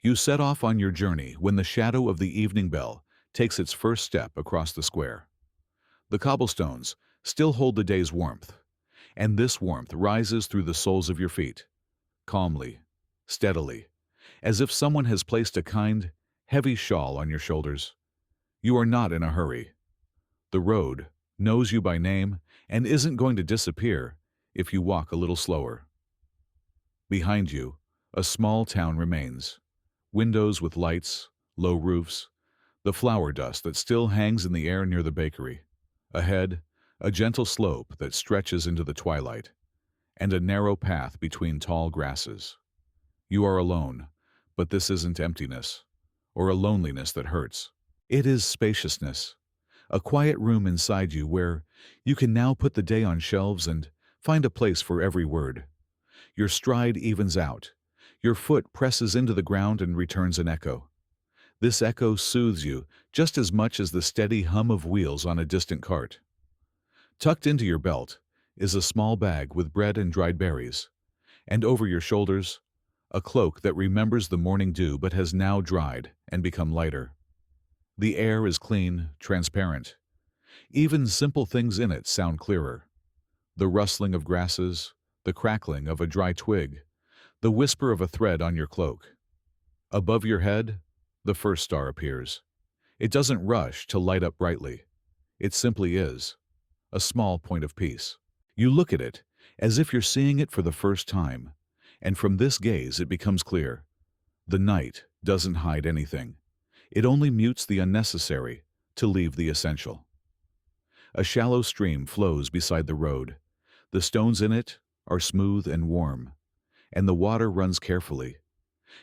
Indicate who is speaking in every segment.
Speaker 1: You set off on your journey when the shadow of the evening bell takes its first step across the square. The cobblestones still hold the day's warmth, and this warmth rises through the soles of your feet, calmly, steadily, as if someone has placed a kind, heavy shawl on your shoulders. You are not in a hurry. The road knows you by name and isn't going to disappear if you walk a little slower. Behind you, a small town remains. Windows with lights, low roofs, the flower dust that still hangs in the air near the bakery. Ahead, a gentle slope that stretches into the twilight, and a narrow path between tall grasses. You are alone, but this isn't emptiness, or a loneliness that hurts. It is spaciousness, a quiet room inside you where you can now put the day on shelves and find a place for every word. Your stride evens out. Your foot presses into the ground and returns an echo. This echo soothes you just as much as the steady hum of wheels on a distant cart. Tucked into your belt is a small bag with bread and dried berries, and over your shoulders, a cloak that remembers the morning dew but has now dried and become lighter. The air is clean, transparent. Even simple things in it sound clearer. The rustling of grasses, the crackling of a dry twig, the whisper of a thread on your cloak. Above your head, the first star appears. It doesn't rush to light up brightly. It simply is, a small point of peace. You look at it as if you're seeing it for the first time, and from this gaze it becomes clear. The night doesn't hide anything. It only mutes the unnecessary to leave the essential. A shallow stream flows beside the road. The stones in it are smooth and warm, and the water runs carefully,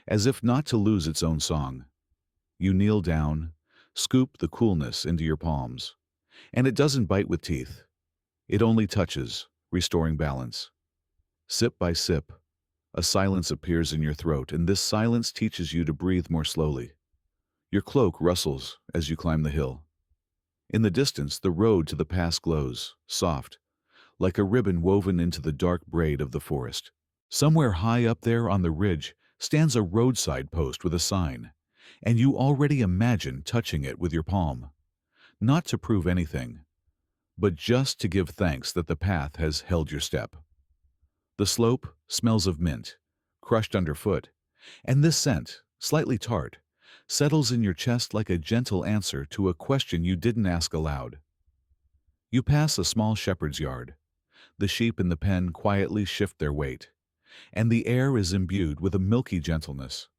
Speaker 1: as if not to lose its own song. You kneel down, scoop the coolness into your palms, and it doesn't bite with teeth. It only touches, restoring balance. Sip by sip, a silence appears in your throat, and this silence teaches you to breathe more slowly. Your cloak rustles as you climb the hill. In the distance, the road to the pass glows, soft, like a ribbon woven into the dark braid of the forest. Somewhere high up there on the ridge stands a roadside post with a sign, and you already imagine touching it with your palm. Not to prove anything, but just to give thanks that the path has held your step. The slope smells of mint, crushed underfoot, and this scent, slightly tart, settles in your chest like a gentle answer to a question you didn't ask aloud. You pass a small shepherd's yard. The sheep in the pen quietly shift their weight, and the air is imbued with a milky gentleness.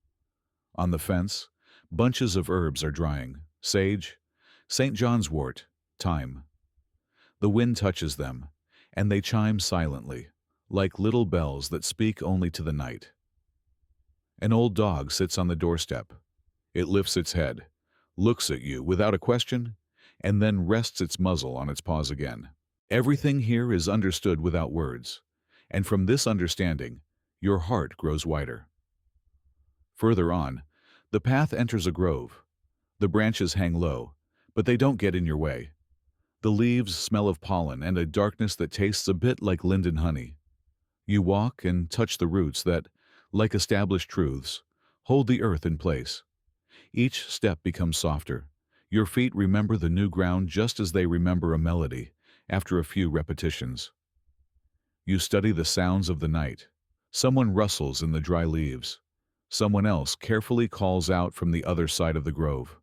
Speaker 1: On the fence, bunches of herbs are drying: sage, St. John's wort, thyme. The wind touches them, and they chime silently, like little bells that speak only to the night. An old dog sits on the doorstep. It lifts its head, looks at you without a question, and then rests its muzzle on its paws again. Everything here is understood without words, and from this understanding, your heart grows wider. Further on, the path enters a grove. The branches hang low, but they don't get in your way. The leaves smell of pollen and a darkness that tastes a bit like linden honey. You walk and touch the roots that, like established truths, hold the earth in place. Each step becomes softer. Your feet remember the new ground just as they remember a melody after a few repetitions. You study the sounds of the night. Someone rustles in the dry leaves. Someone else carefully calls out from the other side of the grove.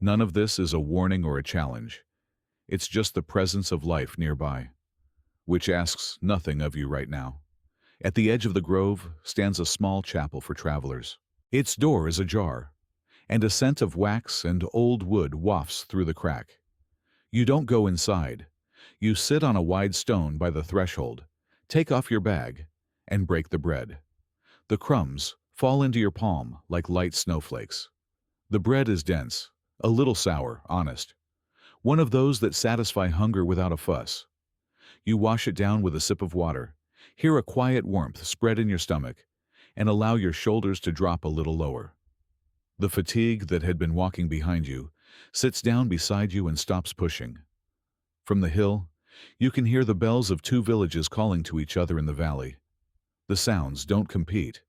Speaker 1: None of this is a warning or a challenge. It's just the presence of life nearby, which asks nothing of you right now. At the edge of the grove stands a small chapel for travelers. Its door is ajar, and a scent of wax and old wood wafts through the crack. You don't go inside. You sit on a wide stone by the threshold, take off your bag, and break the bread. The crumbs fall into your palm like light snowflakes. The bread is dense, a little sour, honest. One of those that satisfy hunger without a fuss. You wash it down with a sip of water, hear a quiet warmth spread in your stomach, and allow your shoulders to drop a little lower. The fatigue that had been walking behind you sits down beside you and stops pushing. From the hill, you can hear the bells of two villages calling to each other in the valley. The sounds don't compete.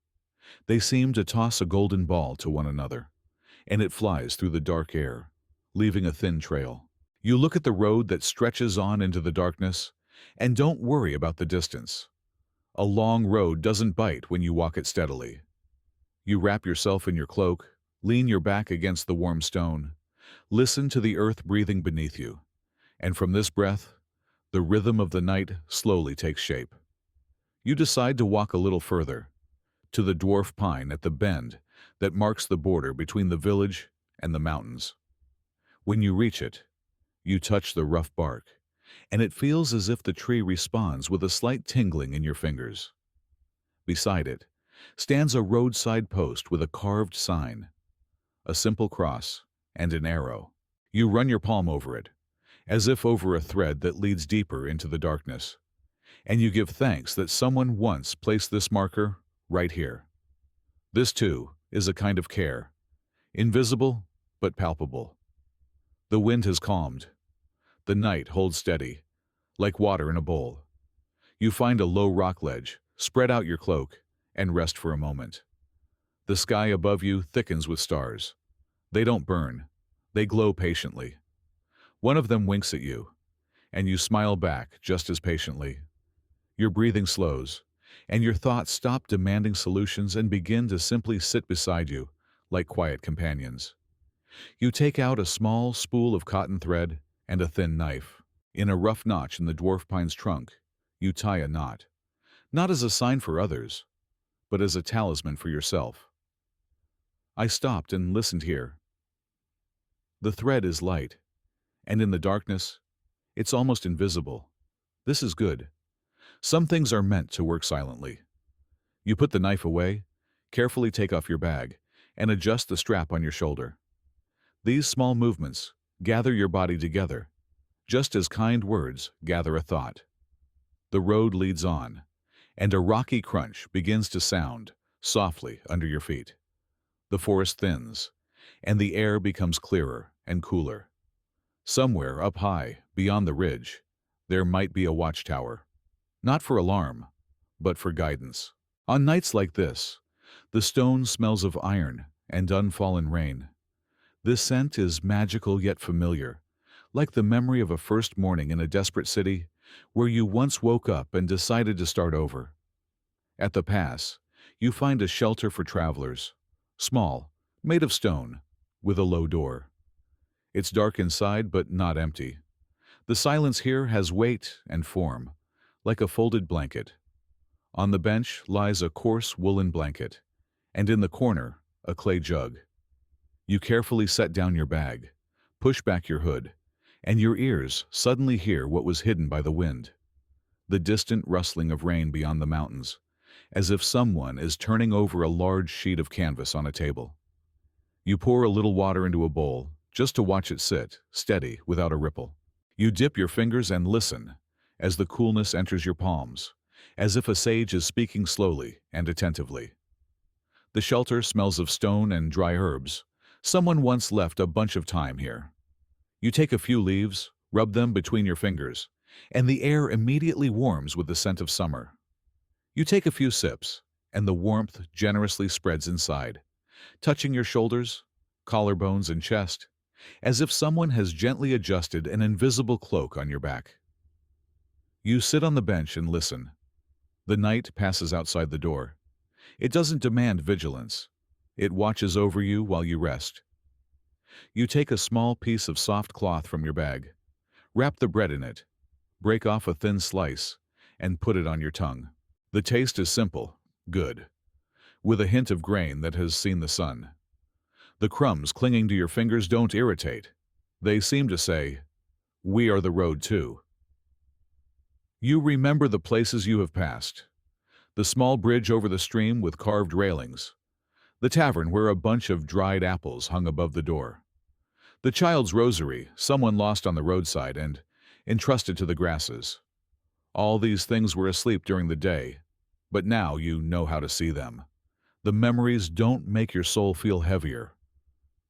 Speaker 1: They seem to toss a golden ball to one another, and it flies through the dark air, leaving a thin trail. You look at the road that stretches on into the darkness, and don't worry about the distance. A long road doesn't bite when you walk it steadily. You wrap yourself in your cloak, lean your back against the warm stone, listen to the earth breathing beneath you, and from this breath, the rhythm of the night slowly takes shape. You decide to walk a little further, to the dwarf pine at the bend that marks the border between the village and the mountains. When you reach it, you touch the rough bark, and it feels as if the tree responds with a slight tingling in your fingers. Beside it stands a roadside post with a carved sign, a simple cross, and an arrow. You run your palm over it, as if over a thread that leads deeper into the darkness, and you give thanks that someone once placed this marker right here. This, too, is a kind of care, invisible but palpable. The wind has calmed. The night holds steady, like water in a bowl. You find a low rock ledge, spread out your cloak, and rest for a moment. The sky above you thickens with stars. They don't burn. They glow patiently. One of them winks at you, and you smile back just as patiently. Your breathing slows, and your thoughts stop demanding solutions and begin to simply sit beside you, like quiet companions. You take out a small spool of cotton thread and a thin knife. In a rough notch in the dwarf pine's trunk, you tie a knot, not as a sign for others, but as a talisman for yourself. I stopped and listened here. The thread is light, and in the darkness, it's almost invisible. This is good. Some things are meant to work silently. You put the knife away, carefully take off your bag, and adjust the strap on your shoulder. These small movements gather your body together, just as kind words gather a thought. The road leads on, and a rocky crunch begins to sound softly under your feet. The forest thins, and the air becomes clearer and cooler. Somewhere up high, beyond the ridge, there might be a watchtower. Not for alarm, but for guidance. On nights like this, the stone smells of iron and unfallen rain. This scent is magical yet familiar, like the memory of a first morning in a desperate city where you once woke up and decided to start over. At the pass, you find a shelter for travelers, small, made of stone, with a low door. It's dark inside, but not empty. The silence here has weight and form, like a folded blanket. On the bench lies a coarse woolen blanket, and in the corner, a clay jug. You carefully set down your bag, push back your hood, and your ears suddenly hear what was hidden by the wind. The distant rustling of rain beyond the mountains, as if someone is turning over a large sheet of canvas on a table. You pour a little water into a bowl, just to watch it sit, steady, without a ripple. You dip your fingers and listen, as the coolness enters your palms, as if a sage is speaking slowly and attentively. The shelter smells of stone and dry herbs. Someone once left a bunch of thyme here. You take a few leaves, rub them between your fingers, and the air immediately warms with the scent of summer. You take a few sips, and the warmth generously spreads inside, touching your shoulders, collarbones, and chest, as if someone has gently adjusted an invisible cloak on your back. You sit on the bench and listen. The night passes outside the door. It doesn't demand vigilance. It watches over you while you rest. You take a small piece of soft cloth from your bag, wrap the bread in it, break off a thin slice, and put it on your tongue. The taste is simple, good, with a hint of grain that has seen the sun. The crumbs clinging to your fingers don't irritate. They seem to say, "We are the road too." You remember the places you have passed. The small bridge over the stream with carved railings. The tavern where a bunch of dried apples hung above the door. The child's rosary, someone lost on the roadside and entrusted to the grasses. All these things were asleep during the day, but now you know how to see them. The memories don't make your soul feel heavier.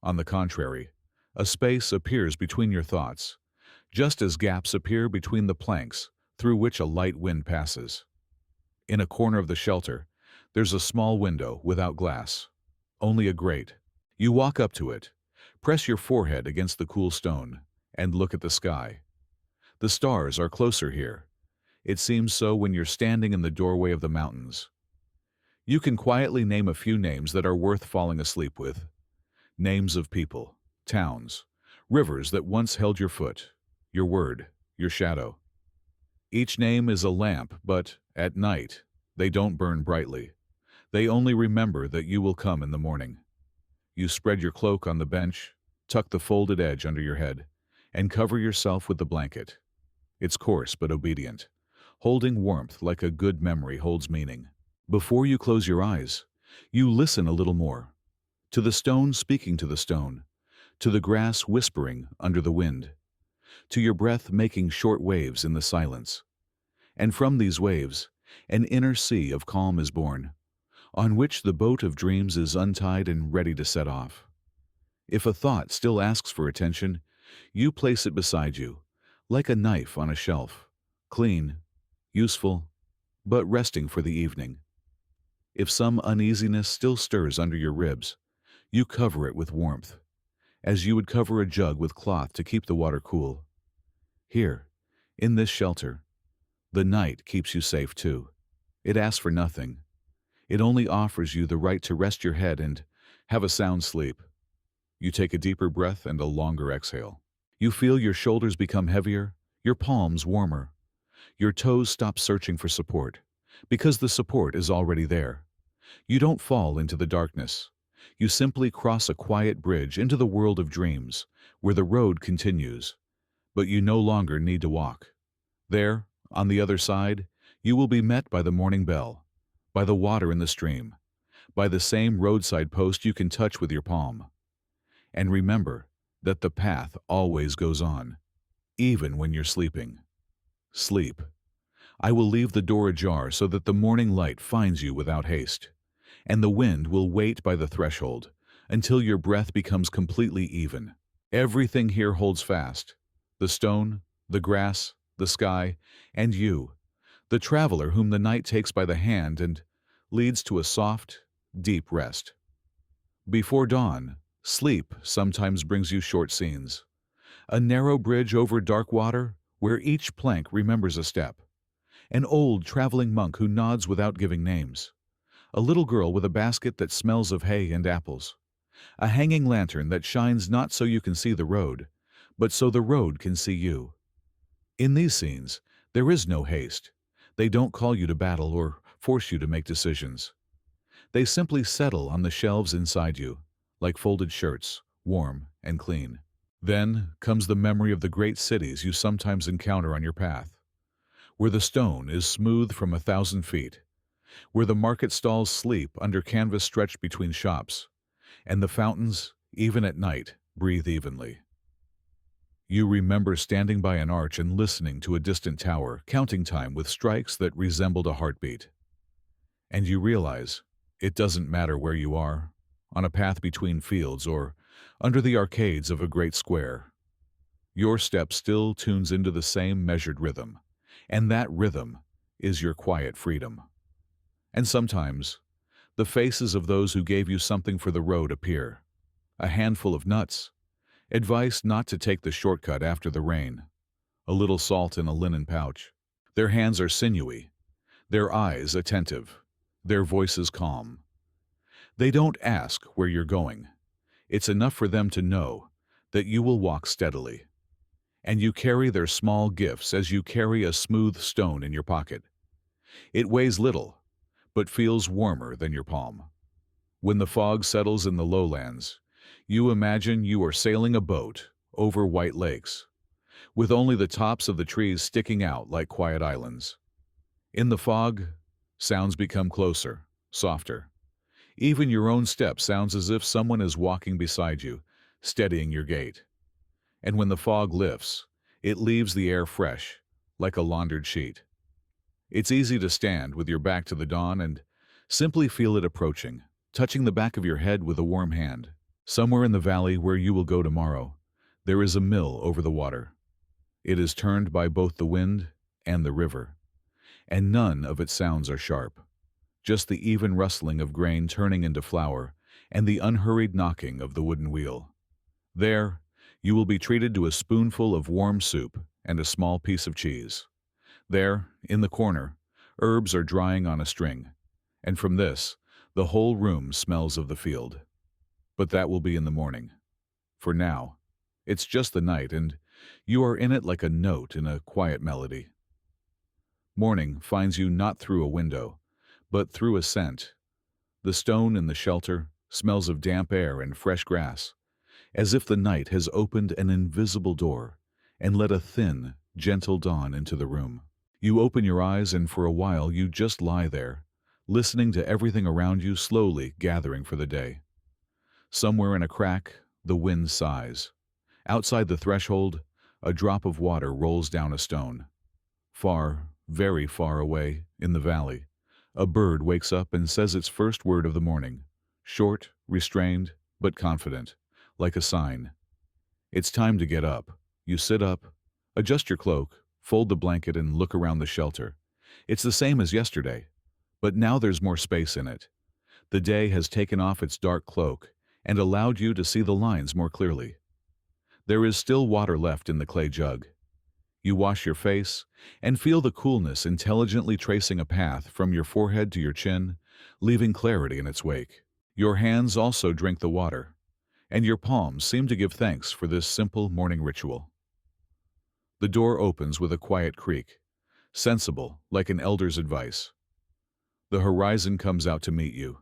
Speaker 1: On the contrary, a space appears between your thoughts, just as gaps appear between the planks through which a light wind passes. In a corner of the shelter, There's a small window without glass, only a grate. You walk up to it, press your forehead against the cool stone, and look at the sky. The stars are closer here. It seems so when you're standing in the doorway of the mountains. You can quietly name a few names that are worth falling asleep with. Names of people, towns, rivers that once held your foot, your word, your shadow. Each name is a lamp, but at night, they don't burn brightly. They only remember that you will come in the morning. You spread your cloak on the bench, tuck the folded edge under your head, and cover yourself with the blanket. It's coarse but obedient, holding warmth like a good memory holds meaning. Before you close your eyes, you listen a little more. To the stone speaking to the stone, to the grass whispering under the wind, to your breath making short waves in the silence. And from these waves, an inner sea of calm is born, on which the boat of dreams is untied and ready to set off. If a thought still asks for attention, you place it beside you, like a knife on a shelf, clean, useful, but resting for the evening. If some uneasiness still stirs under your ribs, you cover it with warmth, as you would cover a jug with cloth to keep the water cool. Here, in this shelter, the night keeps you safe too. It asks for nothing. It only offers you the right to rest your head and have a sound sleep. You take a deeper breath and a longer exhale. You feel your shoulders become heavier, your palms warmer. Your toes stop searching for support, because the support is already there. You don't fall into the darkness. You simply cross a quiet bridge into the world of dreams, where the road continues, but you no longer need to walk. There, on the other side, you will be met by the morning bell, by the water in the stream, by the same roadside post you can touch with your palm. And remember that the path always goes on, even when you're sleeping. Sleep. I will leave the door ajar so that the morning light finds you without haste, and the wind will wait by the threshold until your breath becomes completely even. Everything here holds fast: the stone, the grass, the sky, and you, the traveler whom the night takes by the hand and leads to a soft, deep rest. Before dawn, sleep sometimes brings you short scenes. A narrow bridge over dark water where each plank remembers a step. An old traveling monk who nods without giving names. A little girl with a basket that smells of hay and apples. A hanging lantern that shines not so you can see the road, but so the road can see you. In these scenes, there is no haste. They don't call you to battle or force you to make decisions. They simply settle on the shelves inside you, like folded shirts, warm and clean. Then comes the memory of the great cities you sometimes encounter on your path, where the stone is smooth from 1,000 feet, where the market stalls sleep under canvas stretched between shops, and the fountains, even at night, breathe evenly. You remember standing by an arch and listening to a distant tower, counting time with strikes that resembled a heartbeat. And you realize it doesn't matter where you are, on a path between fields or under the arcades of a great square. Your step still tunes into the same measured rhythm, and that rhythm is your quiet freedom. And sometimes, the faces of those who gave you something for the road appear. A handful of nuts, advice not to take the shortcut after the rain, a little salt in a linen pouch. Their hands are sinewy, their eyes attentive, their voices calm. They don't ask where you're going. It's enough for them to know that you will walk steadily. And you carry their small gifts as you carry a smooth stone in your pocket. It weighs little, but feels warmer than your palm. When the fog settles in the lowlands, you imagine you are sailing a boat over white lakes, with only the tops of the trees sticking out like quiet islands. In the fog, sounds become closer, softer. Even your own step sounds as if someone is walking beside you, steadying your gait. And when the fog lifts, it leaves the air fresh, like a laundered sheet. It's easy to stand with your back to the dawn and simply feel it approaching, touching the back of your head with a warm hand. Somewhere in the valley where you will go tomorrow, there is a mill over the water. It is turned by both the wind and the river, and none of its sounds are sharp, just the even rustling of grain turning into flour and the unhurried knocking of the wooden wheel. There, you will be treated to a spoonful of warm soup and a small piece of cheese. There, in the corner, herbs are drying on a string, and from this, the whole room smells of the field. But that will be in the morning. For now, it's just the night, and you are in it like a note in a quiet melody. Morning finds you not through a window, but through a scent. The stone in the shelter smells of damp air and fresh grass, as if the night has opened an invisible door and let a thin, gentle dawn into the room. You open your eyes, and for a while you just lie there, listening to everything around you slowly gathering for the day. Somewhere in a crack, the wind sighs. Outside the threshold, a drop of water rolls down a stone. Far, very far away, in the valley, a bird wakes up and says its first word of the morning, short, restrained, but confident, like a sign. It's time to get up. You sit up, adjust your cloak, fold the blanket, and look around the shelter. It's the same as yesterday, but now there's more space in it. The day has taken off its dark cloak and allowed you to see the lines more clearly. There is still water left in the clay jug. You wash your face and feel the coolness intelligently tracing a path from your forehead to your chin, leaving clarity in its wake. Your hands also drink the water, and your palms seem to give thanks for this simple morning ritual. The door opens with a quiet creak, sensible, like an elder's advice. The horizon comes out to meet you.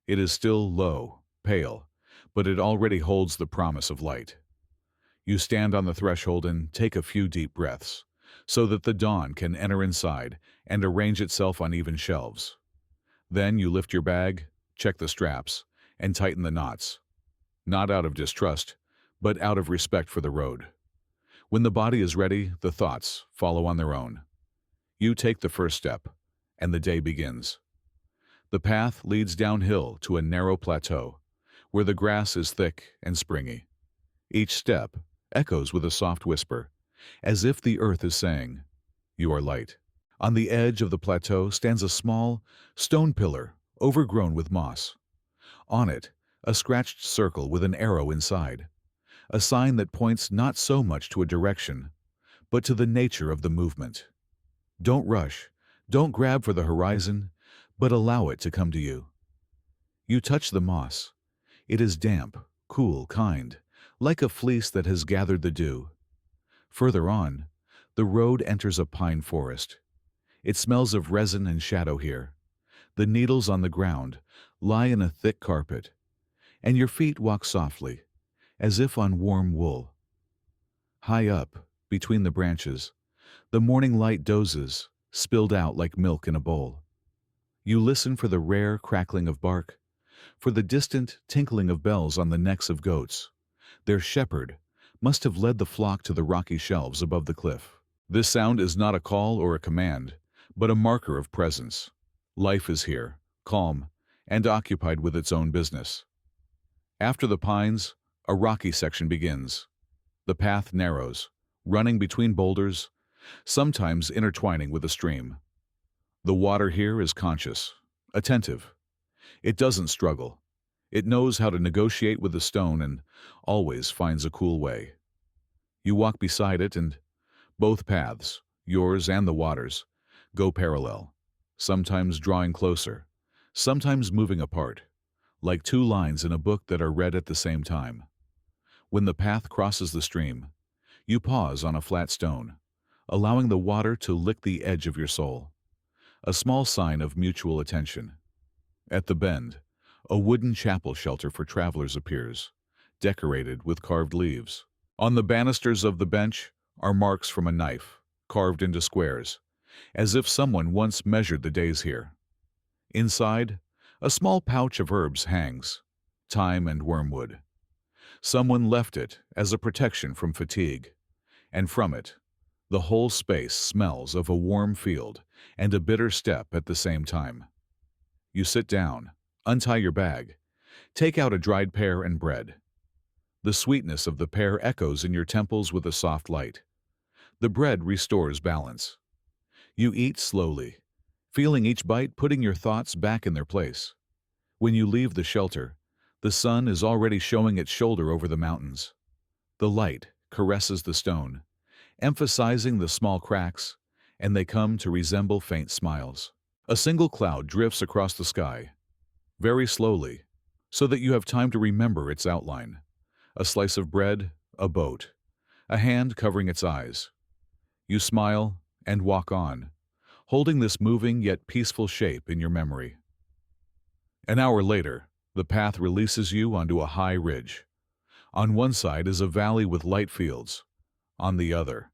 Speaker 1: It is still low, pale, but it already holds the promise of light. You stand on the threshold and take a few deep breaths, so that the dawn can enter inside and arrange itself on even shelves. Then you lift your bag, check the straps, and tighten the knots, not out of distrust, but out of respect for the road. When the body is ready, the thoughts follow on their own. You take the first step, and the day begins. The path leads downhill to a narrow plateau, where the grass is thick and springy. Each step echoes with a soft whisper, as if the earth is saying, "You are light." On the edge of the plateau stands a small, stone pillar overgrown with moss. On it, a scratched circle with an arrow inside, a sign that points not so much to a direction, but to the nature of the movement. Don't rush, don't grab for the horizon, but allow it to come to you. You touch the moss. It is damp, cool, kind, like a fleece that has gathered the dew. Further on, the road enters a pine forest. It smells of resin and shadow here. The needles on the ground lie in a thick carpet, and your feet walk softly, as if on warm wool. High up, between the branches, the morning light dozes, spilled out like milk in a bowl. You listen for the rare crackling of bark, for the distant tinkling of bells on the necks of goats. Their shepherd must have led the flock to the rocky shelves above the cliff. This sound is not a call or a command, but a marker of presence. Life is here, calm, and occupied with its own business. After the pines, a rocky section begins. The path narrows, running between boulders, sometimes intertwining with a stream. The water here is conscious, attentive. It doesn't struggle. It knows how to negotiate with the stone and always finds a cool way. You walk beside it, and both paths, yours and the water's, go parallel, sometimes drawing closer, sometimes moving apart, like two lines in a book that are read at the same time. When the path crosses the stream, you pause on a flat stone, allowing the water to lick the edge of your soul, a small sign of mutual attention. At the bend, a wooden chapel shelter for travelers appears, decorated with carved leaves. On the banisters of the bench are marks from a knife, carved into squares, as if someone once measured the days here. Inside, a small pouch of herbs hangs, thyme and wormwood. Someone left it as a protection from fatigue, and from it, the whole space smells of a warm field and a bitter step at the same time. You sit down, untie your bag, take out a dried pear and bread. The sweetness of the pear echoes in your temples with a soft light. The bread restores balance. You eat slowly, feeling each bite putting your thoughts back in their place. When you leave the shelter, the sun is already showing its shoulder over the mountains. The light caresses the stone, emphasizing the small cracks, and they come to resemble faint smiles. A single cloud drifts across the sky, very slowly, so that you have time to remember its outline. A slice of bread, a boat, a hand covering its eyes. You smile and walk on, holding this moving yet peaceful shape in your memory. An hour later, the path releases you onto a high ridge. On one side is a valley with light fields. On the other,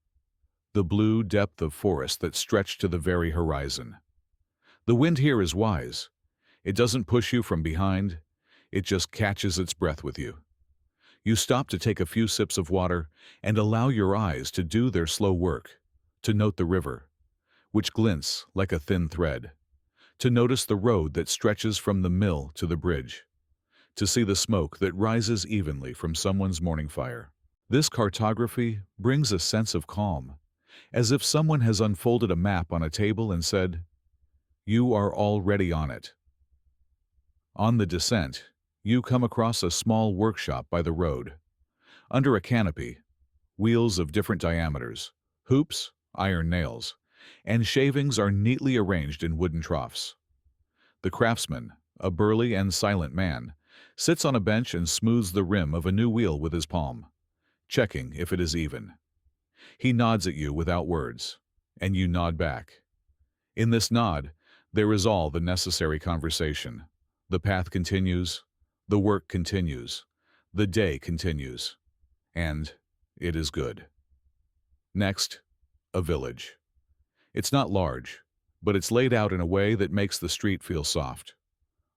Speaker 1: the blue depth of forest that stretched to the very horizon. The wind here is wise. It doesn't push you from behind, it just catches its breath with you. You stop to take a few sips of water and allow your eyes to do their slow work, to note the river, which glints like a thin thread, to notice the road that stretches from the mill to the bridge, to see the smoke that rises evenly from someone's morning fire. This cartography brings a sense of calm, as if someone has unfolded a map on a table and said, "You are already on it." On the descent, you come across a small workshop by the road. Under a canopy, wheels of different diameters, hoops, iron nails, and shavings are neatly arranged in wooden troughs. The craftsman, a burly and silent man, sits on a bench and smooths the rim of a new wheel with his palm, checking if it is even. He nods at you without words, and you nod back. In this nod, there is all the necessary conversation. The path continues, the work continues, the day continues, and it is good. Next, a village. It's not large, but it's laid out in a way that makes the street feel soft.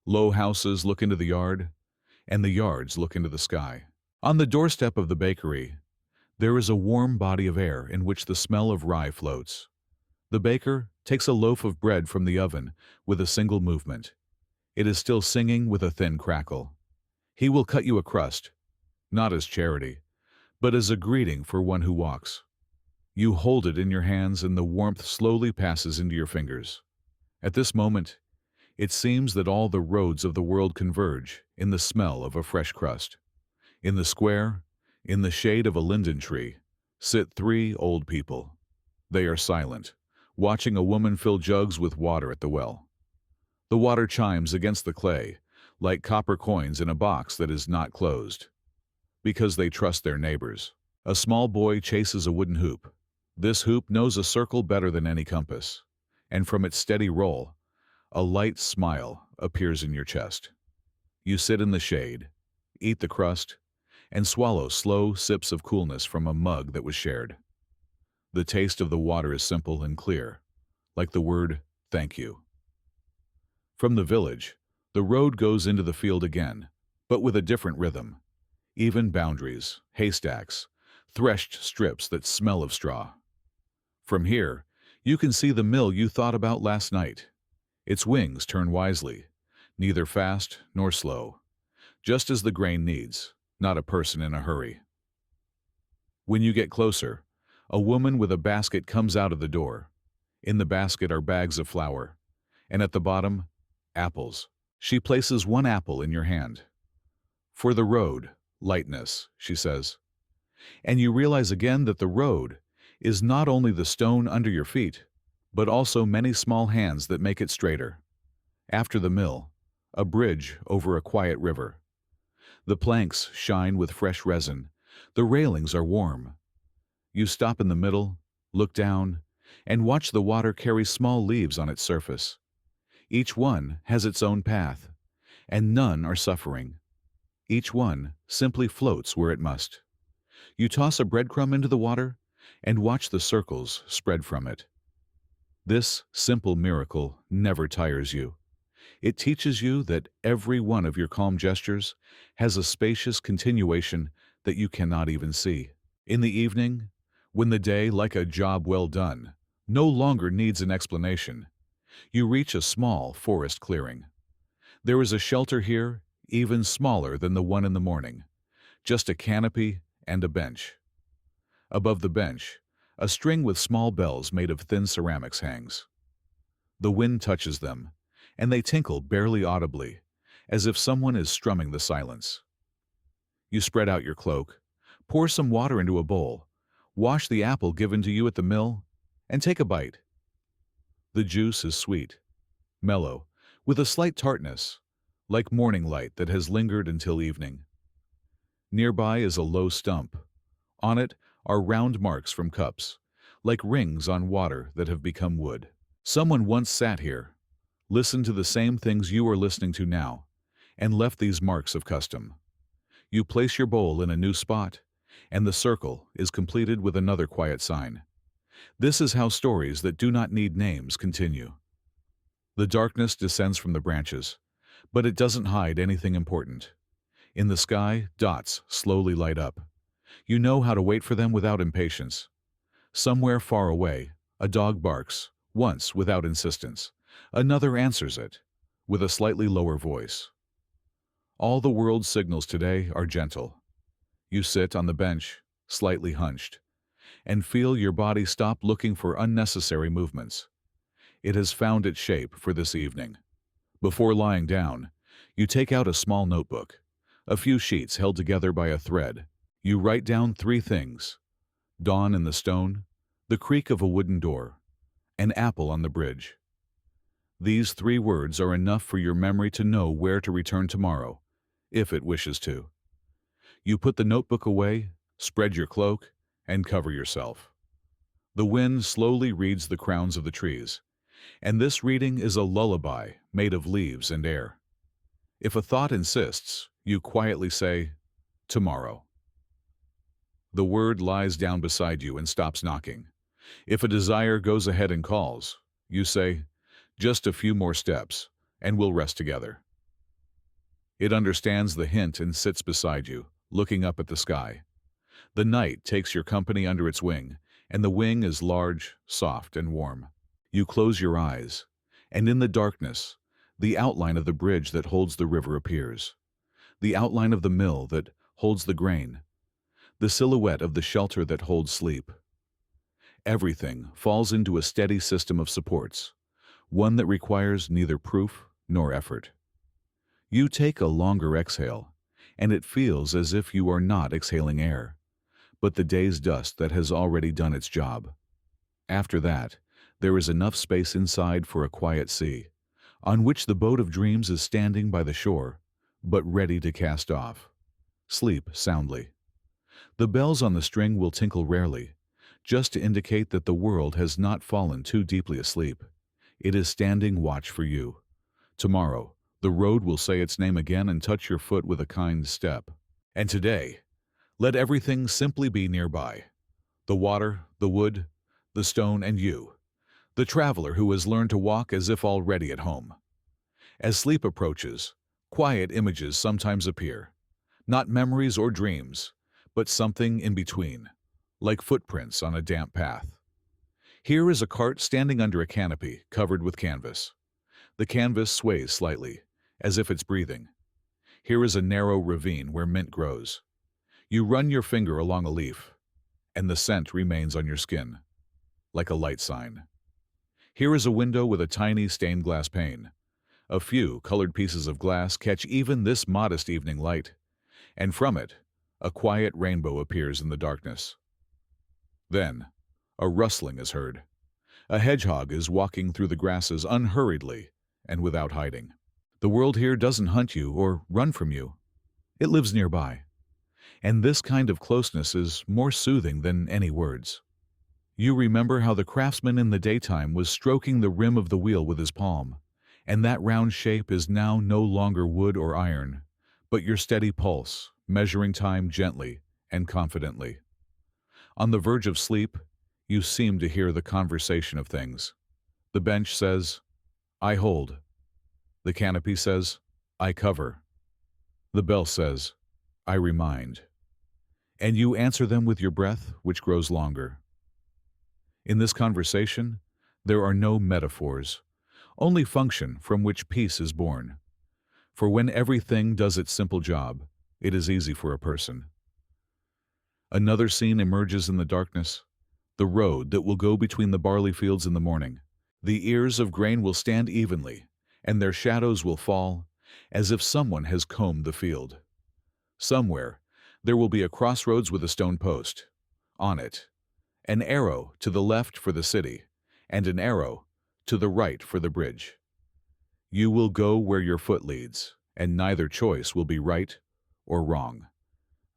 Speaker 1: Low houses look into the yard, and the yards look into the sky. On the doorstep of the bakery, there is a warm body of air in which the smell of rye floats. The baker takes a loaf of bread from the oven with a single movement. It is still singing with a thin crackle. He will cut you a crust, not as charity, but as a greeting for one who walks. You hold it in your hands and the warmth slowly passes into your fingers. At this moment, it seems that all the roads of the world converge in the smell of a fresh crust. In the square, in the shade of a linden tree, sit three old people. They are silent, watching a woman fill jugs with water at the well. The water chimes against the clay, like copper coins in a box that is not closed. Because they trust their neighbors. A small boy chases a wooden hoop. This hoop knows a circle better than any compass, and from its steady roll, a light smile appears in your chest. You sit in the shade, eat the crust, and swallow slow sips of coolness from a mug that was shared. The taste of the water is simple and clear, like the word "thank you." From the village, the road goes into the field again, but with a different rhythm. Even boundaries, haystacks, threshed strips that smell of straw. From here, you can see the mill you thought about last night. Its wings turn wisely, neither fast nor slow, just as the grain needs, not a person in a hurry. When you get closer, a woman with a basket comes out of the door. In the basket are bags of flour, and at the bottom, apples. She places one apple in your hand. "For the road, lightness," she says. And you realize again that the road is not only the stone under your feet, but also many small hands that make it straighter. After the mill, a bridge over a quiet river. The planks shine with fresh resin. The railings are warm. You stop in the middle, look down, and watch the water carry small leaves on its surface. Each one has its own path, and none are suffering. Each one simply floats where it must. You toss a breadcrumb into the water and watch the circles spread from it. This simple miracle never tires you. It teaches you that every one of your calm gestures has a spacious continuation that you cannot even see. In the evening, when the day, like a job well done, no longer needs an explanation, you reach a small forest clearing. There is a shelter here, even smaller than the one in the morning, just a canopy and a bench. Above the bench, a string with small bells made of thin ceramics hangs. The wind touches them, and they tinkle barely audibly, as if someone is strumming the silence. You spread out your cloak, pour some water into a bowl, wash the apple given to you at the mill, and take a bite. The juice is sweet, mellow, with a slight tartness, like morning light that has lingered until evening. Nearby is a low stump. On it are round marks from cups, like rings on water that have become wood. Someone once sat here, listened to the same things you are listening to now, and left these marks of custom. You place your bowl in a new spot, and the circle is completed with another quiet sign. This is how stories that do not need names continue. The darkness descends from the branches, but it doesn't hide anything important. In the sky, dots slowly light up. You know how to wait for them without impatience. Somewhere far away, a dog barks, once without insistence. Another answers it, with a slightly lower voice. All the world's signals today are gentle. You sit on the bench, slightly hunched, and feel your body stop looking for unnecessary movements. It has found its shape for this evening. Before lying down, you take out a small notebook, a few sheets held together by a thread. You write down 3 things: dawn in the stone, the creak of a wooden door, an apple on the bridge. These 3 words are enough for your memory to know where to return tomorrow, if it wishes to. You put the notebook away, spread your cloak, and cover yourself. The wind slowly reads the crowns of the trees, and this reading is a lullaby made of leaves and air. If a thought insists, you quietly say, "Tomorrow." The word lies down beside you and stops knocking. If a desire goes ahead and calls, you say, "Just a few more steps, and we'll rest together." It understands the hint and sits beside you, looking up at the sky. The night takes your company under its wing, and the wing is large, soft, and warm. You close your eyes, and in the darkness, the outline of the bridge that holds the river appears. The outline of the mill that holds the grain. The silhouette of the shelter that holds sleep. Everything falls into a steady system of supports, one that requires neither proof nor effort. You take a longer exhale, and it feels as if you are not exhaling air, but the day's dust that has already done its job. After that, there is enough space inside for a quiet sea, on which the boat of dreams is standing by the shore, but ready to cast off. Sleep soundly. The bells on the string will tinkle rarely, just to indicate that the world has not fallen too deeply asleep. It is standing watch for you. Tomorrow, the road will say its name again and touch your foot with a kind step. And today, let everything simply be nearby. The water, the wood, the stone, and you, the traveler who has learned to walk as if already at home. As sleep approaches, quiet images sometimes appear, not memories or dreams, but something in between, like footprints on a damp path. Here is a cart standing under a canopy covered with canvas. The canvas sways slightly, as if it's breathing. Here is a narrow ravine where mint grows. You run your finger along a leaf, and the scent remains on your skin, like a light sign. Here is a window with a tiny stained glass pane. A few colored pieces of glass catch even this modest evening light, and from it, a quiet rainbow appears in the darkness. Then, a rustling is heard. A hedgehog is walking through the grasses unhurriedly and without hiding. The world here doesn't hunt you or run from you. It lives nearby. And this kind of closeness is more soothing than any words. You remember how the craftsman in the daytime was stroking the rim of the wheel with his palm, and that round shape is now no longer wood or iron, but your steady pulse, measuring time gently and confidently. On the verge of sleep, you seem to hear the conversation of things. The bench says, "I hold." The canopy says, "I cover." The bell says, "I remind." And you answer them with your breath, which grows longer. In this conversation, there are no metaphors, only function from which peace is born. For when everything does its simple job, it is easy for a person. Another scene emerges in the darkness, the road that will go between the barley fields in the morning. The ears of grain will stand evenly, and their shadows will fall, as if someone has combed the field. Somewhere, there will be a crossroads with a stone post. On it, an arrow to the left for the city, and an arrow to the right for the bridge. You will go where your foot leads, and neither choice will be right or wrong.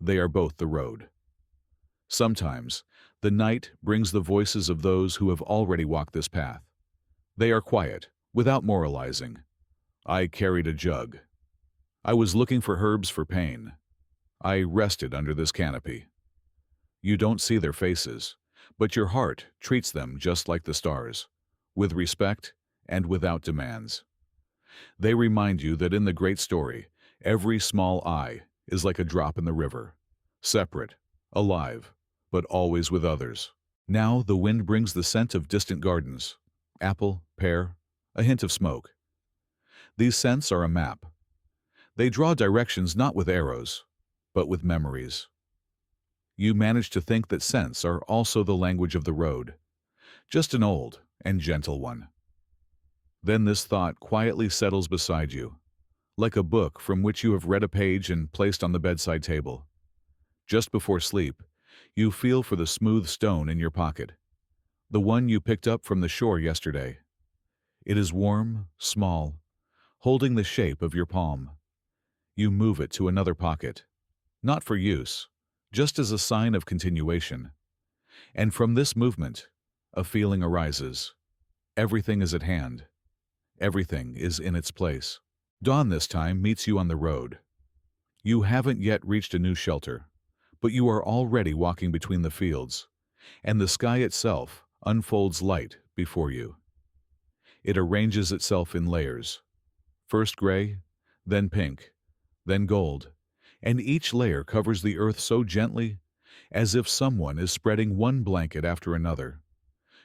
Speaker 1: They are both the road. Sometimes, the night brings the voices of those who have already walked this path. They are quiet, without moralizing. I carried a jug. I was looking for herbs for pain. I rested under this canopy. You don't see their faces, but your heart treats them just like the stars, with respect and without demands. They remind you that in the great story, every small I is like a drop in the river, separate, alive, but always with others. Now the wind brings the scent of distant gardens, apple, pear, a hint of smoke. These scents are a map. They draw directions not with arrows, but with memories. You manage to think that scents are also the language of the road, just an old and gentle one. Then this thought quietly settles beside you, like a book from which you have read a page and placed on the bedside table. Just before sleep, you feel for the smooth stone in your pocket, the one you picked up from the shore yesterday. It is warm, small, holding the shape of your palm. You move it to another pocket, not for use, just as a sign of continuation. And from this movement, a feeling arises. Everything is at hand. Everything is in its place. Dawn this time meets you on the road. You haven't yet reached a new shelter, but you are already walking between the fields, and the sky itself unfolds light before you. It arranges itself in layers, first gray, then pink, then gold, and each layer covers the earth so gently, as if someone is spreading one blanket after another.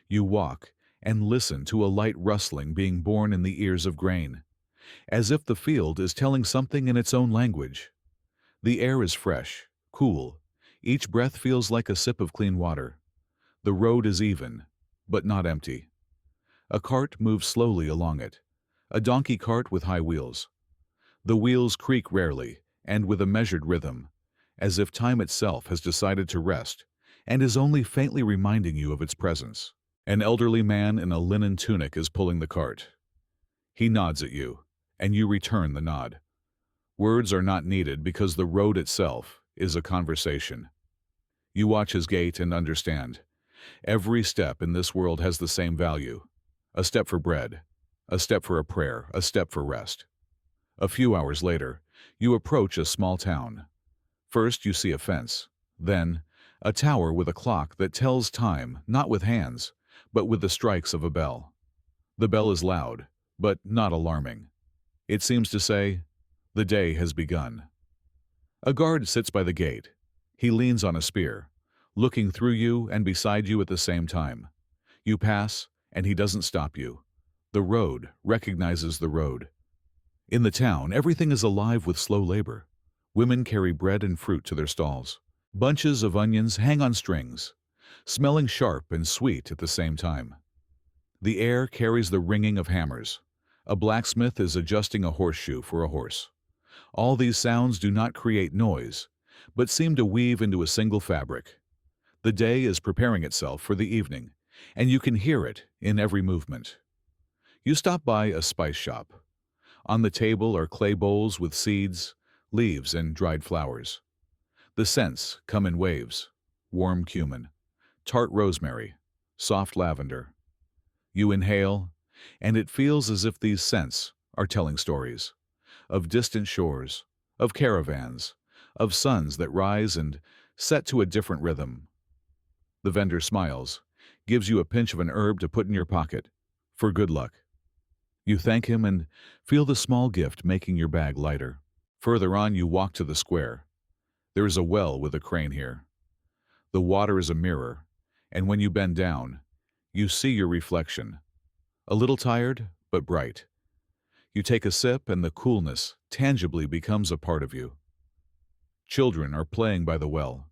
Speaker 1: You walk and listen to a light rustling being born in the ears of grain, as if the field is telling something in its own language. The air is fresh, cool. Each breath feels like a sip of clean water. The road is even, but not empty. A cart moves slowly along it, a donkey cart with high wheels. The wheels creak rarely and with a measured rhythm, as if time itself has decided to rest and is only faintly reminding you of its presence. An elderly man in a linen tunic is pulling the cart. He nods at you, and you return the nod. Words are not needed because the road itself is a conversation. You watch his gait and understand. Every step in this world has the same value. A step for bread, a step for a prayer, a step for rest. A few hours later, you approach a small town. First you see a fence, then a tower with a clock that tells time not with hands, but with the strikes of a bell. The bell is loud, but not alarming. It seems to say, the day has begun. A guard sits by the gate. He leans on a spear, looking through you and beside you at the same time. You pass, and he doesn't stop you. The road recognizes the road. In the town, everything is alive with slow labor. Women carry bread and fruit to their stalls. Bunches of onions hang on strings, smelling sharp and sweet at the same time. The air carries the ringing of hammers. A blacksmith is adjusting a horseshoe for a horse. All these sounds do not create noise, but seem to weave into a single fabric. The day is preparing itself for the evening, and you can hear it in every movement. You stop by a spice shop. On the table are clay bowls with seeds, leaves, and dried flowers. The scents come in waves: warm cumin, tart rosemary, soft lavender. You inhale, and it feels as if these scents are telling stories of distant shores, of caravans, of suns that rise and set to a different rhythm. The vendor smiles, gives you a pinch of an herb to put in your pocket for good luck. You thank him and feel the small gift making your bag lighter. Further on, you walk to the square. There is a well with a crane here. The water is a mirror, and when you bend down, you see your reflection. A little tired, but bright. You take a sip, and the coolness tangibly becomes a part of you. Children are playing by the well,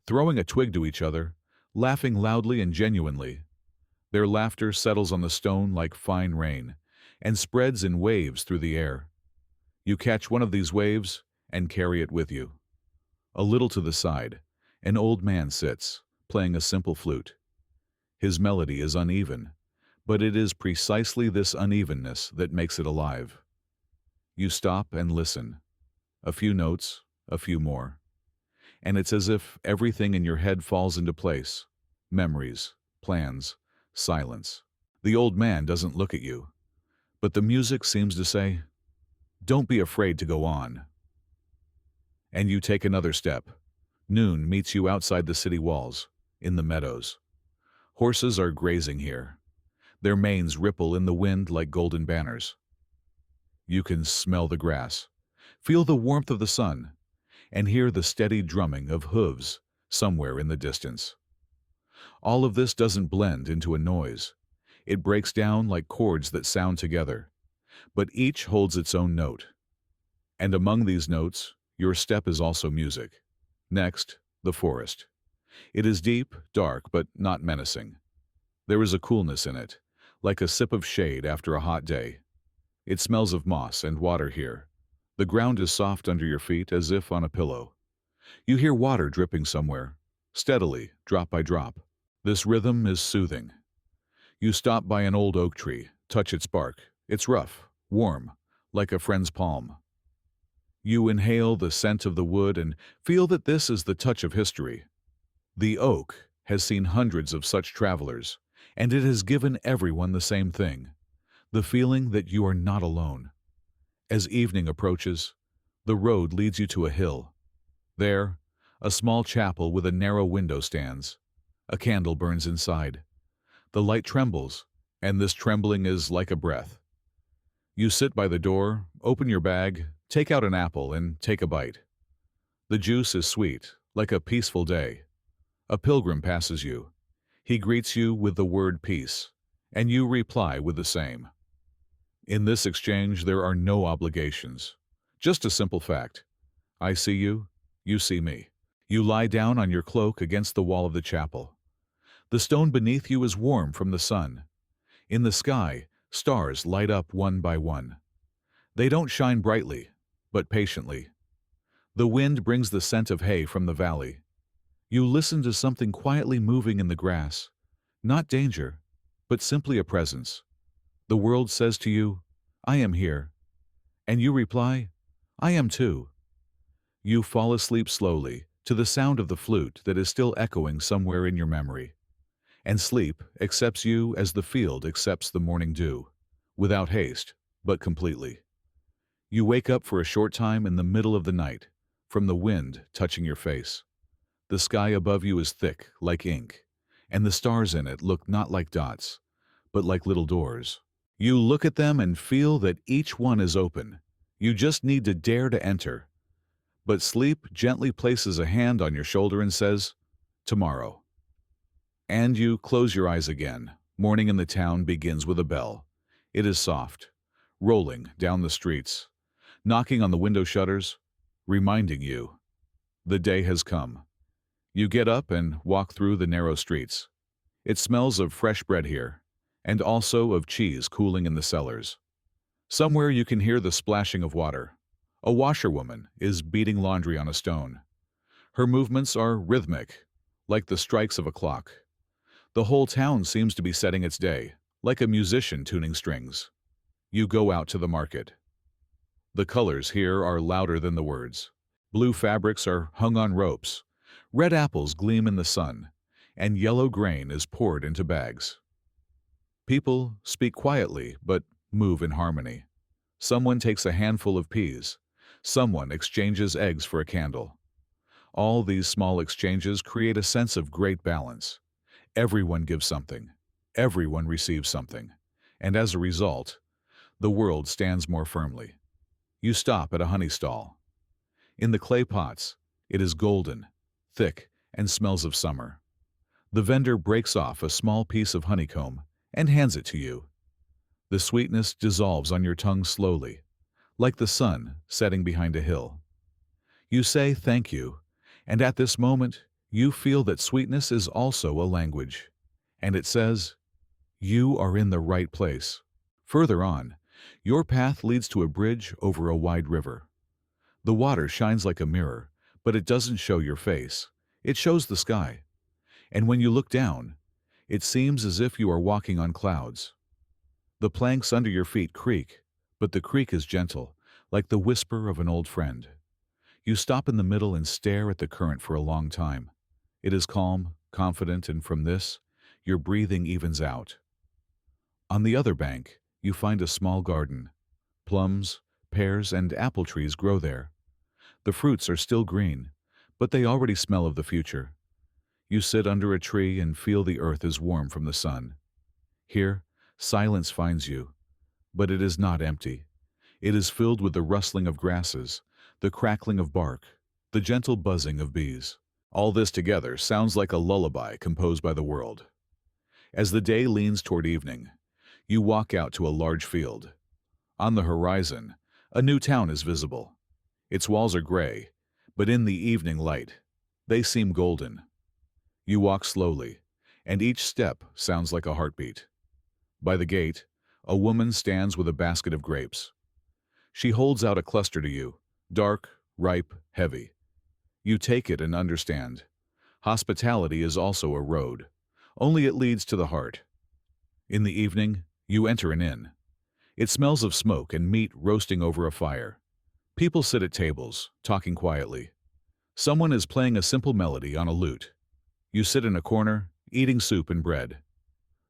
Speaker 1: throwing a twig to each other, laughing loudly and genuinely. Their laughter settles on the stone like fine rain and spreads in waves through the air. You catch one of these waves and carry it with you. A little to the side, an old man sits, playing a simple flute. His melody is uneven, but it is precisely this unevenness that makes it alive. You stop and listen. A few notes, a few more. And it's as if everything in your head falls into place. Memories, plans, silence. The old man doesn't look at you, but the music seems to say, "Don't be afraid to go on." And you take another step. Noon meets you outside the city walls, in the meadows. Horses are grazing here. Their manes ripple in the wind like golden banners. You can smell the grass, feel the warmth of the sun, and hear the steady drumming of hooves somewhere in the distance. All of this doesn't blend into a noise. It breaks down like chords that sound together, but each holds its own note. And among these notes, your step is also music. Next, the forest. It is deep, dark, but not menacing. There is a coolness in it, like a sip of shade after a hot day. It smells of moss and water here. The ground is soft under your feet as if on a pillow. You hear water dripping somewhere, steadily, drop by drop. This rhythm is soothing. You stop by an old oak tree, touch its bark. It's rough, warm, like a friend's palm. You inhale the scent of the wood and feel that this is the touch of history. The oak has seen hundreds of such travelers, and it has given everyone the same thing, the feeling that you are not alone. As evening approaches, the road leads you to a hill. There, a small chapel with a narrow window stands. A candle burns inside. The light trembles, and this trembling is like a breath. You sit by the door, open your bag, take out an apple, and take a bite. The juice is sweet, like a peaceful day. A pilgrim passes you. He greets you with the word peace, and you reply with the same. In this exchange, there are no obligations. Just a simple fact. I see you, you see me. You lie down on your cloak against the wall of the chapel. The stone beneath you is warm from the sun. In the sky, stars light up one by one. They don't shine brightly, but patiently. The wind brings the scent of hay from the valley. You listen to something quietly moving in the grass. Not danger, but simply a presence. The world says to you, "I am here." And you reply, "I am too." You fall asleep slowly to the sound of the flute that is still echoing somewhere in your memory. And sleep accepts you as the field accepts the morning dew, without haste, but completely. You wake up for a short time in the middle of the night, from the wind touching your face. The sky above you is thick, like ink, and the stars in it look not like dots, but like little doors. You look at them and feel that each one is open. You just need to dare to enter. But sleep gently places a hand on your shoulder and says, "Tomorrow." And you close your eyes again. Morning in the town begins with a bell. It is soft, rolling down the streets, knocking on the window shutters, reminding you the day has come. You get up and walk through the narrow streets. It smells of fresh bread here, and also of cheese cooling in the cellars. Somewhere you can hear the splashing of water. A washerwoman is beating laundry on a stone. Her movements are rhythmic, like the strikes of a clock. The whole town seems to be setting its day, like a musician tuning strings. You go out to the market. The colors here are louder than the words. Blue fabrics are hung on ropes. Red apples gleam in the sun, and yellow grain is poured into bags. People speak quietly, but move in harmony. Someone takes a handful of peas. Someone exchanges eggs for a candle. All these small exchanges create a sense of great balance. Everyone gives something. Everyone receives something. And as a result, the world stands more firmly. You stop at a honey stall. In the clay pots, it is golden, thick, and smells of summer. The vendor breaks off a small piece of honeycomb and hands it to you. The sweetness dissolves on your tongue slowly, like the sun setting behind a hill. You say thank you, and at this moment, you feel that sweetness is also a language. And it says, You are in the right place. Further on, your path leads to a bridge over a wide river. The water shines like a mirror, but it doesn't show your face. It shows the sky. And when you look down, it seems as if you are walking on clouds. The planks under your feet creak, but the creak is gentle, like the whisper of an old friend. You stop in the middle and stare at the current for a long time. It is calm, confident, and from this, your breathing evens out. On the other bank, you find a small garden. Plums, pears, and apple trees grow there. The fruits are still green, but they already smell of the future. You sit under a tree and feel the earth is warm from the sun. Here, silence finds you, but it is not empty. It is filled with the rustling of grasses, the crackling of bark, the gentle buzzing of bees. All this together sounds like a lullaby composed by the world. As the day leans toward evening, you walk out to a large field. On the horizon, a new town is visible. Its walls are gray, but in the evening light, they seem golden. You walk slowly, and each step sounds like a heartbeat. By the gate, a woman stands with a basket of grapes. She holds out a cluster to you, dark, ripe, heavy. You take it and understand. Hospitality is also a road, only it leads to the heart. In the evening, you enter an inn. It smells of smoke and meat roasting over a fire. People sit at tables, talking quietly. Someone is playing a simple melody on a lute. You sit in a corner, eating soup and bread.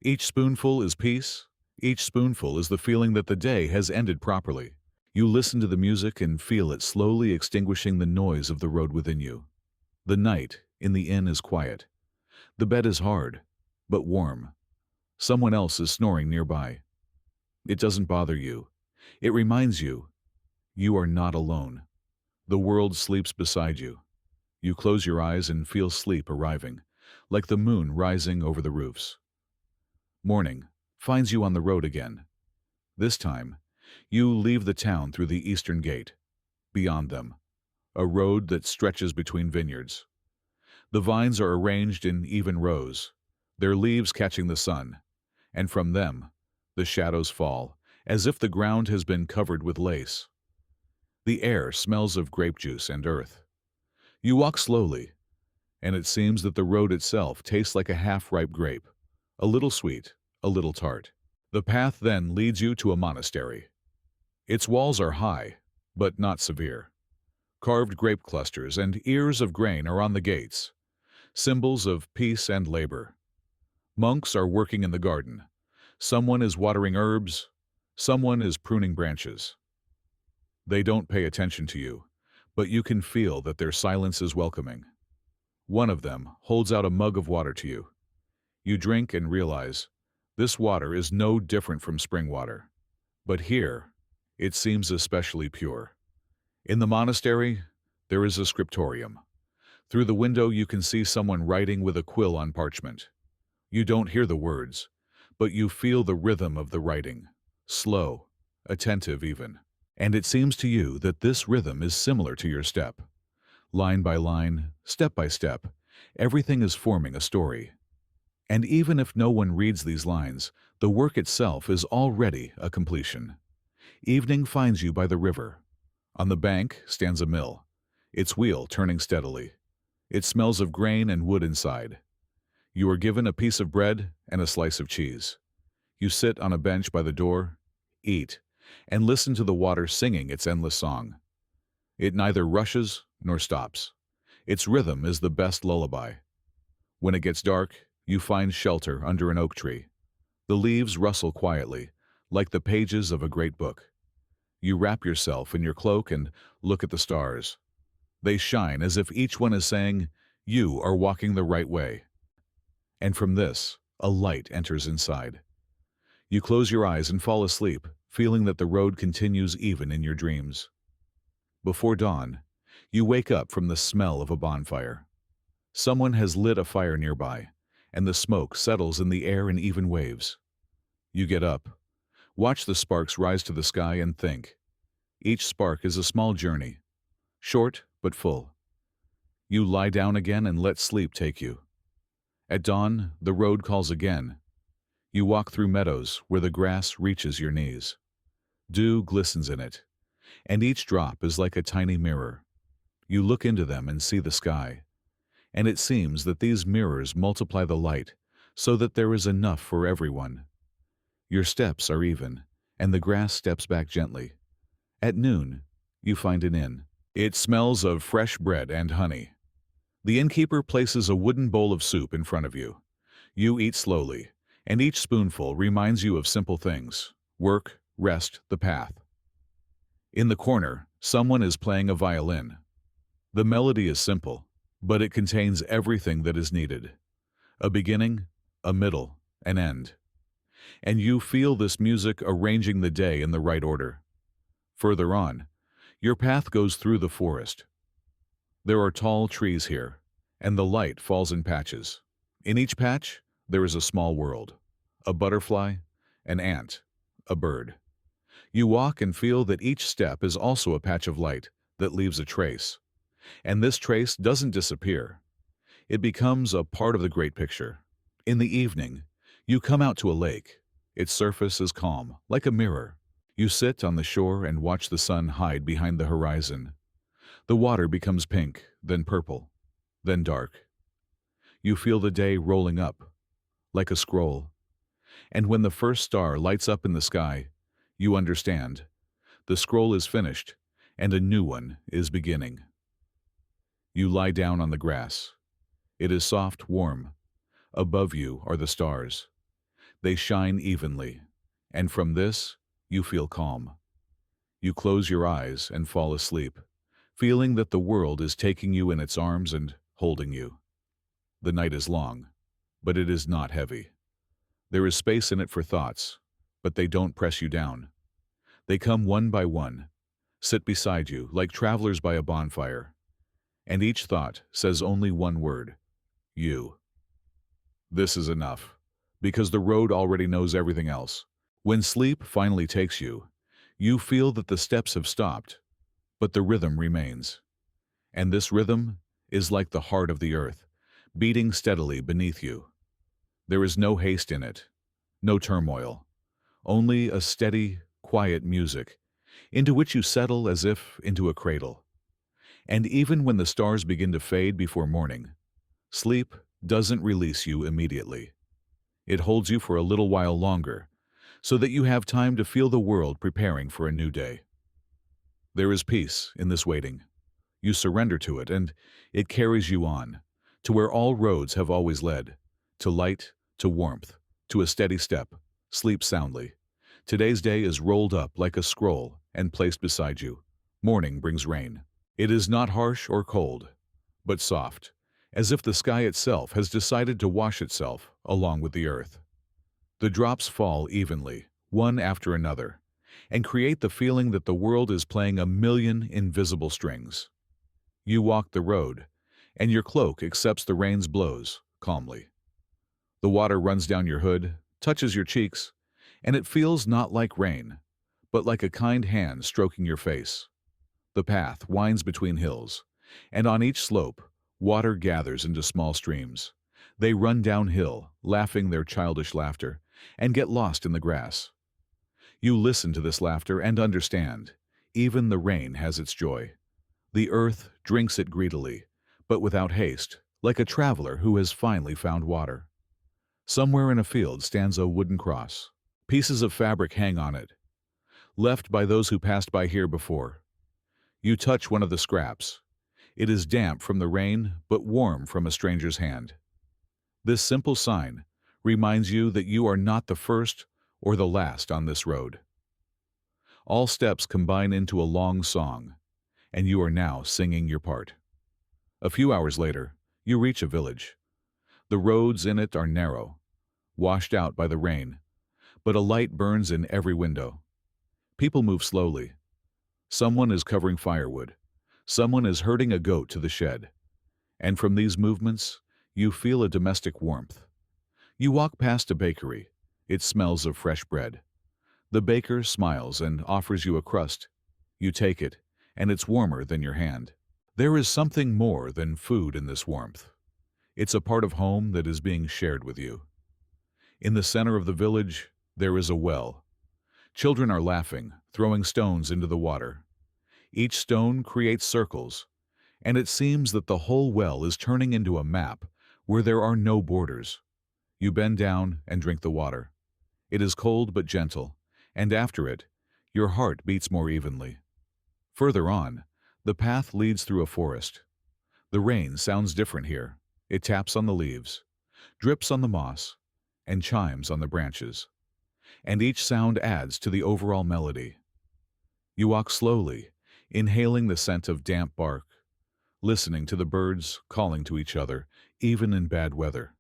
Speaker 1: Each spoonful is peace. Each spoonful is the feeling that the day has ended properly. You listen to the music and feel it slowly extinguishing the noise of the road within you. The night in the inn is quiet. The bed is hard, but warm. Someone else is snoring nearby. It doesn't bother you. It reminds you, you are not alone. The world sleeps beside you. You close your eyes and feel sleep arriving, like the moon rising over the roofs. Morning finds you on the road again. This time, you leave the town through the eastern gate. Beyond them, a road that stretches between vineyards. The vines are arranged in even rows, their leaves catching the sun, and from them, the shadows fall, as if the ground has been covered with lace. The air smells of grape juice and earth. You walk slowly, and it seems that the road itself tastes like a half-ripe grape, a little sweet, a little tart. The path then leads you to a monastery. Its walls are high, but not severe. Carved grape clusters and ears of grain are on the gates, symbols of peace and labor. Monks are working in the garden. Someone is watering herbs, someone is pruning branches. They don't pay attention to you, but you can feel that their silence is welcoming. One of them holds out a mug of water to you. You drink and realize, this water is no different from spring water. But here, it seems especially pure. In the monastery, there is a scriptorium. Through the window you can see someone writing with a quill on parchment. You don't hear the words, but you feel the rhythm of the writing, slow, attentive even. And it seems to you that this rhythm is similar to your step. Line by line, step by step, everything is forming a story. And even if no one reads these lines, the work itself is already a completion. Evening finds you by the river. On the bank stands a mill, its wheel turning steadily. It smells of grain and wood inside. You are given a piece of bread and a slice of cheese. You sit on a bench by the door, eat, and listen to the water singing its endless song. It neither rushes nor stops. Its rhythm is the best lullaby. When it gets dark, you find shelter under an oak tree. The leaves rustle quietly, like the pages of a great book. You wrap yourself in your cloak and look at the stars. They shine as if each one is saying, you are walking the right way. And from this, a light enters inside. You close your eyes and fall asleep, feeling that the road continues even in your dreams. Before dawn, you wake up from the smell of a bonfire. Someone has lit a fire nearby, and the smoke settles in the air in even waves. You get up, watch the sparks rise to the sky and think. Each spark is a small journey, short but full. You lie down again and let sleep take you. At dawn, the road calls again. You walk through meadows where the grass reaches your knees. Dew glistens in it, and each drop is like a tiny mirror. You look into them and see the sky, and it seems that these mirrors multiply the light so that there is enough for everyone. Your steps are even, and the grass steps back gently. At noon, you find an inn. It smells of fresh bread and honey. The innkeeper places a wooden bowl of soup in front of you. You eat slowly, and each spoonful reminds you of simple things: work, rest, the path. In the corner, someone is playing a violin. The melody is simple, but it contains everything that is needed: a beginning, a middle, an end. And you feel this music arranging the day in the right order. Further on, your path goes through the forest. There are tall trees here, and the light falls in patches. In each patch, there is a small world: a butterfly, an ant, a bird. You walk and feel that each step is also a patch of light that leaves a trace. And this trace doesn't disappear. It becomes a part of the great picture. In the evening, you come out to a lake. Its surface is calm, like a mirror. You sit on the shore and watch the sun hide behind the horizon. The water becomes pink, then purple, then dark. You feel the day rolling up, like a scroll. And when the first star lights up in the sky, you understand. The scroll is finished, and a new one is beginning. You lie down on the grass. It is soft, warm. Above you are the stars. They shine evenly, and from this, you feel calm. You close your eyes and fall asleep, feeling that the world is taking you in its arms and holding you. The night is long, but it is not heavy. There is space in it for thoughts, but they don't press you down. They come one by one, sit beside you like travelers by a bonfire, and each thought says only one word: you. This is enough, because the road already knows everything else. When sleep finally takes you, you feel that the steps have stopped, but the rhythm remains. And this rhythm is like the heart of the earth, beating steadily beneath you. There is no haste in it, no turmoil, only a steady, quiet music, into which you settle as if into a cradle. And even when the stars begin to fade before morning, sleep doesn't release you immediately. It holds you for a little while longer, so that you have time to feel the world preparing for a new day. There is peace in this waiting. You surrender to it, and it carries you on, to where all roads have always led, to light, to warmth, to a steady step. Sleep soundly. Today's day is rolled up like a scroll and placed beside you. Morning brings rain. It is not harsh or cold, but soft, as if the sky itself has decided to wash itself along with the earth. The drops fall evenly, one after another, and create the feeling that the world is playing a million invisible strings. You walk the road, and your cloak accepts the rain's blows calmly. The water runs down your hood, touches your cheeks, and it feels not like rain, but like a kind hand stroking your face. The path winds between hills, and on each slope, water gathers into small streams. They run downhill, laughing their childish laughter, and get lost in the grass. You listen to this laughter and understand. Even the rain has its joy. The earth drinks it greedily, but without haste, like a traveler who has finally found water. Somewhere in a field stands a wooden cross. Pieces of fabric hang on it, left by those who passed by here before. You touch one of the scraps. It is damp from the rain, but warm from a stranger's hand. This simple sign reminds you that you are not the first or the last on this road. All steps combine into a long song, and you are now singing your part. A few hours later, you reach a village. The roads in it are narrow, washed out by the rain, but a light burns in every window. People move slowly. Someone is covering firewood. Someone is herding a goat to the shed. And from these movements, you feel a domestic warmth. You walk past a bakery. It smells of fresh bread. The baker smiles and offers you a crust. You take it, and it's warmer than your hand. There is something more than food in this warmth. It's a part of home that is being shared with you. In the center of the village, there is a well. Children are laughing, throwing stones into the water. Each stone creates circles, and it seems that the whole well is turning into a map where there are no borders. You bend down and drink the water. It is cold but gentle, and after it, your heart beats more evenly. Further on, the path leads through a forest. The rain sounds different here. It taps on the leaves, drips on the moss, and chimes on the branches. And each sound adds to the overall melody. You walk slowly, inhaling the scent of damp bark, listening to the birds calling to each other, even in bad weather.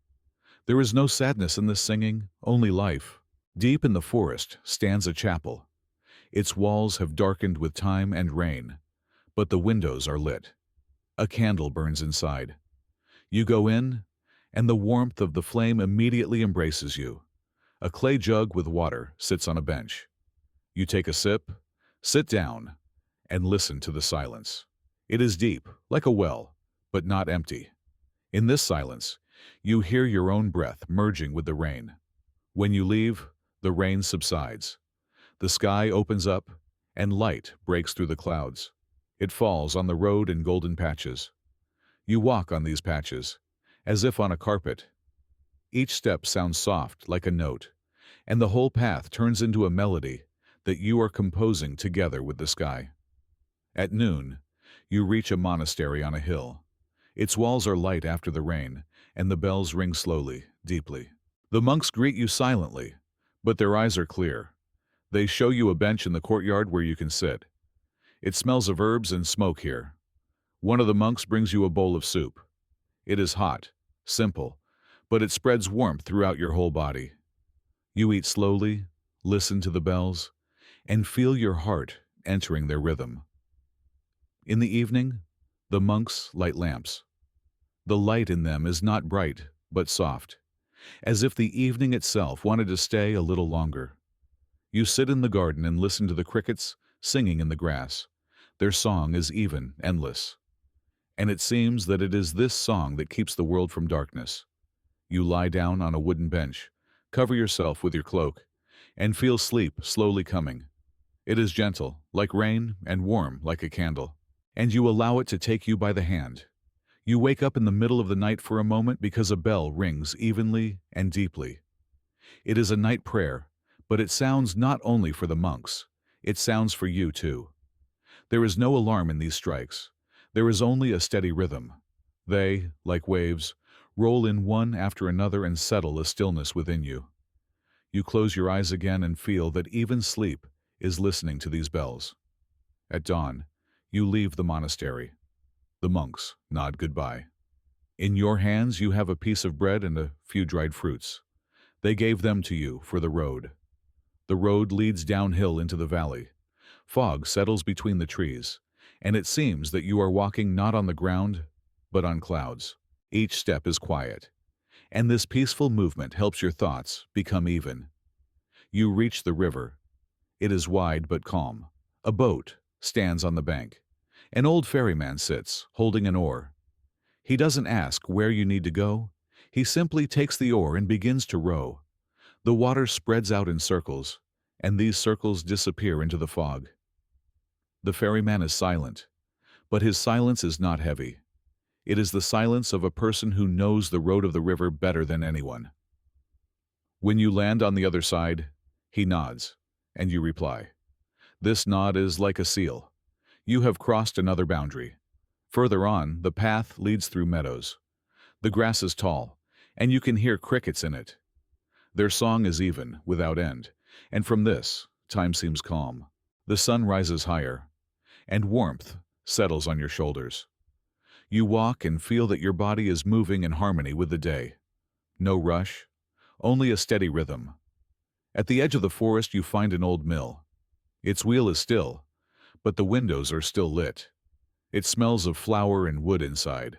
Speaker 1: There is no sadness in this singing, only life. Deep in the forest stands a chapel. Its walls have darkened with time and rain, but the windows are lit. A candle burns inside. You go in, and the warmth of the flame immediately embraces you. A clay jug with water sits on a bench. You take a sip, sit down, and listen to the silence. It is deep, like a well, but not empty. In this silence, you hear your own breath merging with the rain. When you leave, the rain subsides. The sky opens up, and light breaks through the clouds. It falls on the road in golden patches. You walk on these patches, as if on a carpet. Each step sounds soft, like a note, and the whole path turns into a melody that you are composing together with the sky. At noon, you reach a monastery on a hill. Its walls are light after the rain, and the bells ring slowly, deeply. The monks greet you silently, but their eyes are clear. They show you a bench in the courtyard where you can sit. It smells of herbs and smoke here. One of the monks brings you a bowl of soup. It is hot, simple, but it spreads warmth throughout your whole body. You eat slowly, listen to the bells, and feel your heart entering their rhythm. In the evening, the monks light lamps. The light in them is not bright, but soft, as if the evening itself wanted to stay a little longer. You sit in the garden and listen to the crickets singing in the grass. Their song is even, endless. And it seems that it is this song that keeps the world from darkness. You lie down on a wooden bench, cover yourself with your cloak, and feel sleep slowly coming. It is gentle, like rain, and warm, like a candle. And you allow it to take you by the hand. You wake up in the middle of the night for a moment because a bell rings evenly and deeply. It is a night prayer, but it sounds not only for the monks, it sounds for you too. There is no alarm in these strikes. There is only a steady rhythm. They, like waves, roll in one after another and settle a stillness within you. You close your eyes again and feel that even sleep is listening to these bells. At dawn, you leave the monastery. The monks nod goodbye. In your hands you have a piece of bread and a few dried fruits. They gave them to you for the road. The road leads downhill into the valley. Fog settles between the trees, and it seems that you are walking not on the ground, but on clouds. Each step is quiet, and this peaceful movement helps your thoughts become even. You reach the river. It is wide but calm. A boat stands on the bank. An old ferryman sits, holding an oar. He doesn't ask where you need to go. He simply takes the oar and begins to row. The water spreads out in circles, and these circles disappear into the fog. The ferryman is silent, but his silence is not heavy. It is the silence of a person who knows the road of the river better than anyone. When you land on the other side, he nods, and you reply. This nod is like a seal. You have crossed another boundary. Further on, the path leads through meadows. The grass is tall, and you can hear crickets in it. Their song is even, without end, and from this, time seems calm. The sun rises higher, and warmth settles on your shoulders. You walk and feel that your body is moving in harmony with the day. No rush, only a steady rhythm. At the edge of the forest you find an old mill. Its wheel is still, but the windows are still lit. It smells of flour and wood inside.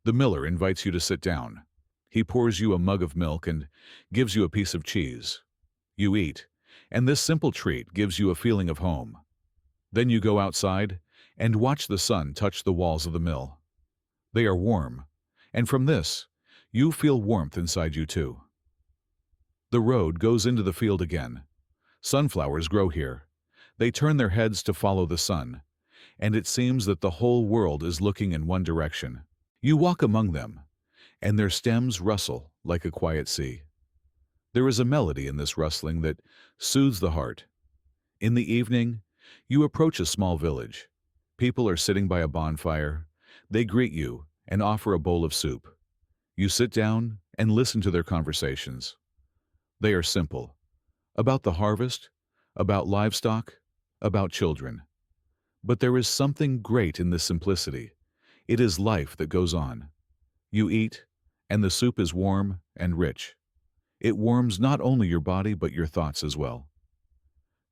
Speaker 1: The miller invites you to sit down. He pours you a mug of milk and gives you a piece of cheese. You eat, and this simple treat gives you a feeling of home. Then you go outside and watch the sun touch the walls of the mill. They are warm, and from this, you feel warmth inside you too. The road goes into the field again. Sunflowers grow here. They turn their heads to follow the sun, and it seems that the whole world is looking in one direction. You walk among them, and their stems rustle like a quiet sea. There is a melody in this rustling that soothes the heart. In the evening, you approach a small village. People are sitting by a bonfire. They greet you and offer a bowl of soup. You sit down and listen to their conversations. They are simple. About the harvest, about livestock, about children. But there is something great in this simplicity. It is life that goes on. You eat, and the soup is warm and rich. It warms not only your body but your thoughts as well.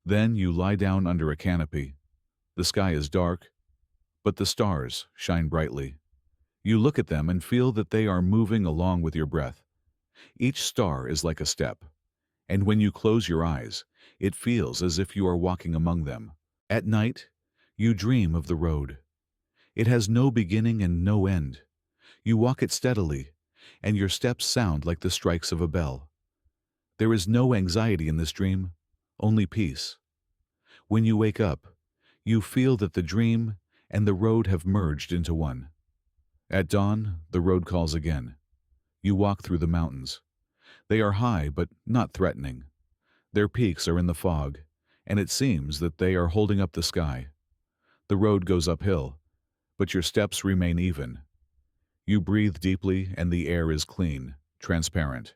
Speaker 1: Then you lie down under a canopy. The sky is dark, but the stars shine brightly. You look at them and feel that they are moving along with your breath. Each star is like a step, and when you close your eyes, it feels as if you are walking among them. At night, you dream of the road. It has no beginning and no end. You walk it steadily, and your steps sound like the strikes of a bell. There is no anxiety in this dream, only peace. When you wake up, you feel that the dream and the road have merged into one. At dawn, the road calls again. You walk through the mountains. They are high but not threatening. Their peaks are in the fog, and it seems that they are holding up the sky. The road goes uphill, but your steps remain even. You breathe deeply and the air is clean, transparent.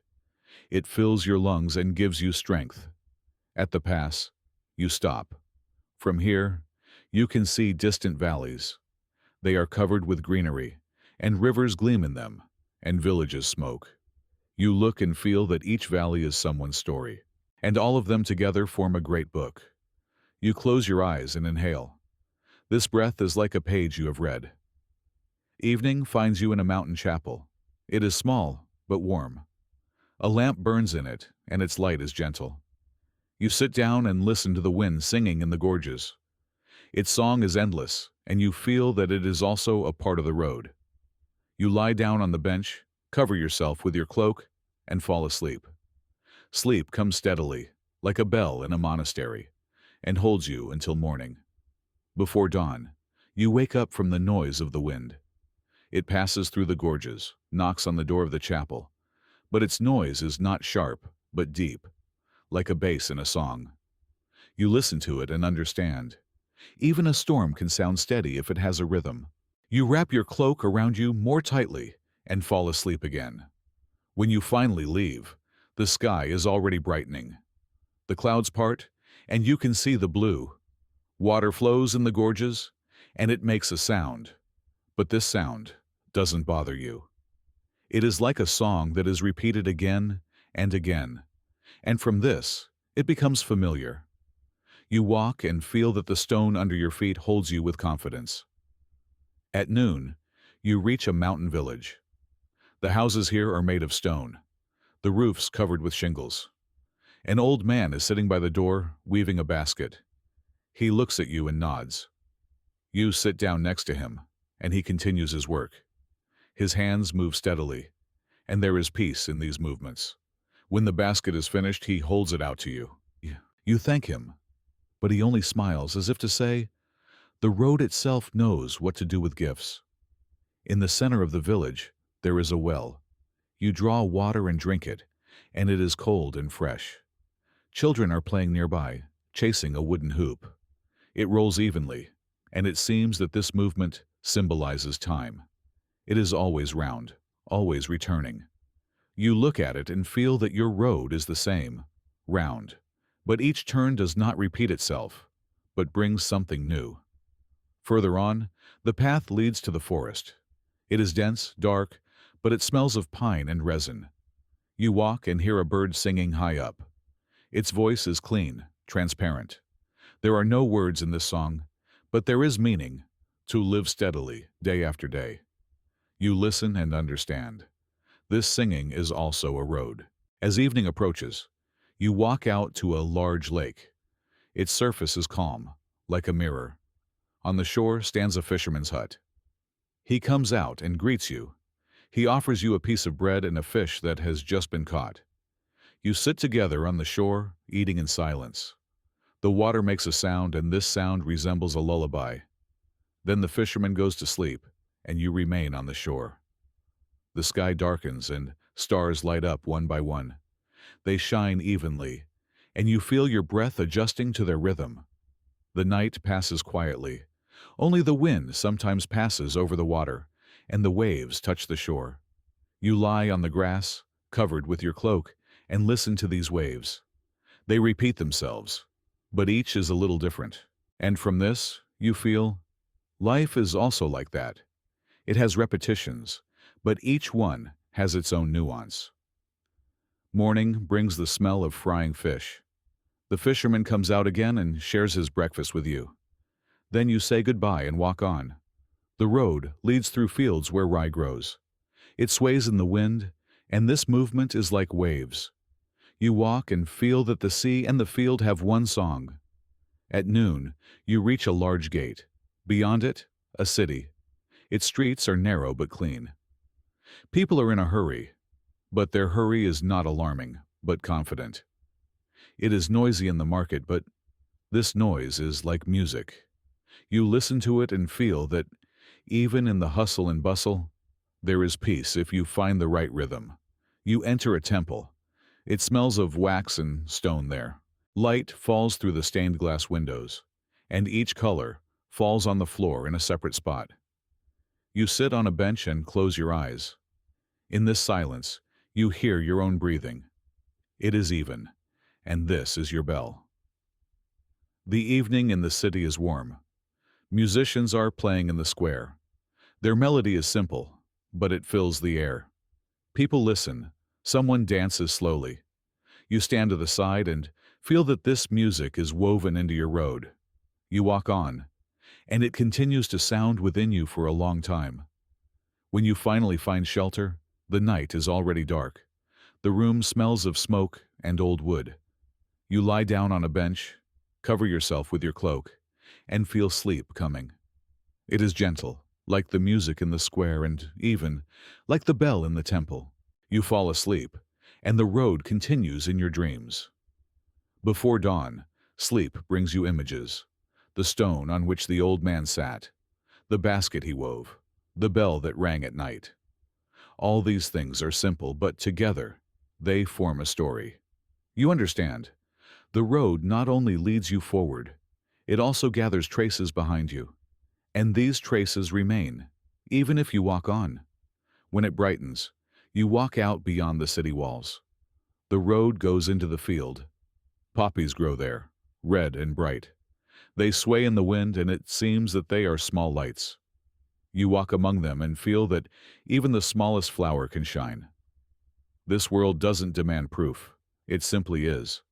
Speaker 1: It fills your lungs and gives you strength. At the pass, you stop. From here, you can see distant valleys. They are covered with greenery, and rivers gleam in them, and villages smoke. You look and feel that each valley is someone's story, and all of them together form a great book. You close your eyes and inhale. This breath is like a page you have read. Evening finds you in a mountain chapel. It is small, but warm. A lamp burns in it, and its light is gentle. You sit down and listen to the wind singing in the gorges. Its song is endless, and you feel that it is also a part of the road. You lie down on the bench, cover yourself with your cloak, and fall asleep. Sleep comes steadily, like a bell in a monastery, and holds you until morning. Before dawn, you wake up from the noise of the wind. It passes through the gorges, knocks on the door of the chapel, but its noise is not sharp, but deep, like a bass in a song. You listen to it and understand. Even a storm can sound steady if it has a rhythm. You wrap your cloak around you more tightly and fall asleep again. When you finally leave, the sky is already brightening. The clouds part, and you can see the blue. Water flows in the gorges, and it makes a sound. But this sound doesn't bother you. It is like a song that is repeated again and again, and from this, it becomes familiar. You walk and feel that the stone under your feet holds you with confidence. At noon, you reach a mountain village. The houses here are made of stone, the roofs covered with shingles. An old man is sitting by the door, weaving a basket. He looks at you and nods. You sit down next to him, and he continues his work. His hands move steadily, and there is peace in these movements. When the basket is finished, he holds it out to you. You thank him, but he only smiles as if to say, the road itself knows what to do with gifts. In the center of the village, there is a well. You draw water and drink it, and it is cold and fresh. Children are playing nearby, chasing a wooden hoop. It rolls evenly, and it seems that this movement symbolizes time. It is always round, always returning. You look at it and feel that your road is the same, round, but each turn does not repeat itself, but brings something new. Further on, the path leads to the forest. It is dense, dark, but it smells of pine and resin. You walk and hear a bird singing high up. Its voice is clean, transparent. There are no words in this song, but there is meaning, to live steadily, day after day. You listen and understand. This singing is also a road. As evening approaches, you walk out to a large lake. Its surface is calm, like a mirror. On the shore stands a fisherman's hut. He comes out and greets you. He offers you a piece of bread and a fish that has just been caught. You sit together on the shore, eating in silence. The water makes a sound, and this sound resembles a lullaby. Then the fisherman goes to sleep, and you remain on the shore. The sky darkens, and stars light up one by one. They shine evenly, and you feel your breath adjusting to their rhythm. The night passes quietly. Only the wind sometimes passes over the water, and the waves touch the shore. You lie on the grass, covered with your cloak, and listen to these waves. They repeat themselves, but each is a little different. And from this, you feel, life is also like that. It has repetitions, but each one has its own nuance. Morning brings the smell of frying fish. The fisherman comes out again and shares his breakfast with you. Then you say goodbye and walk on. The road leads through fields where rye grows. It sways in the wind, and this movement is like waves. You walk and feel that the sea and the field have one song. At noon, you reach a large gate. Beyond it, a city. Its streets are narrow but clean. People are in a hurry, but their hurry is not alarming, but confident. It is noisy in the market, but this noise is like music. You listen to it and feel that, even in the hustle and bustle, there is peace if you find the right rhythm. You enter a temple. It smells of wax and stone there. Light falls through the stained glass windows, and each color falls on the floor in a separate spot. You sit on a bench and close your eyes. In this silence, you hear your own breathing. It is even, and this is your bell. The evening in the city is warm. Musicians are playing in the square. Their melody is simple, but it fills the air. People listen. Someone dances slowly. You stand to the side and feel that this music is woven into your road. You walk on, and it continues to sound within you for a long time. When you finally find shelter, the night is already dark. The room smells of smoke and old wood. You lie down on a bench, cover yourself with your cloak, and feel sleep coming. It is gentle, like the music in the square and even like the bell in the temple. You fall asleep, and the road continues in your dreams. Before dawn, sleep brings you images. The stone on which the old man sat, the basket he wove, the bell that rang at night. All these things are simple, but together, they form a story. You understand, the road not only leads you forward, it also gathers traces behind you. And these traces remain, even if you walk on. When it brightens, you walk out beyond the city walls. The road goes into the field. Poppies grow there, red and bright. They sway in the wind, and it seems that they are small lights. You walk among them and feel that even the smallest flower can shine. This world doesn't demand proof. It simply is.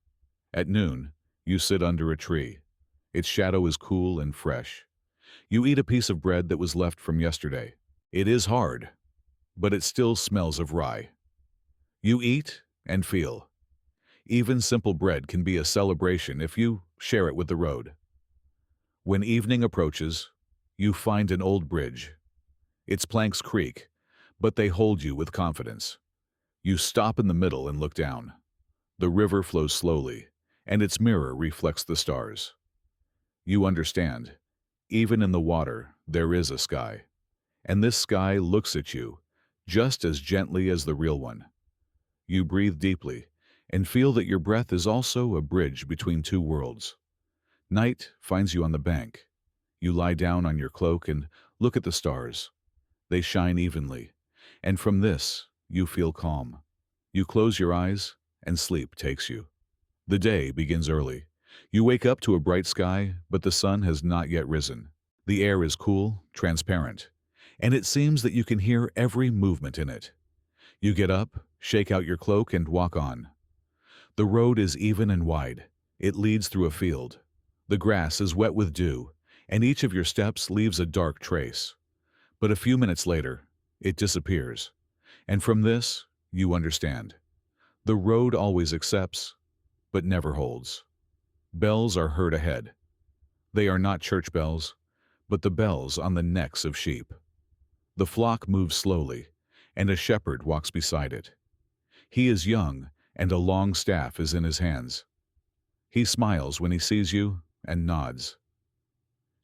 Speaker 1: At noon, you sit under a tree. Its shadow is cool and fresh. You eat a piece of bread that was left from yesterday. It is hard, but it still smells of rye. You eat and feel. Even simple bread can be a celebration if you share it with the road. When evening approaches, you find an old bridge. Its planks creak, but they hold you with confidence. You stop in the middle and look down. The river flows slowly, and its mirror reflects the stars. You understand, even in the water, there is a sky. And this sky looks at you, just as gently as the real one. You breathe deeply, and feel that your breath is also a bridge between two worlds. Night finds you on the bank. You lie down on your cloak and look at the stars. They shine evenly, and from this, you feel calm. You close your eyes, and sleep takes you. The day begins early. You wake up to a bright sky, but the sun has not yet risen. The air is cool, transparent, and it seems that you can hear every movement in it. You get up, shake out your cloak, and walk on. The road is even and wide. It leads through a field. The grass is wet with dew, and each of your steps leaves a dark trace. But a few minutes later, it disappears. And from this, you understand. The road always accepts, but never holds. Bells are heard ahead. They are not church bells, but the bells on the necks of sheep. The flock moves slowly, and a shepherd walks beside it. He is young and a long staff is in his hands. He smiles when he sees you and nods.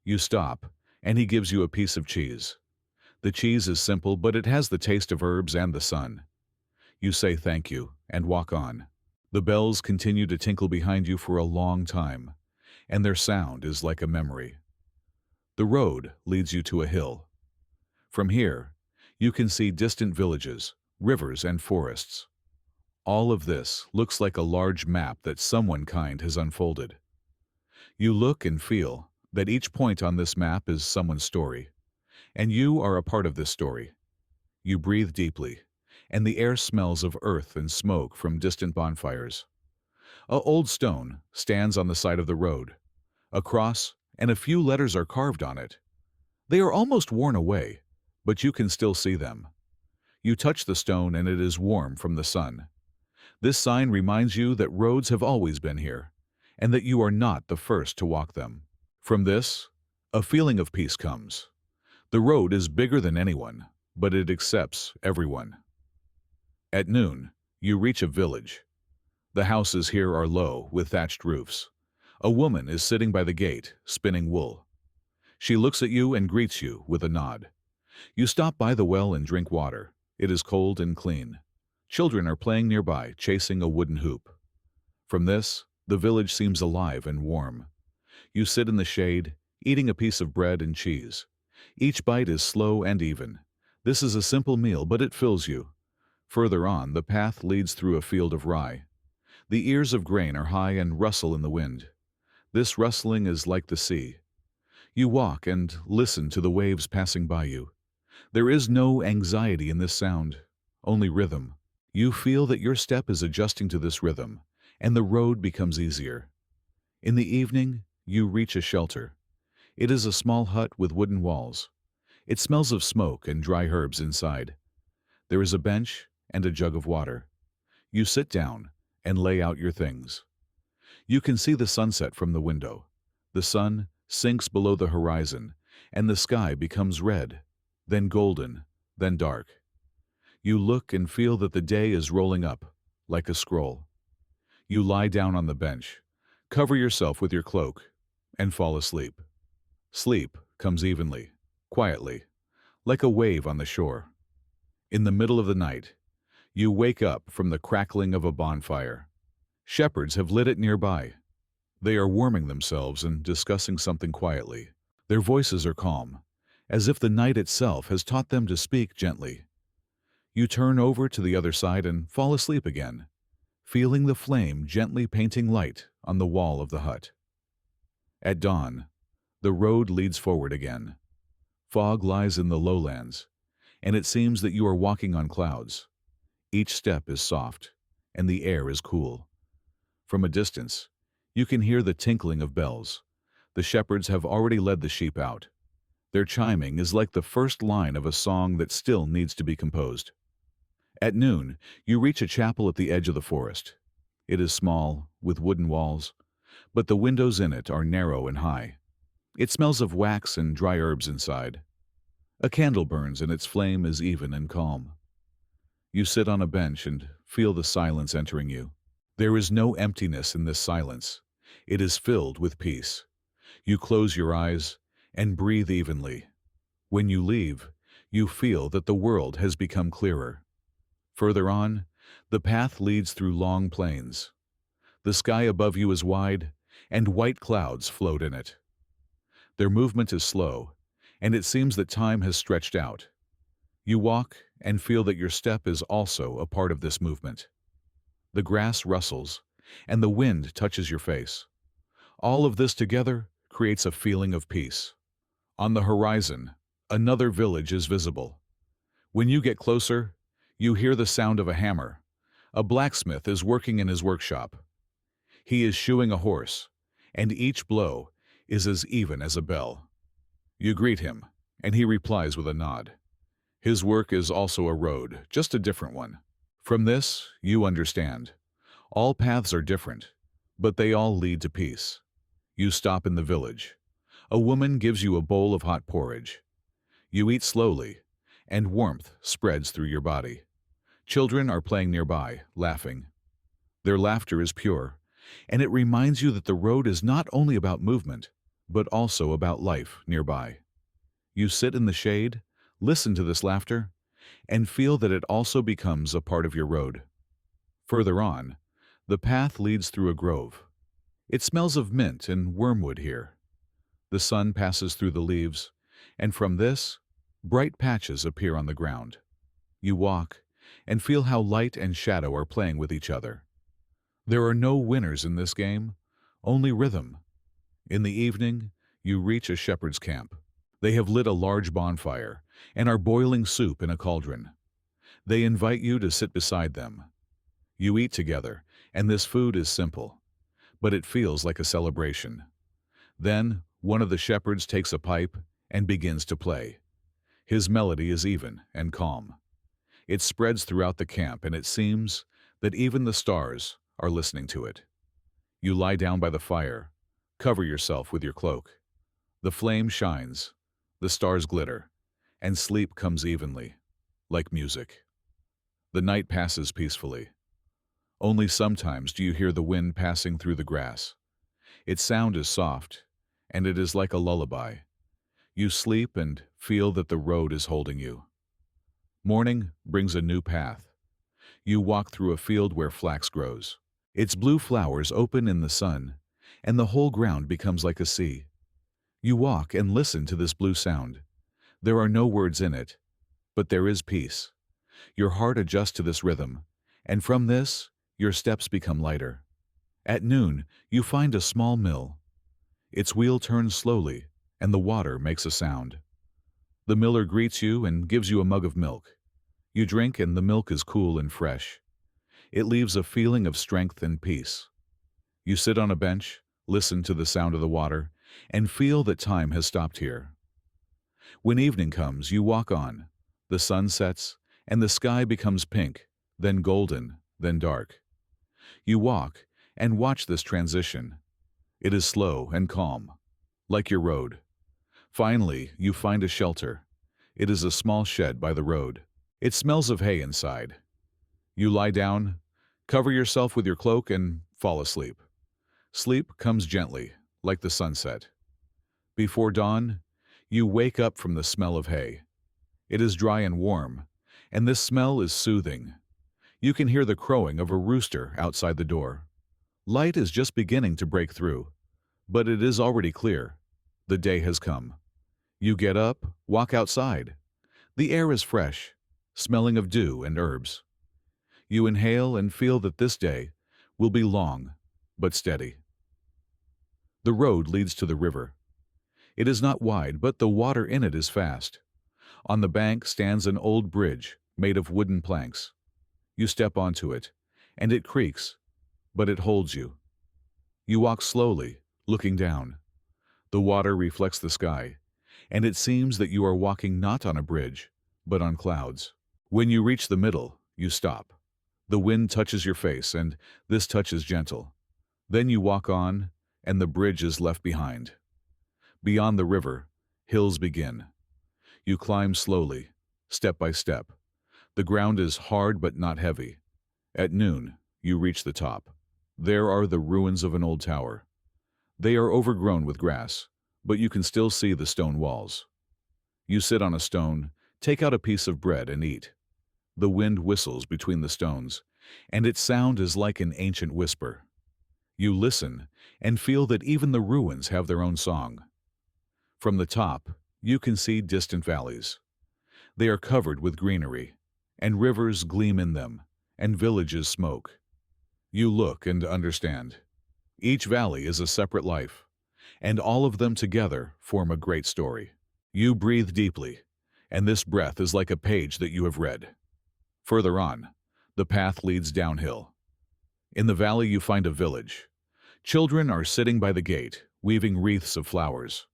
Speaker 1: You stop, and he gives you a piece of cheese. The cheese is simple, but it has the taste of herbs and the sun. You say thank you and walk on. The bells continue to tinkle behind you for a long time, and their sound is like a memory. The road leads you to a hill. From here, you can see distant villages, rivers, and forests. All of this looks like a large map that someone kind has unfolded. You look and feel that each point on this map is someone's story, and you are a part of this story. You breathe deeply, and the air smells of earth and smoke from distant bonfires. A old stone stands on the side of the road. A cross and a few letters are carved on it. They are almost worn away, but you can still see them. You touch the stone and it is warm from the sun. This sign reminds you that roads have always been here, and that you are not the first to walk them. From this, a feeling of peace comes. The road is bigger than anyone, but it accepts everyone. At noon, you reach a village. The houses here are low, with thatched roofs. A woman is sitting by the gate, spinning wool. She looks at you and greets you with a nod. You stop by the well and drink water. It is cold and clean. Children are playing nearby, chasing a wooden hoop. From this, the village seems alive and warm. You sit in the shade, eating a piece of bread and cheese. Each bite is slow and even. This is a simple meal, but it fills you. Further on, the path leads through a field of rye. The ears of grain are high and rustle in the wind. This rustling is like the sea. You walk and listen to the waves passing by you. There is no anxiety in this sound, only rhythm. You feel that your step is adjusting to this rhythm, and the road becomes easier. In the evening, you reach a shelter. It is a small hut with wooden walls. It smells of smoke and dry herbs inside. There is a bench and a jug of water. You sit down and lay out your things. You can see the sunset from the window. The sun sinks below the horizon, and the sky becomes red, then golden, then dark. You look and feel that the day is rolling up, like a scroll. You lie down on the bench, cover yourself with your cloak, and fall asleep. Sleep comes evenly, quietly, like a wave on the shore. In the middle of the night, you wake up from the crackling of a bonfire. Shepherds have lit it nearby. They are warming themselves and discussing something quietly. Their voices are calm, as if the night itself has taught them to speak gently. You turn over to the other side and fall asleep again, feeling the flame gently painting light on the wall of the hut. At dawn, the road leads forward again. Fog lies in the lowlands, and it seems that you are walking on clouds. Each step is soft, and the air is cool. From a distance, you can hear the tinkling of bells. The shepherds have already led the sheep out. Their chiming is like the first line of a song that still needs to be composed. At noon, you reach a chapel at the edge of the forest. It is small, with wooden walls, but the windows in it are narrow and high. It smells of wax and dry herbs inside. A candle burns and its flame is even and calm. You sit on a bench and feel the silence entering you. There is no emptiness in this silence. It is filled with peace. You close your eyes and breathe evenly. When you leave, you feel that the world has become clearer. Further on, the path leads through long plains. The sky above you is wide, and white clouds float in it. Their movement is slow, and it seems that time has stretched out. You walk and feel that your step is also a part of this movement. The grass rustles, and the wind touches your face. All of this together creates a feeling of peace. On the horizon, another village is visible. When you get closer, you hear the sound of a hammer. A blacksmith is working in his workshop. He is shoeing a horse, and each blow is as even as a bell. You greet him, and he replies with a nod. His work is also a road, just a different one. From this, you understand. All paths are different, but they all lead to peace. You stop in the village. A woman gives you a bowl of hot porridge. You eat slowly, and warmth spreads through your body. Children are playing nearby, laughing. Their laughter is pure, and it reminds you that the road is not only about movement, but also about life nearby. You sit in the shade, listen to this laughter, and feel that it also becomes a part of your road. Further on, the path leads through a grove. It smells of mint and wormwood here. The sun passes through the leaves, and from this, bright patches appear on the ground. You walk, and feel how light and shadow are playing with each other. There are no winners in this game, only rhythm. In the evening, you reach a shepherd's camp. They have lit a large bonfire and are boiling soup in a cauldron. They invite you to sit beside them. You eat together, and this food is simple, but it feels like a celebration. Then, one of the shepherds takes a pipe and begins to play. His melody is even and calm. It spreads throughout the camp, and it seems that even the stars are listening to it. You lie down by the fire, cover yourself with your cloak. The flame shines, the stars glitter, and sleep comes evenly, like music. The night passes peacefully. Only sometimes do you hear the wind passing through the grass. Its sound is soft, and it is like a lullaby. You sleep and feel that the road is holding you. Morning brings a new path. You walk through a field where flax grows. Its blue flowers open in the sun, and the whole ground becomes like a sea. You walk and listen to this blue sound. There are no words in it, but there is peace. Your heart adjusts to this rhythm, and from this, your steps become lighter. At noon, you find a small mill. Its wheel turns slowly, and the water makes a sound. The miller greets you and gives you a mug of milk. You drink, and the milk is cool and fresh. It leaves a feeling of strength and peace. You sit on a bench, listen to the sound of the water, and feel that time has stopped here. When evening comes, you walk on. The sun sets, and the sky becomes pink, then golden, then dark. You walk and watch this transition. It is slow and calm, like your road. Finally, you find a shelter. It is a small shed by the road. It smells of hay inside. You lie down, cover yourself with your cloak, and fall asleep. Sleep comes gently, like the sunset. Before dawn, you wake up from the smell of hay. It is dry and warm, and this smell is soothing. You can hear the crowing of a rooster outside the door. Light is just beginning to break through, but it is already clear. The day has come. You get up, walk outside. The air is fresh, smelling of dew and herbs. You inhale and feel that this day will be long, but steady. The road leads to the river. It is not wide, but the water in it is fast. On the bank stands an old bridge made of wooden planks. You step onto it, and it creaks, but it holds you. You walk slowly, looking down. The water reflects the sky, and it seems that you are walking not on a bridge, but on clouds. When you reach the middle, you stop. The wind touches your face, and this touch is gentle. Then you walk on, and the bridge is left behind. Beyond the river, hills begin. You climb slowly, step by step. The ground is hard but not heavy. At noon, you reach the top. There are the ruins of an old tower. They are overgrown with grass, but you can still see the stone walls. You sit on a stone, take out a piece of bread and eat. The wind whistles between the stones, and its sound is like an ancient whisper. You listen and feel that even the ruins have their own song. From the top, you can see distant valleys. They are covered with greenery, and rivers gleam in them, and villages smoke. You look and understand. Each valley is a separate life, and all of them together form a great story. You breathe deeply, and this breath is like a page that you have read. Further on, the path leads downhill. In the valley you find a village. Children are sitting by the gate, weaving wreaths of flowers.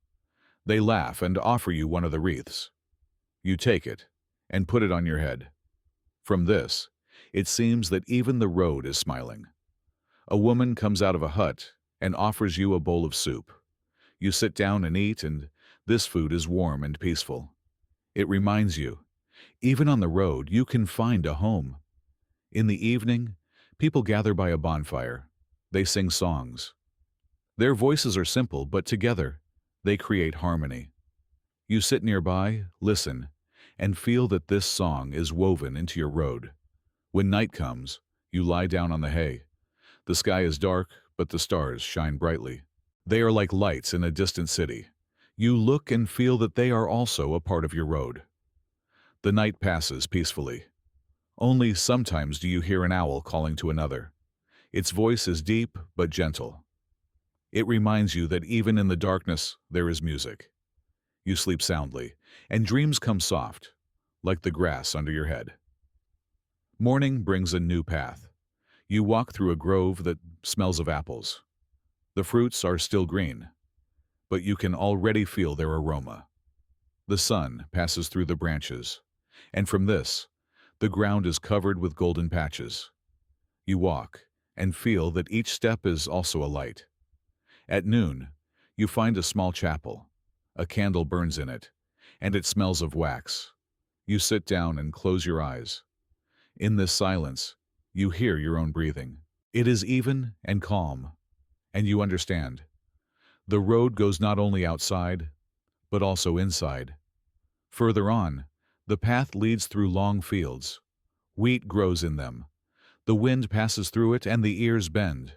Speaker 1: They laugh and offer you one of the wreaths. You take it and put it on your head. From this, it seems that even the road is smiling. A woman comes out of a hut and offers you a bowl of soup. You sit down and eat, and this food is warm and peaceful. It reminds you, even on the road, you can find a home. In the evening, People gather by a bonfire. They sing songs. Their voices are simple, but together, they create harmony. You sit nearby, listen, and feel that this song is woven into your road. When night comes, you lie down on the hay. The sky is dark, but the stars shine brightly. They are like lights in a distant city. You look and feel that they are also a part of your road. The night passes peacefully. Only sometimes do you hear an owl calling to another. Its voice is deep but gentle. It reminds you that even in the darkness, there is music. You sleep soundly, and dreams come soft, like the grass under your head. Morning brings a new path. You walk through a grove that smells of apples. The fruits are still green, but you can already feel their aroma. The sun passes through the branches, and from this, the ground is covered with golden patches. You walk and feel that each step is also a light. At noon, you find a small chapel. A candle burns in it, and it smells of wax. You sit down and close your eyes. In this silence, you hear your own breathing. It is even and calm, and you understand. The road goes not only outside, but also inside. Further on, the path leads through long fields. Wheat grows in them. The wind passes through it and the ears bend.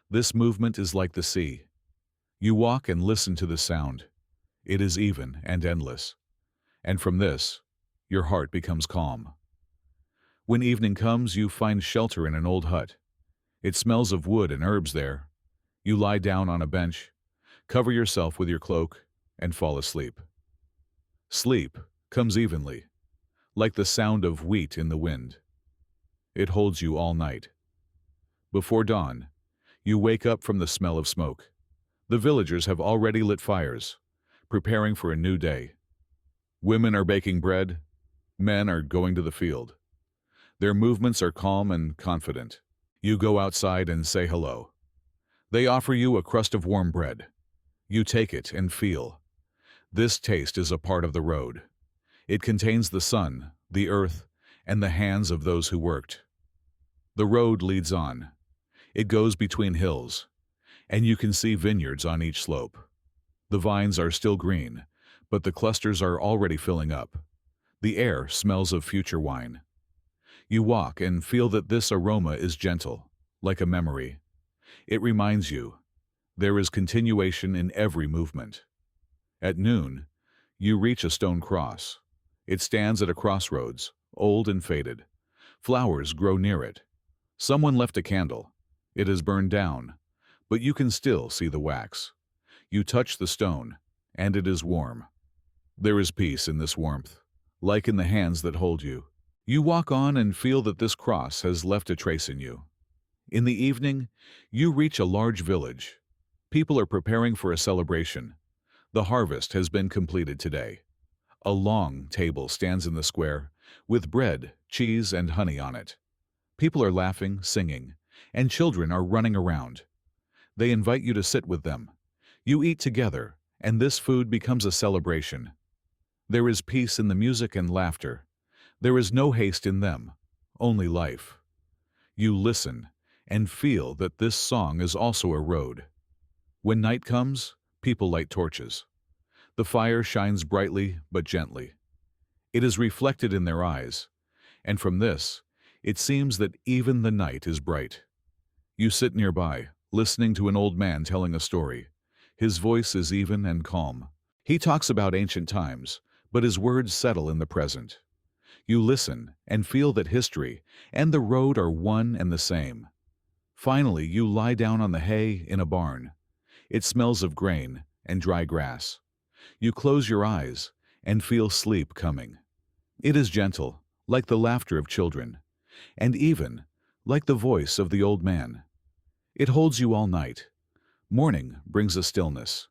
Speaker 1: This movement is like the sea. You walk and listen to the sound. It is even and endless. And from this, your heart becomes calm. When evening comes, you find shelter in an old hut. It smells of wood and herbs there. You lie down on a bench, cover yourself with your cloak, and fall asleep. Sleep comes evenly, like the sound of wheat in the wind. It holds you all night. Before dawn, you wake up from the smell of smoke. The villagers have already lit fires, preparing for a new day. Women are baking bread. Men are going to the field. Their movements are calm and confident. You go outside and say hello. They offer you a crust of warm bread. You take it and feel. This taste is a part of the road. It contains the sun, the earth, and the hands of those who worked. The road leads on. It goes between hills, and you can see vineyards on each slope. The vines are still green, but the clusters are already filling up. The air smells of future wine. You walk and feel that this aroma is gentle, like a memory. It reminds you, there is continuation in every movement. At noon, you reach a stone cross. It stands at a crossroads, old and faded. Flowers grow near it. Someone left a candle. It is burned down, but you can still see the wax. You touch the stone, and it is warm. There is peace in this warmth, like in the hands that hold you. You walk on and feel that this cross has left a trace in you. In the evening, you reach a large village. People are preparing for a celebration. The harvest has been completed today. A long table stands in the square, with bread, cheese, and honey on it. People are laughing, singing, and children are running around. They invite you to sit with them. You eat together, and this food becomes a celebration. There is peace in the music and laughter. There is no haste in them, only life. You listen and feel that this song is also a road. When night comes, people light torches. The fire shines brightly but gently. It is reflected in their eyes, and from this, it seems that even the night is bright. You sit nearby, listening to an old man telling a story. His voice is even and calm. He talks about ancient times, but his words settle in the present. You listen and feel that history and the road are one and the same. Finally, you lie down on the hay in a barn. It smells of grain and dry grass. You close your eyes and feel sleep coming. It is gentle, like the laughter of children, and even like the voice of the old man. It holds you all night. Morning brings a stillness.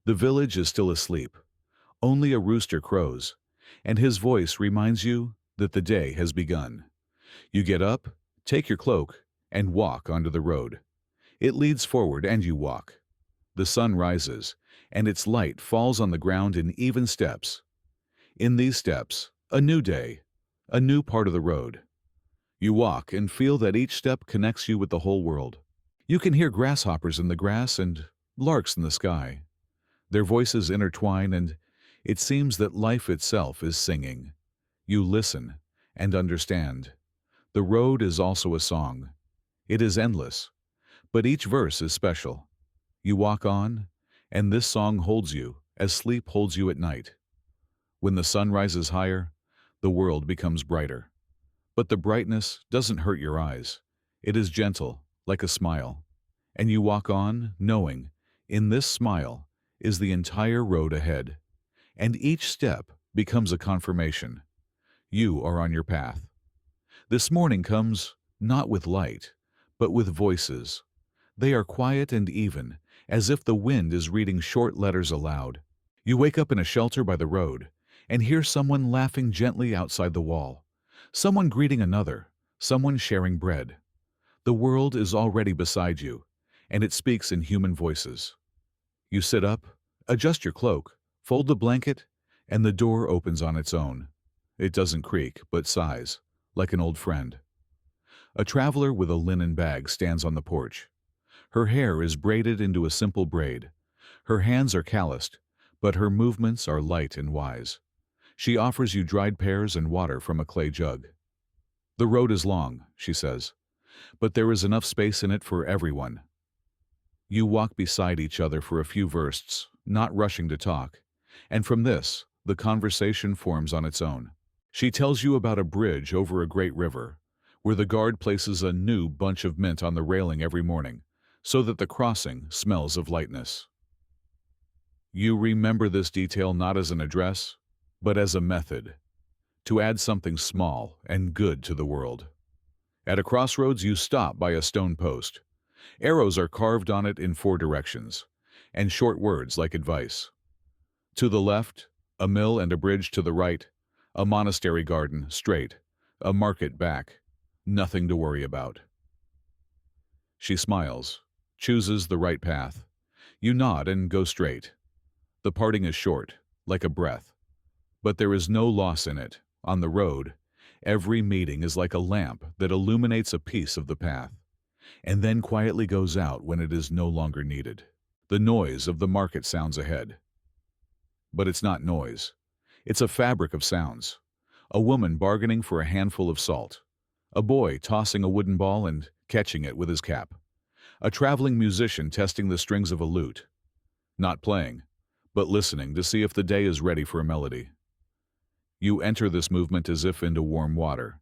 Speaker 1: The village is still asleep. Only a rooster crows, and his voice reminds you that the day has begun. You get up, take your cloak, and walk onto the road. It leads forward and you walk. The sun rises, and its light falls on the ground in even steps. In these steps, a new day, a new part of the road. You walk and feel that each step connects you with the whole world. You can hear grasshoppers in the grass and larks in the sky. Their voices intertwine, and it seems that life itself is singing. You listen and understand. The road is also a song. It is endless, but each verse is special. You walk on, and this song holds you as sleep holds you at night. When the sun rises higher, the world becomes brighter. But the brightness doesn't hurt your eyes. It is gentle, like a smile. And you walk on, knowing, in this smile is the entire road ahead. And each step becomes a confirmation. You are on your path. This morning comes not with light, but with voices. They are quiet and even, as if the wind is reading short letters aloud. You wake up in a shelter by the road and hear someone laughing gently outside the wall. Someone greeting another, someone sharing bread. The world is already beside you, and it speaks in human voices. You sit up, adjust your cloak, fold the blanket, and the door opens on its own. It doesn't creak, but sighs, like an old friend. A traveler with a linen bag stands on the porch. Her hair is braided into a simple braid. Her hands are calloused, but her movements are light and wise. She offers you dried pears and water from a clay jug. The road is long, she says, but there is enough space in it for everyone. You walk beside each other for a few versts, not rushing to talk, and from this, the conversation forms on its own. She tells you about a bridge over a great river, where the guard places a new bunch of mint on the railing every morning, so that the crossing smells of lightness. You remember this detail not as an address, but as a method, to add something small and good to the world. At a crossroads, you stop by a stone post. Arrows are carved on it in 4 directions, and short words like advice. To the left, a mill and a bridge; to the right, a monastery garden, straight, a market back, nothing to worry about. She smiles, chooses the right path. You nod and go straight. The parting is short, like a breath. But there is no loss in it. On the road, every meeting is like a lamp that illuminates a piece of the path, and then quietly goes out when it is no longer needed. The noise of the market sounds ahead. But it's not noise. It's a fabric of sounds. A woman bargaining for a handful of salt. A boy tossing a wooden ball and catching it with his cap. A traveling musician testing the strings of a lute. Not playing, but listening to see if the day is ready for a melody. You enter this movement as if into warm water.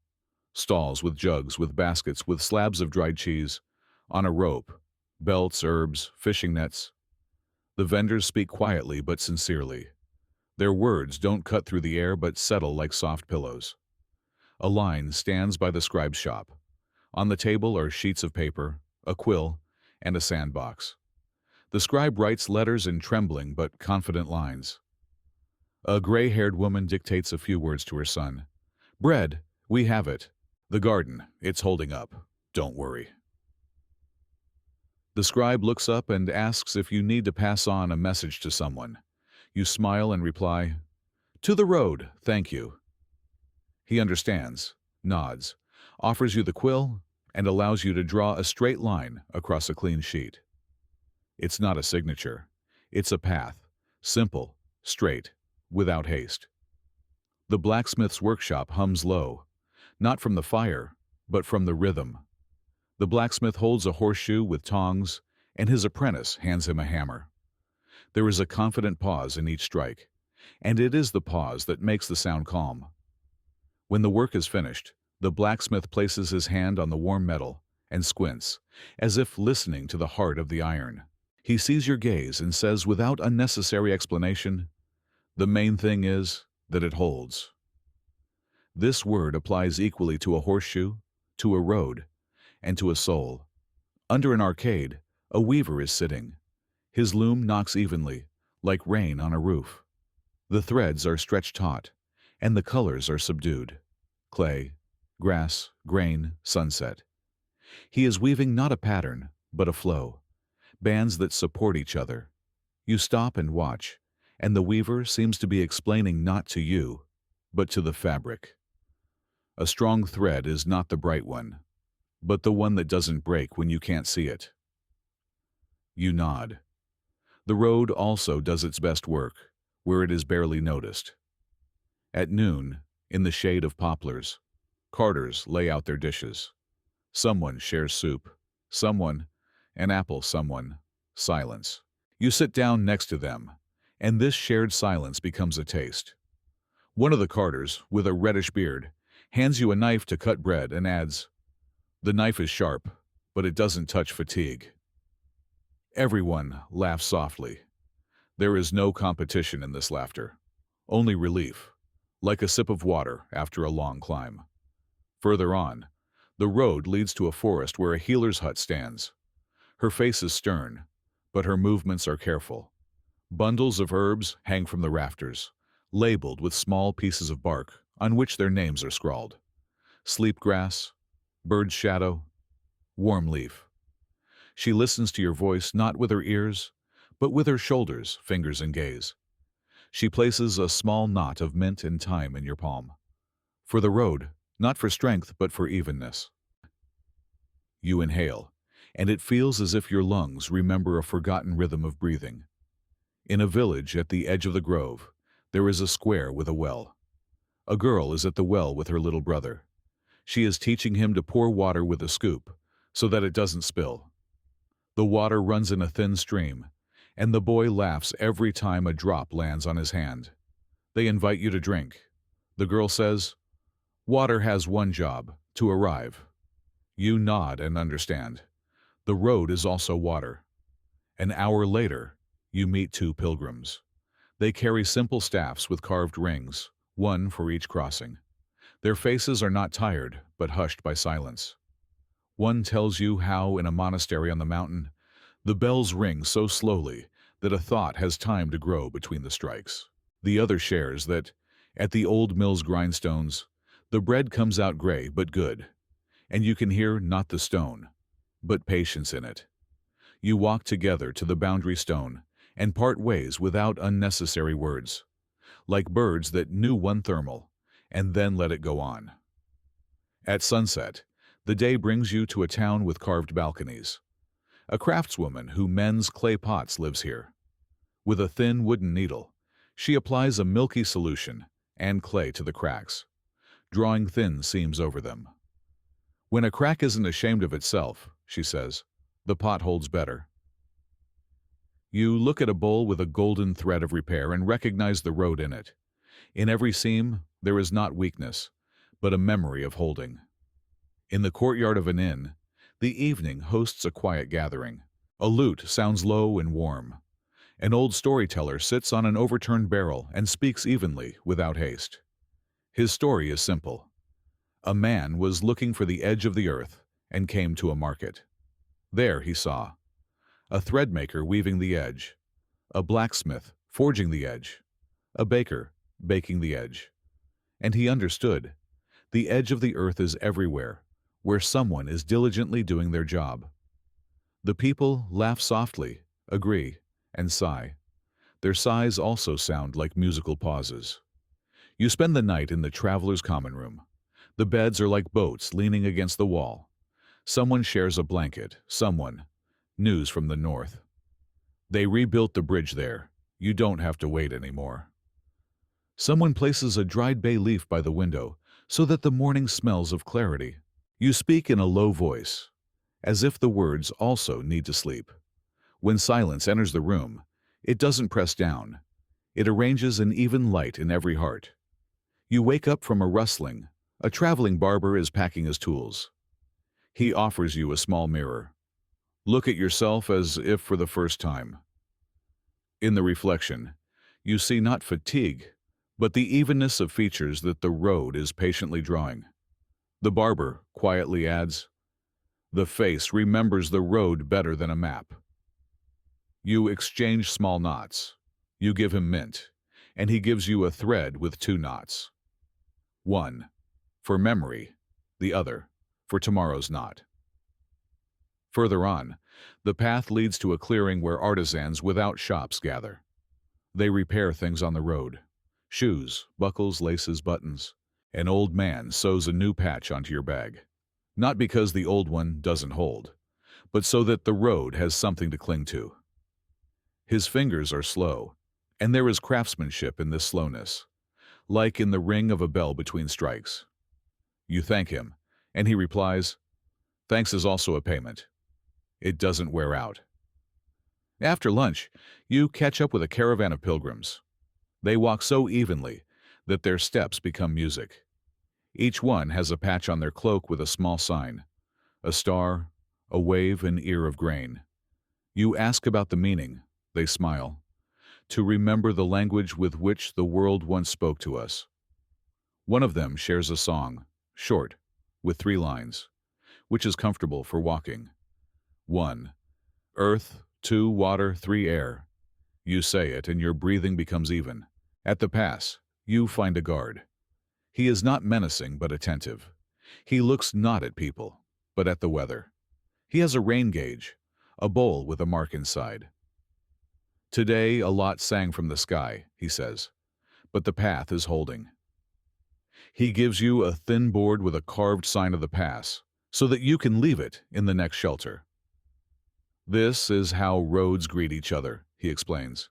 Speaker 1: Stalls with jugs, with baskets, with slabs of dried cheese. On a rope, belts, herbs, fishing nets. The vendors speak quietly but sincerely. Their words don't cut through the air but settle like soft pillows. A line stands by the scribe's shop. On the table are sheets of paper, a quill, and a sandbox. The scribe writes letters in trembling but confident lines. A gray-haired woman dictates a few words to her son. Bread, we have it. The garden, it's holding up. Don't worry. The scribe looks up and asks if you need to pass on a message to someone. You smile and reply, To the road, thank you. He understands, nods, offers you the quill, and allows you to draw a straight line across a clean sheet. It's not a signature. It's a path, simple, straight, without haste. The blacksmith's workshop hums low, not from the fire, but from the rhythm. The blacksmith holds a horseshoe with tongs, and his apprentice hands him a hammer. There is a confident pause in each strike, and it is the pause that makes the sound calm. When the work is finished, the blacksmith places his hand on the warm metal and squints, as if listening to the heart of the iron. He sees your gaze and says without unnecessary explanation, The main thing is that it holds. This word applies equally to a horseshoe, to a road, and to a soul. Under an arcade, a weaver is sitting. His loom knocks evenly, like rain on a roof. The threads are stretched taut, and the colors are subdued. Clay, grass, grain, sunset. He is weaving not a pattern, but a flow. Bands that support each other. You stop and watch, and the weaver seems to be explaining not to you, but to the fabric. A strong thread is not the bright one, but the one that doesn't break when you can't see it. You nod. The road also does its best work, where it is barely noticed. At noon, in the shade of poplars, carters lay out their dishes. Someone shares soup. Someone, an apple, someone, silence. You sit down next to them, and this shared silence becomes a taste. One of the carters, with a reddish beard, hands you a knife to cut bread and adds, "The knife is sharp, but it doesn't touch fatigue." Everyone laughs softly. There is no competition in this laughter, only relief, like a sip of water after a long climb. Further on, the road leads to a forest where a healer's hut stands. Her face is stern, but her movements are careful. Bundles of herbs hang from the rafters, labeled with small pieces of bark on which their names are scrawled. Sleep grass, bird's shadow, warm leaf. She listens to your voice not with her ears, but with her shoulders, fingers, and gaze. She places a small knot of mint and thyme in your palm. For the road, not for strength, but for evenness. You inhale, and it feels as if your lungs remember a forgotten rhythm of breathing. In a village at the edge of the grove, there is a square with a well. A girl is at the well with her little brother. She is teaching him to pour water with a scoop so that it doesn't spill. The water runs in a thin stream, and the boy laughs every time a drop lands on his hand. They invite you to drink. The girl says, "Water has one job, to arrive." You nod and understand. The road is also water. An hour later, you meet two pilgrims. They carry simple staffs with carved rings, one for each crossing. Their faces are not tired, but hushed by silence. One tells you how, in a monastery on the mountain, the bells ring so slowly that a thought has time to grow between the strikes. The other shares that, at the old mill's grindstones, the bread comes out gray but good, and you can hear not the stone, but patience in it. You walk together to the boundary stone and part ways without unnecessary words, like birds that knew one thermal and then let it go on. At sunset, the day brings you to a town with carved balconies. A craftswoman who mends clay pots lives here. With a thin wooden needle, she applies a milky solution and clay to the cracks, drawing thin seams over them. When a crack isn't ashamed of itself, she says, the pot holds better. You look at a bowl with a golden thread of repair and recognize the road in it. In every seam, there is not weakness, but a memory of holding. In the courtyard of an inn, the evening hosts a quiet gathering. A lute sounds low and warm. An old storyteller sits on an overturned barrel and speaks evenly, without haste. His story is simple. A man was looking for the edge of the earth and came to a market. There he saw a threadmaker weaving the edge, a blacksmith forging the edge, a baker baking the edge. And he understood. The edge of the earth is everywhere, where someone is diligently doing their job. The people laugh softly, agree, and sigh. Their sighs also sound like musical pauses. You spend the night in the traveler's common room. The beds are like boats leaning against the wall. Someone shares a blanket, someone. News from the north. They rebuilt the bridge there. You don't have to wait anymore. Someone places a dried bay leaf by the window so that the morning smells of clarity. You speak in a low voice, as if the words also need to sleep. When silence enters the room, it doesn't press down. It arranges an even light in every heart. You wake up from a rustling. A traveling barber is packing his tools. He offers you a small mirror. Look at yourself as if for the first time. In the reflection, you see not fatigue, but the evenness of features that the road is patiently drawing. The barber quietly adds, "The face remembers the road better than a map." You exchange small knots. You give him mint, and he gives you a thread with two knots. One for memory, the other for tomorrow's knot. Further on, the path leads to a clearing where artisans without shops gather. They repair things on the road: shoes, buckles, laces, buttons. An old man sews a new patch onto your bag, not because the old one doesn't hold, but so that the road has something to cling to. His fingers are slow, and there is craftsmanship in this slowness, like in the ring of a bell between strikes. You thank him, and he replies, "Thanks is also a payment. It doesn't wear out." After lunch, you catch up with a caravan of pilgrims. They walk so evenly that their steps become music. Each one has a patch on their cloak with a small sign, a star, a wave, an ear of grain. You ask about the meaning. They smile. To remember the language with which the world once spoke to us. One of them shares a song, short, with 3 lines, which is comfortable for walking. 1. Earth, 2. Water, 3. Air. You say it and your breathing becomes even. At the pass, you find a guard. He is not menacing but attentive. He looks not at people, but at the weather. He has a rain gauge, a bowl with a mark inside. Today a lot sang from the sky, he says, but the path is holding. He gives you a thin board with a carved sign of the pass, so that you can leave it in the next shelter. This is how roads greet each other, he explains.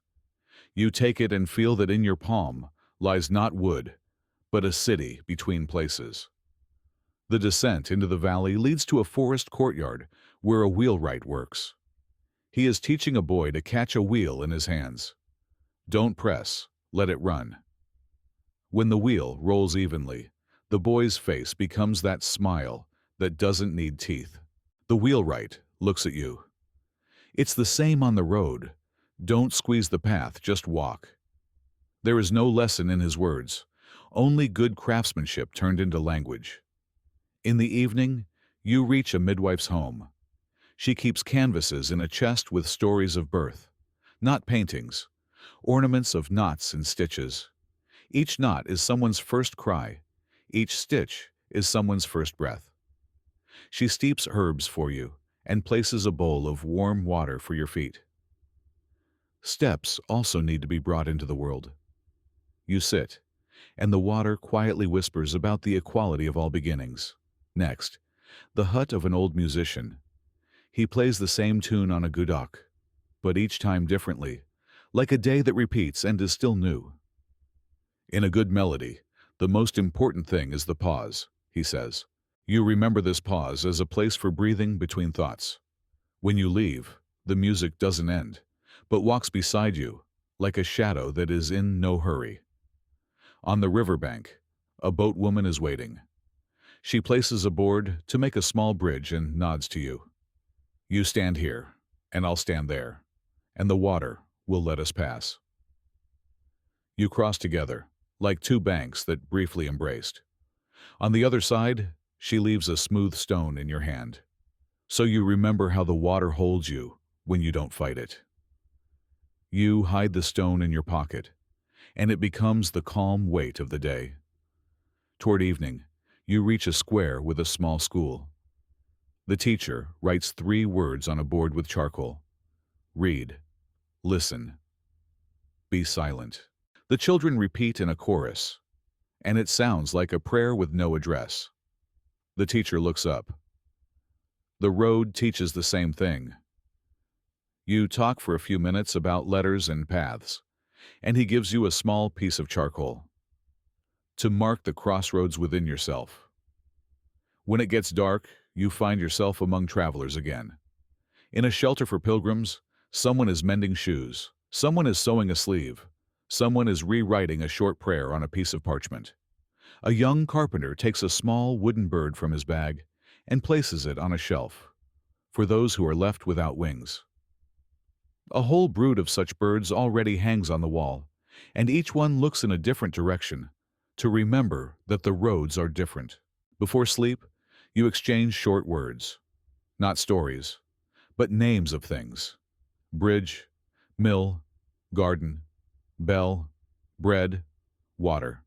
Speaker 1: You take it and feel that in your palm lies not wood, but a city between places. The descent into the valley leads to a forest courtyard where a wheelwright works. He is teaching a boy to catch a wheel in his hands. Don't press, let it run. When the wheel rolls evenly, the boy's face becomes that smile that doesn't need teeth. The wheelwright looks at you. It's the same on the road. Don't squeeze the path, just walk. There is no lesson in his words, only good craftsmanship turned into language. In the evening, you reach a midwife's home. She keeps canvases in a chest with stories of birth, not paintings, ornaments of knots and stitches. Each knot is someone's first cry. Each stitch is someone's first breath. She steeps herbs for you and places a bowl of warm water for your feet. Steps also need to be brought into the world. You sit, and the water quietly whispers about the equality of all beginnings. Next, the hut of an old musician. He plays the same tune on a gudok, but each time differently, like a day that repeats and is still new. In a good melody, the most important thing is the pause, he says. You remember this pause as a place for breathing between thoughts. When you leave, the music doesn't end, but walks beside you, like a shadow that is in no hurry. On the riverbank, a boatwoman is waiting. She places a board to make a small bridge and nods to you. You stand here, and I'll stand there, and the water will let us pass. You cross together, like 2 banks that briefly embraced. On the other side, she leaves a smooth stone in your hand, so you remember how the water holds you when you don't fight it. You hide the stone in your pocket, and it becomes the calm weight of the day. Toward evening, you reach a square with a small school. The teacher writes 3 words on a board with charcoal. Read, listen, be silent. The children repeat in a chorus, and it sounds like a prayer with no address. The teacher looks up. The road teaches the same thing. You talk for a few minutes about letters and paths, and he gives you a small piece of charcoal to mark the crossroads within yourself. When it gets dark, you find yourself among travelers again. In a shelter for pilgrims, someone is mending shoes, someone is sewing a sleeve, someone is rewriting a short prayer on a piece of parchment. A young carpenter takes a small wooden bird from his bag and places it on a shelf for those who are left without wings. A whole brood of such birds already hangs on the wall, and each one looks in a different direction to remember that the roads are different. Before sleep, you exchange short words, not stories, but names of things. Bridge, mill, garden, bell, bread, water.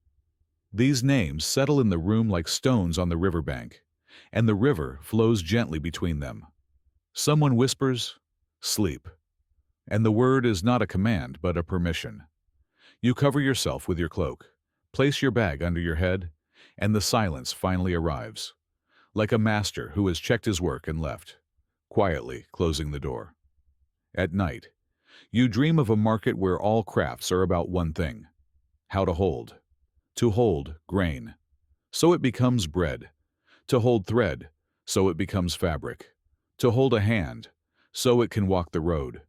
Speaker 1: These names settle in the room like stones on the riverbank, and the river flows gently between them. Someone whispers, "Sleep," and the word is not a command but a permission. You cover yourself with your cloak, place your bag under your head, and the silence finally arrives, like a master who has checked his work and left, quietly closing the door. At night, you dream of a market where all crafts are about one thing: how to hold. To hold grain, so it becomes bread. To hold thread, so it becomes fabric. To hold a hand, so it can walk the road.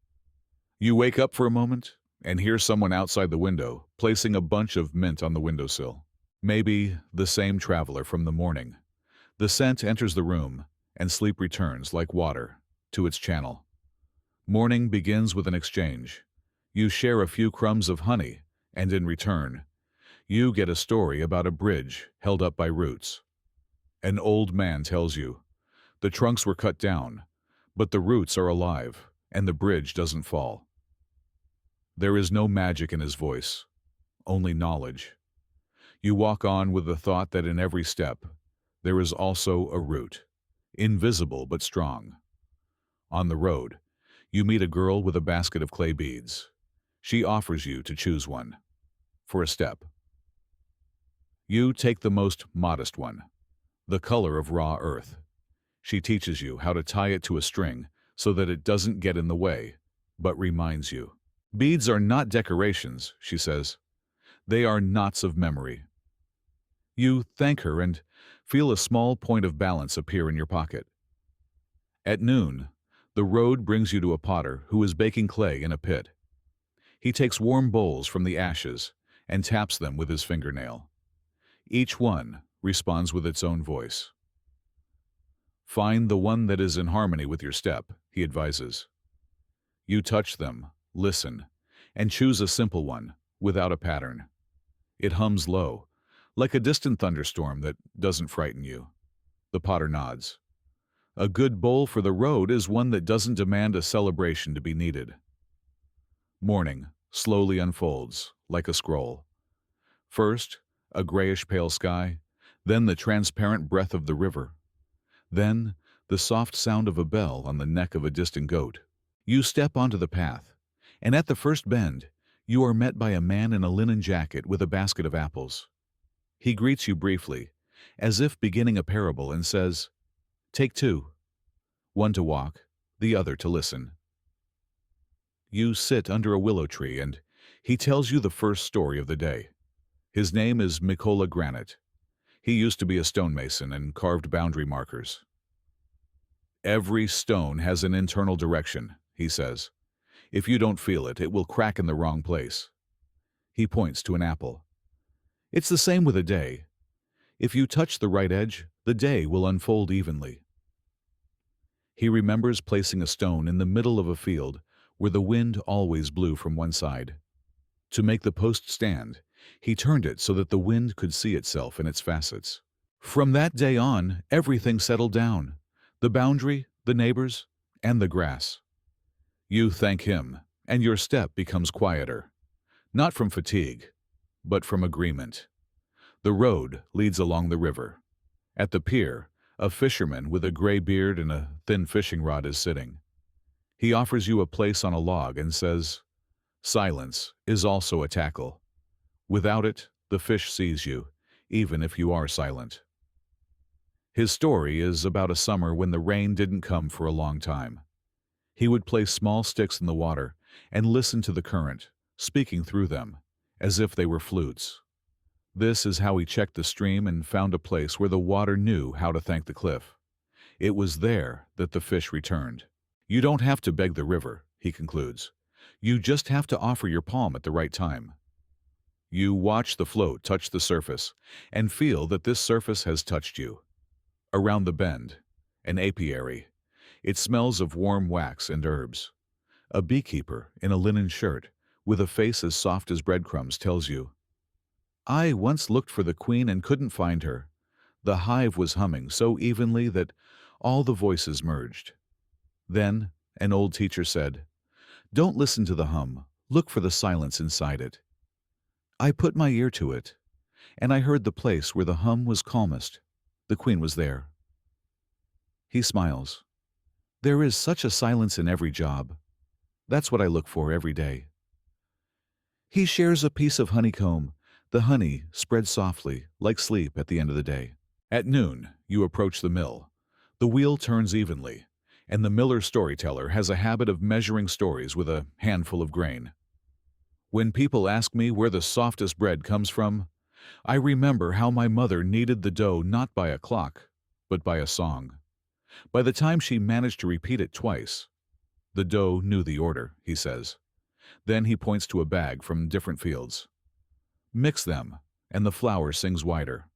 Speaker 1: You wake up for a moment and hear someone outside the window placing a bunch of mint on the windowsill. Maybe the same traveler from the morning. The scent enters the room, and sleep returns like water to its channel. Morning begins with an exchange. You share a few crumbs of honey, and in return, you get a story about a bridge held up by roots. An old man tells you, the trunks were cut down, but the roots are alive, and the bridge doesn't fall. There is no magic in his voice, only knowledge. You walk on with the thought that in every step, there is also a root, invisible but strong. On the road, you meet a girl with a basket of clay beads. She offers you to choose one, for a step. You take the most modest one, the color of raw earth. She teaches you how to tie it to a string so that it doesn't get in the way, but reminds you. Beads are not decorations, she says. They are knots of memory. You thank her and feel a small point of balance appear in your pocket. At noon, the road brings you to a potter who is baking clay in a pit. He takes warm bowls from the ashes and taps them with his fingernail. Each one responds with its own voice. Find the one that is in harmony with your step, he advises. You touch them, listen, and choose a simple one, without a pattern. It hums low, like a distant thunderstorm that doesn't frighten you. The potter nods. A good bowl for the road is one that doesn't demand a celebration to be needed. Morning slowly unfolds, like a scroll. First, a grayish-pale sky, then the transparent breath of the river. Then, the soft sound of a bell on the neck of a distant goat. You step onto the path, and at the first bend, you are met by a man in a linen jacket with a basket of apples. He greets you briefly, as if beginning a parable, and says, "Take two, one to walk, the other to listen." You sit under a willow tree, and he tells you the first story of the day. His name is Mikola Granite. He used to be a stonemason and carved boundary markers. Every stone has an internal direction, he says. If you don't feel it, it will crack in the wrong place. He points to an apple. It's the same with a day. If you touch the right edge, the day will unfold evenly. He remembers placing a stone in the middle of a field where the wind always blew from one side. To make the post stand, he turned it so that the wind could see itself in its facets. From that day on, everything settled down: the boundary, the neighbors, and the grass. You thank him, and your step becomes quieter, not from fatigue, but from agreement. The road leads along the river. At the pier, a fisherman with a gray beard and a thin fishing rod is sitting. He offers you a place on a log and says, "Silence is also a tackle. Without it, the fish sees you, even if you are silent." His story is about a summer when the rain didn't come for a long time. He would place small sticks in the water and listen to the current, speaking through them, as if they were flutes. This is how he checked the stream and found a place where the water knew how to thank the cliff. It was there that the fish returned. You don't have to beg the river, he concludes. You just have to offer your palm at the right time. You watch the float touch the surface and feel that this surface has touched you. Around the bend, an apiary. It smells of warm wax and herbs. A beekeeper in a linen shirt, with a face as soft as breadcrumbs, tells you, "I once looked for the queen and couldn't find her. The hive was humming so evenly that all the voices merged." Then, an old teacher said, "Don't listen to the hum, look for the silence inside it." I put my ear to it, and I heard the place where the hum was calmest. The queen was there. He smiles. There is such a silence in every job. That's what I look for every day. He shares a piece of honeycomb The honey spreads softly, like sleep at the end of the day. At noon, you approach the mill. The wheel turns evenly, and the miller storyteller has a habit of measuring stories with a handful of grain. When people ask me where the softest bread comes from, I remember how my mother kneaded the dough not by a clock, but by a song. By the time she managed to repeat it twice, the dough knew the order, he says. Then he points to a bag from different fields. Mix them, and the flour sings wider.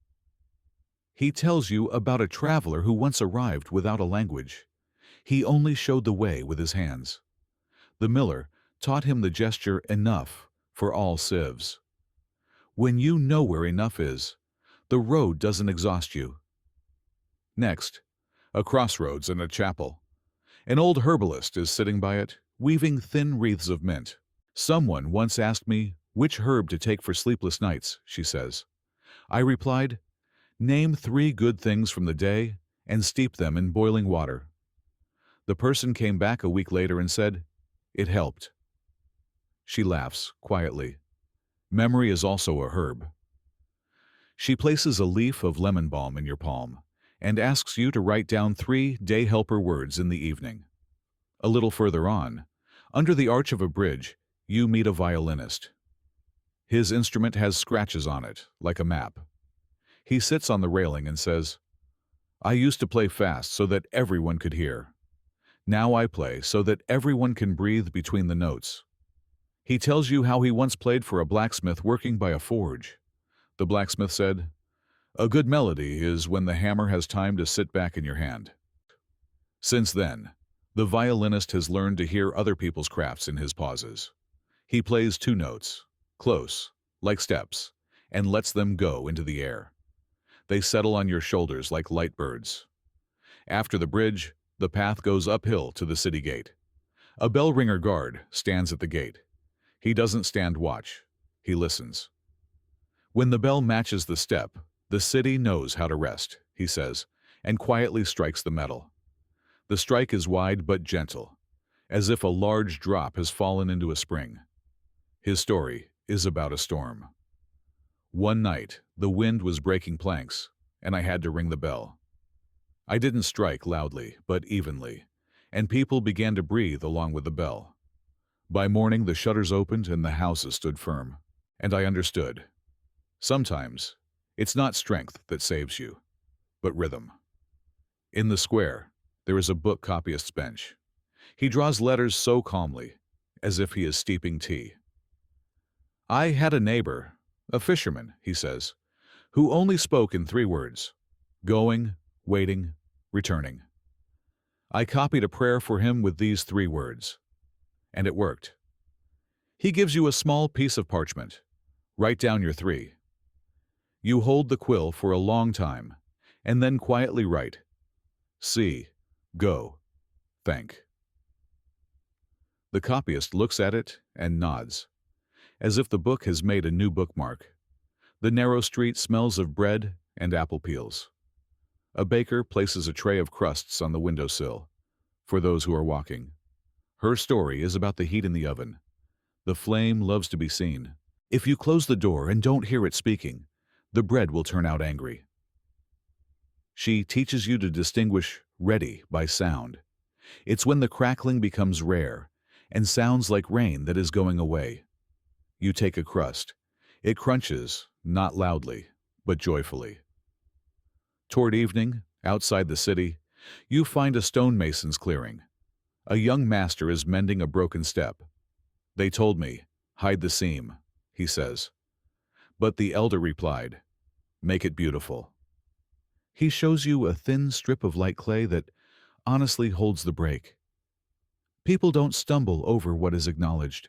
Speaker 1: He tells you about a traveler who once arrived without a language. He only showed the way with his hands. The miller taught him the gesture enough for all sieves. When you know where enough is, the road doesn't exhaust you. Next, a crossroads and a chapel. An old herbalist is sitting by it, weaving thin wreaths of mint. Someone once asked me which herb to take for sleepless nights, she says. I replied, name 3 good things from the day and steep them in boiling water. The person came back a week later and said, it helped. She laughs quietly. Memory is also a herb. She places a leaf of lemon balm in your palm and asks you to write down 3 day helper words in the evening. A little further on, under the arch of a bridge, you meet a violinist. His instrument has scratches on it, like a map. He sits on the railing and says, I used to play fast so that everyone could hear. Now I play so that everyone can breathe between the notes. He tells you how he once played for a blacksmith working by a forge. The blacksmith said, a good melody is when the hammer has time to sit back in your hand. Since then, the violinist has learned to hear other people's crafts in his pauses. He plays 2 notes, close, like steps, and lets them go into the air. They settle on your shoulders like light birds. After the bridge, the path goes uphill to the city gate. A bell ringer guard stands at the gate. He doesn't stand watch. He listens. When the bell matches the step, the city knows how to rest, he says, and quietly strikes the metal. The strike is wide but gentle, as if a large drop has fallen into a spring. His story is about a storm. One night, the wind was breaking planks, and I had to ring the bell. I didn't strike loudly, but evenly, and people began to breathe along with the bell. By morning, the shutters opened and the houses stood firm, and I understood. Sometimes, it's not strength that saves you, but rhythm. In the square, there is a book copyist's bench. He draws letters so calmly, as if he is steeping tea. I had a neighbor, a fisherman, he says, who only spoke in 3 words, going, waiting, returning. I copied a prayer for him with these 3 words, and it worked. He gives you a small piece of parchment. Write down your 3. You hold the quill for a long time, and then quietly write, see, go, thank. The copyist looks at it and nods, as if the book has made a new bookmark. The narrow street smells of bread and apple peels. A baker places a tray of crusts on the windowsill for those who are walking. Her story is about the heat in the oven. The flame loves to be seen. If you close the door and don't hear it speaking, the bread will turn out angry. She teaches you to distinguish ready by sound. It's when the crackling becomes rare and sounds like rain that is going away. You take a crust. It crunches, not loudly, but joyfully. Toward evening, outside the city, you find a stonemason's clearing. A young master is mending a broken step. They told me, hide the seam, he says. But the elder replied, make it beautiful. He shows you a thin strip of light clay that honestly holds the break. People don't stumble over what is acknowledged.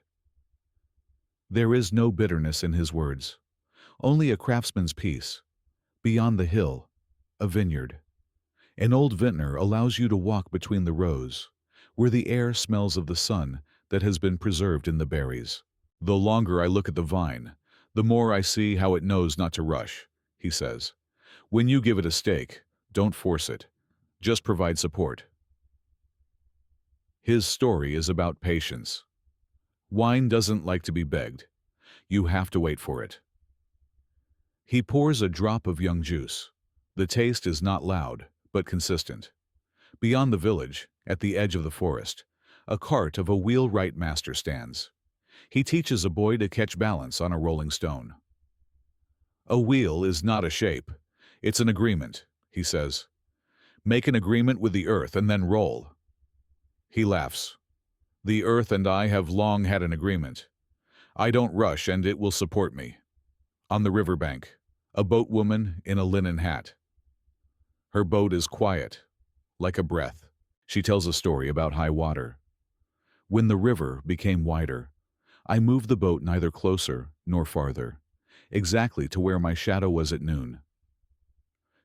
Speaker 1: There is no bitterness in his words, only a craftsman's peace. Beyond the hill, a vineyard. An old vintner allows you to walk between the rows, where the air smells of the sun that has been preserved in the berries. The longer I look at the vine, the more I see how it knows not to rush, he says. When you give it a stake, don't force it. Just provide support. His story is about patience. Wine doesn't like to be begged. You have to wait for it. He pours a drop of young juice. The taste is not loud, but consistent. Beyond the village, at the edge of the forest, a cart of a wheelwright master stands. He teaches a boy to catch balance on a rolling stone. A wheel is not a shape. It's an agreement, he says. Make an agreement with the earth and then roll. He laughs. The earth and I have long had an agreement. I don't rush and it will support me. On the riverbank, a boatwoman in a linen hat. Her boat is quiet, like a breath. She tells a story about high water. When the river became wider, I moved the boat neither closer nor farther, exactly to where my shadow was at noon.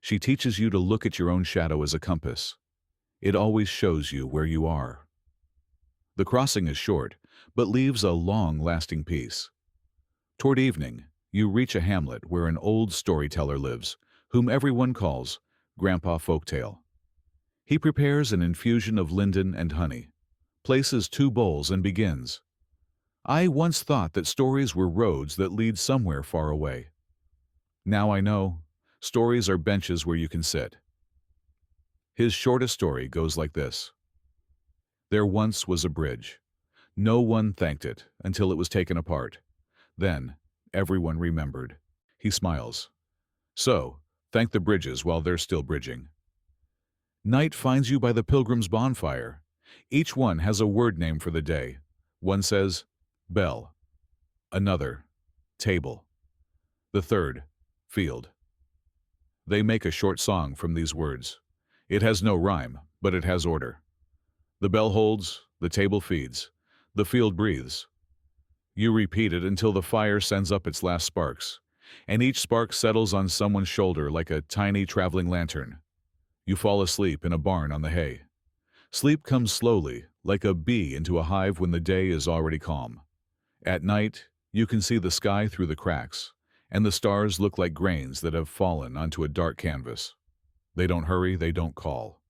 Speaker 1: She teaches you to look at your own shadow as a compass. It always shows you where you are. The crossing is short, but leaves a long-lasting peace. Toward evening, you reach a hamlet where an old storyteller lives, whom everyone calls Grandpa Folktale. He prepares an infusion of linden and honey, places 2 bowls and begins. I once thought that stories were roads that lead somewhere far away. Now I know, stories are benches where you can sit. His shortest story goes like this. There once was a bridge. No one thanked it until it was taken apart. Then, everyone remembered. He smiles. So, thank the bridges while they're still bridging. Night finds you by the pilgrim's bonfire. Each one has a word name for the day. One says, bell. Another, table. The third, field. They make a short song from these words. It has no rhyme, but it has order. The bell holds, the table feeds, the field breathes. You repeat it until the fire sends up its last sparks, and each spark settles on someone's shoulder like a tiny traveling lantern. You fall asleep in a barn on the hay. Sleep comes slowly, like a bee into a hive when the day is already calm. At night, you can see the sky through the cracks, and the stars look like grains that have fallen onto a dark canvas. They don't hurry, they don't call.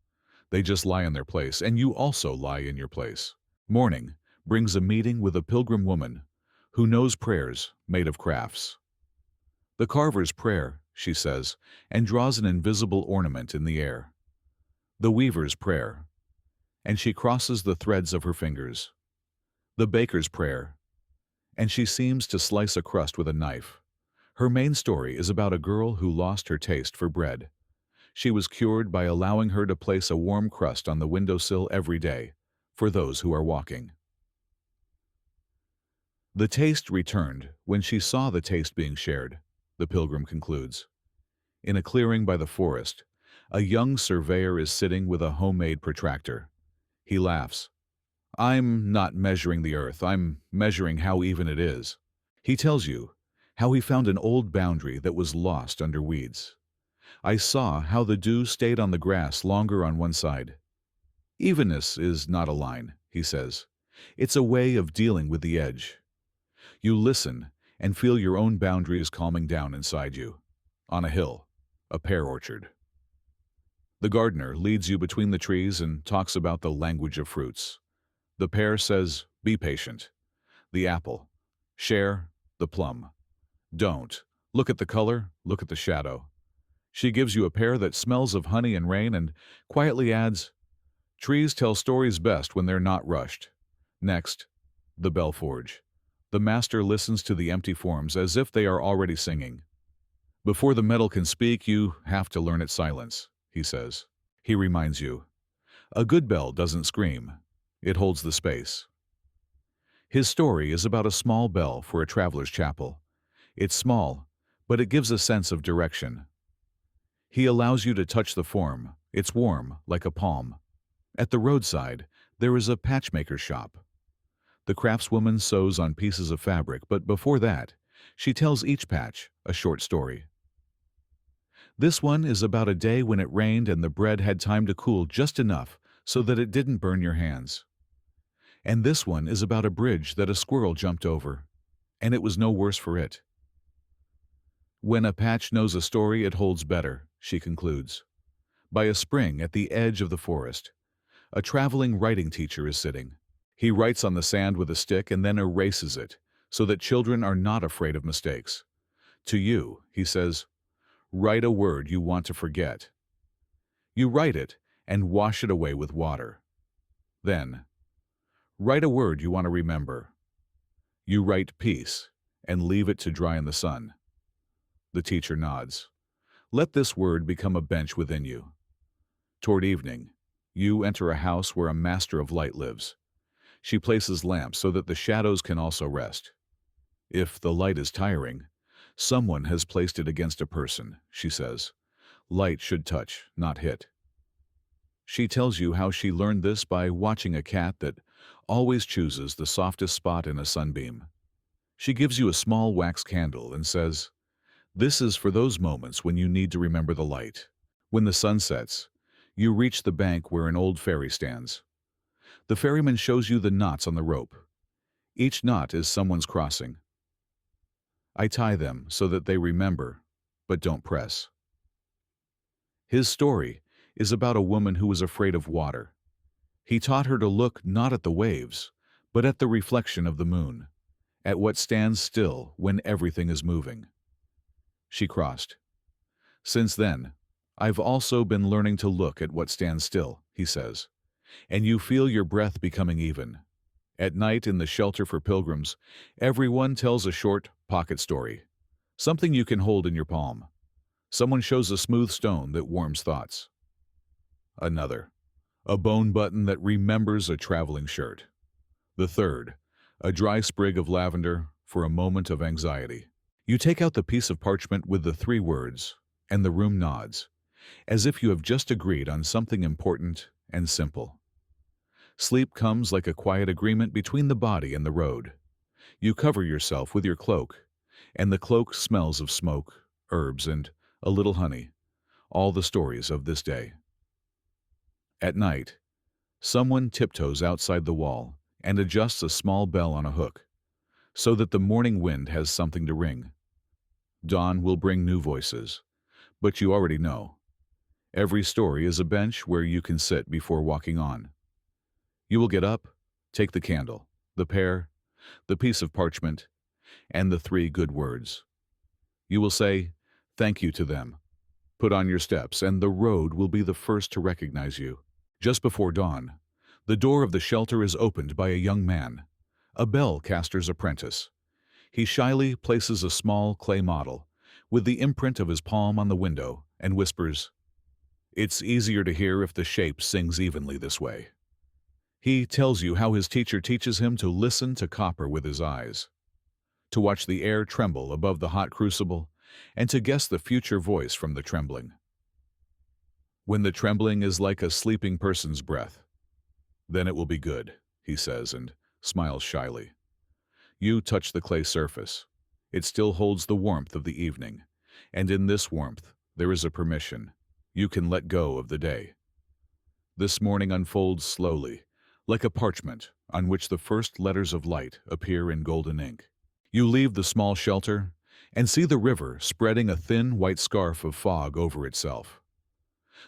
Speaker 1: They just lie in their place, and you also lie in your place. Morning brings a meeting with a pilgrim woman who knows prayers made of crafts. The carver's prayer, she says, and draws an invisible ornament in the air. The weaver's prayer, and she crosses the threads of her fingers. The baker's prayer, and she seems to slice a crust with a knife. Her main story is about a girl who lost her taste for bread. She was cured by allowing her to place a warm crust on the windowsill every day, for those who are walking. The taste returned when she saw the taste being shared, the pilgrim concludes. In a clearing by the forest, a young surveyor is sitting with a homemade protractor. He laughs. I'm not measuring the earth, I'm measuring how even it is. He tells you how he found an old boundary that was lost under weeds. I saw how the dew stayed on the grass longer on one side. Evenness is not a line, he says. It's a way of dealing with the edge. You listen and feel your own boundaries calming down inside you. On a hill, a pear orchard. The gardener leads you between the trees and talks about the language of fruits. The pear says, be patient. The apple, share. The plum, don't. Look at the color, look at the shadow. She gives you a pear that smells of honey and rain and quietly adds, trees tell stories best when they're not rushed. Next, the bell forge. The master listens to the empty forms as if they are already singing. Before the metal can speak, you have to learn its silence, he says. He reminds you. A good bell doesn't scream. It holds the space. His story is about a small bell for a traveler's chapel. It's small, but it gives a sense of direction. He allows you to touch the form. It's warm, like a palm. At the roadside, there is a patchmaker's shop. The craftswoman sews on pieces of fabric, but before that, she tells each patch a short story. This one is about a day when it rained and the bread had time to cool just enough so that it didn't burn your hands. And this one is about a bridge that a squirrel jumped over, and it was no worse for it. When a patch knows a story, it holds better, she concludes. By a spring at the edge of the forest, a traveling writing teacher is sitting. He writes on the sand with a stick and then erases it, so that children are not afraid of mistakes. To you, he says, write a word you want to forget. You write it and wash it away with water. Then, write a word you want to remember. You write peace and leave it to dry in the sun. The teacher nods. Let this word become a bench within you. Toward evening, you enter a house where a master of light lives. She places lamps so that the shadows can also rest. If the light is tiring, someone has placed it against a person, she says. Light should touch, not hit. She tells you how she learned this by watching a cat that always chooses the softest spot in a sunbeam. She gives you a small wax candle and says, this is for those moments when you need to remember the light. When the sun sets, you reach the bank where an old ferry stands. The ferryman shows you the knots on the rope. Each knot is someone's crossing. I tie them so that they remember, but don't press. His story is about a woman who was afraid of water. He taught her to look not at the waves, but at the reflection of the moon, at what stands still when everything is moving. She crossed. Since then, I've also been learning to look at what stands still, he says, and you feel your breath becoming even. At night in the shelter for pilgrims, everyone tells a short pocket story, something you can hold in your palm. Someone shows a smooth stone that warms thoughts. Another, a bone button that remembers a traveling shirt. The third, a dry sprig of lavender for a moment of anxiety. You take out the piece of parchment with the 3 words, and the room nods, as if you have just agreed on something important and simple. Sleep comes like a quiet agreement between the body and the road. You cover yourself with your cloak, and the cloak smells of smoke, herbs, and a little honey, all the stories of this day. At night, someone tiptoes outside the wall and adjusts a small bell on a hook, so that the morning wind has something to ring. Dawn will bring new voices, but you already know. Every story is a bench where you can sit before walking on. You will get up, take the candle, the pear, the piece of parchment, and the 3 good words. You will say, thank you to them. Put on your steps, and the road will be the first to recognize you. Just before dawn, the door of the shelter is opened by a young man, a bell caster's apprentice. He shyly places a small clay model, with the imprint of his palm on the window, and whispers, it's easier to hear if the shape sings evenly this way. He tells you how his teacher teaches him to listen to copper with his eyes, to watch the air tremble above the hot crucible, and to guess the future voice from the trembling. When the trembling is like a sleeping person's breath, then it will be good, he says, and smiles shyly. You touch the clay surface. It still holds the warmth of the evening, and in this warmth there is a permission. You can let go of the day. This morning unfolds slowly, like a parchment on which the first letters of light appear in golden ink. You leave the small shelter and see the river spreading a thin white scarf of fog over itself.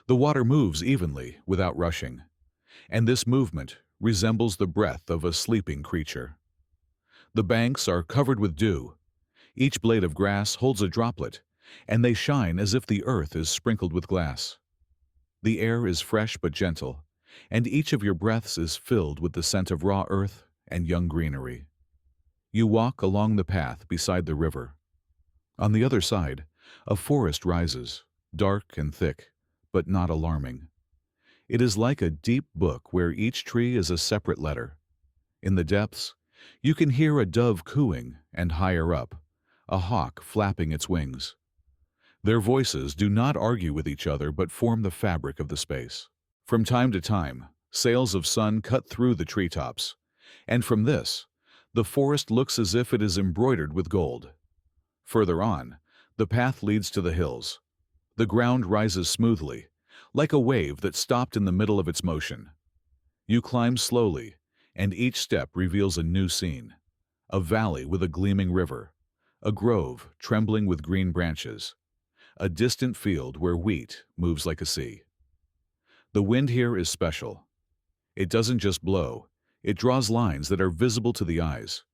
Speaker 1: The water moves evenly without rushing, and this movement resembles the breath of a sleeping creature. The banks are covered with dew. Each blade of grass holds a droplet, and they shine as if the earth is sprinkled with glass. The air is fresh but gentle, and each of your breaths is filled with the scent of raw earth and young greenery. You walk along the path beside the river. On the other side, a forest rises, dark and thick, but not alarming. It is like a deep book where each tree is a separate letter. In the depths, you can hear a dove cooing, and higher up, a hawk flapping its wings. Their voices do not argue with each other but form the fabric of the space. From time to time, sails of sun cut through the treetops, and from this, the forest looks as if it is embroidered with gold. Further on, the path leads to the hills. The ground rises smoothly, like a wave that stopped in the middle of its motion. You climb slowly, and each step reveals a new scene. A valley with a gleaming river, a grove trembling with green branches, a distant field where wheat moves like a sea. The wind here is special. It doesn't just blow, it draws lines that are visible to the eyes.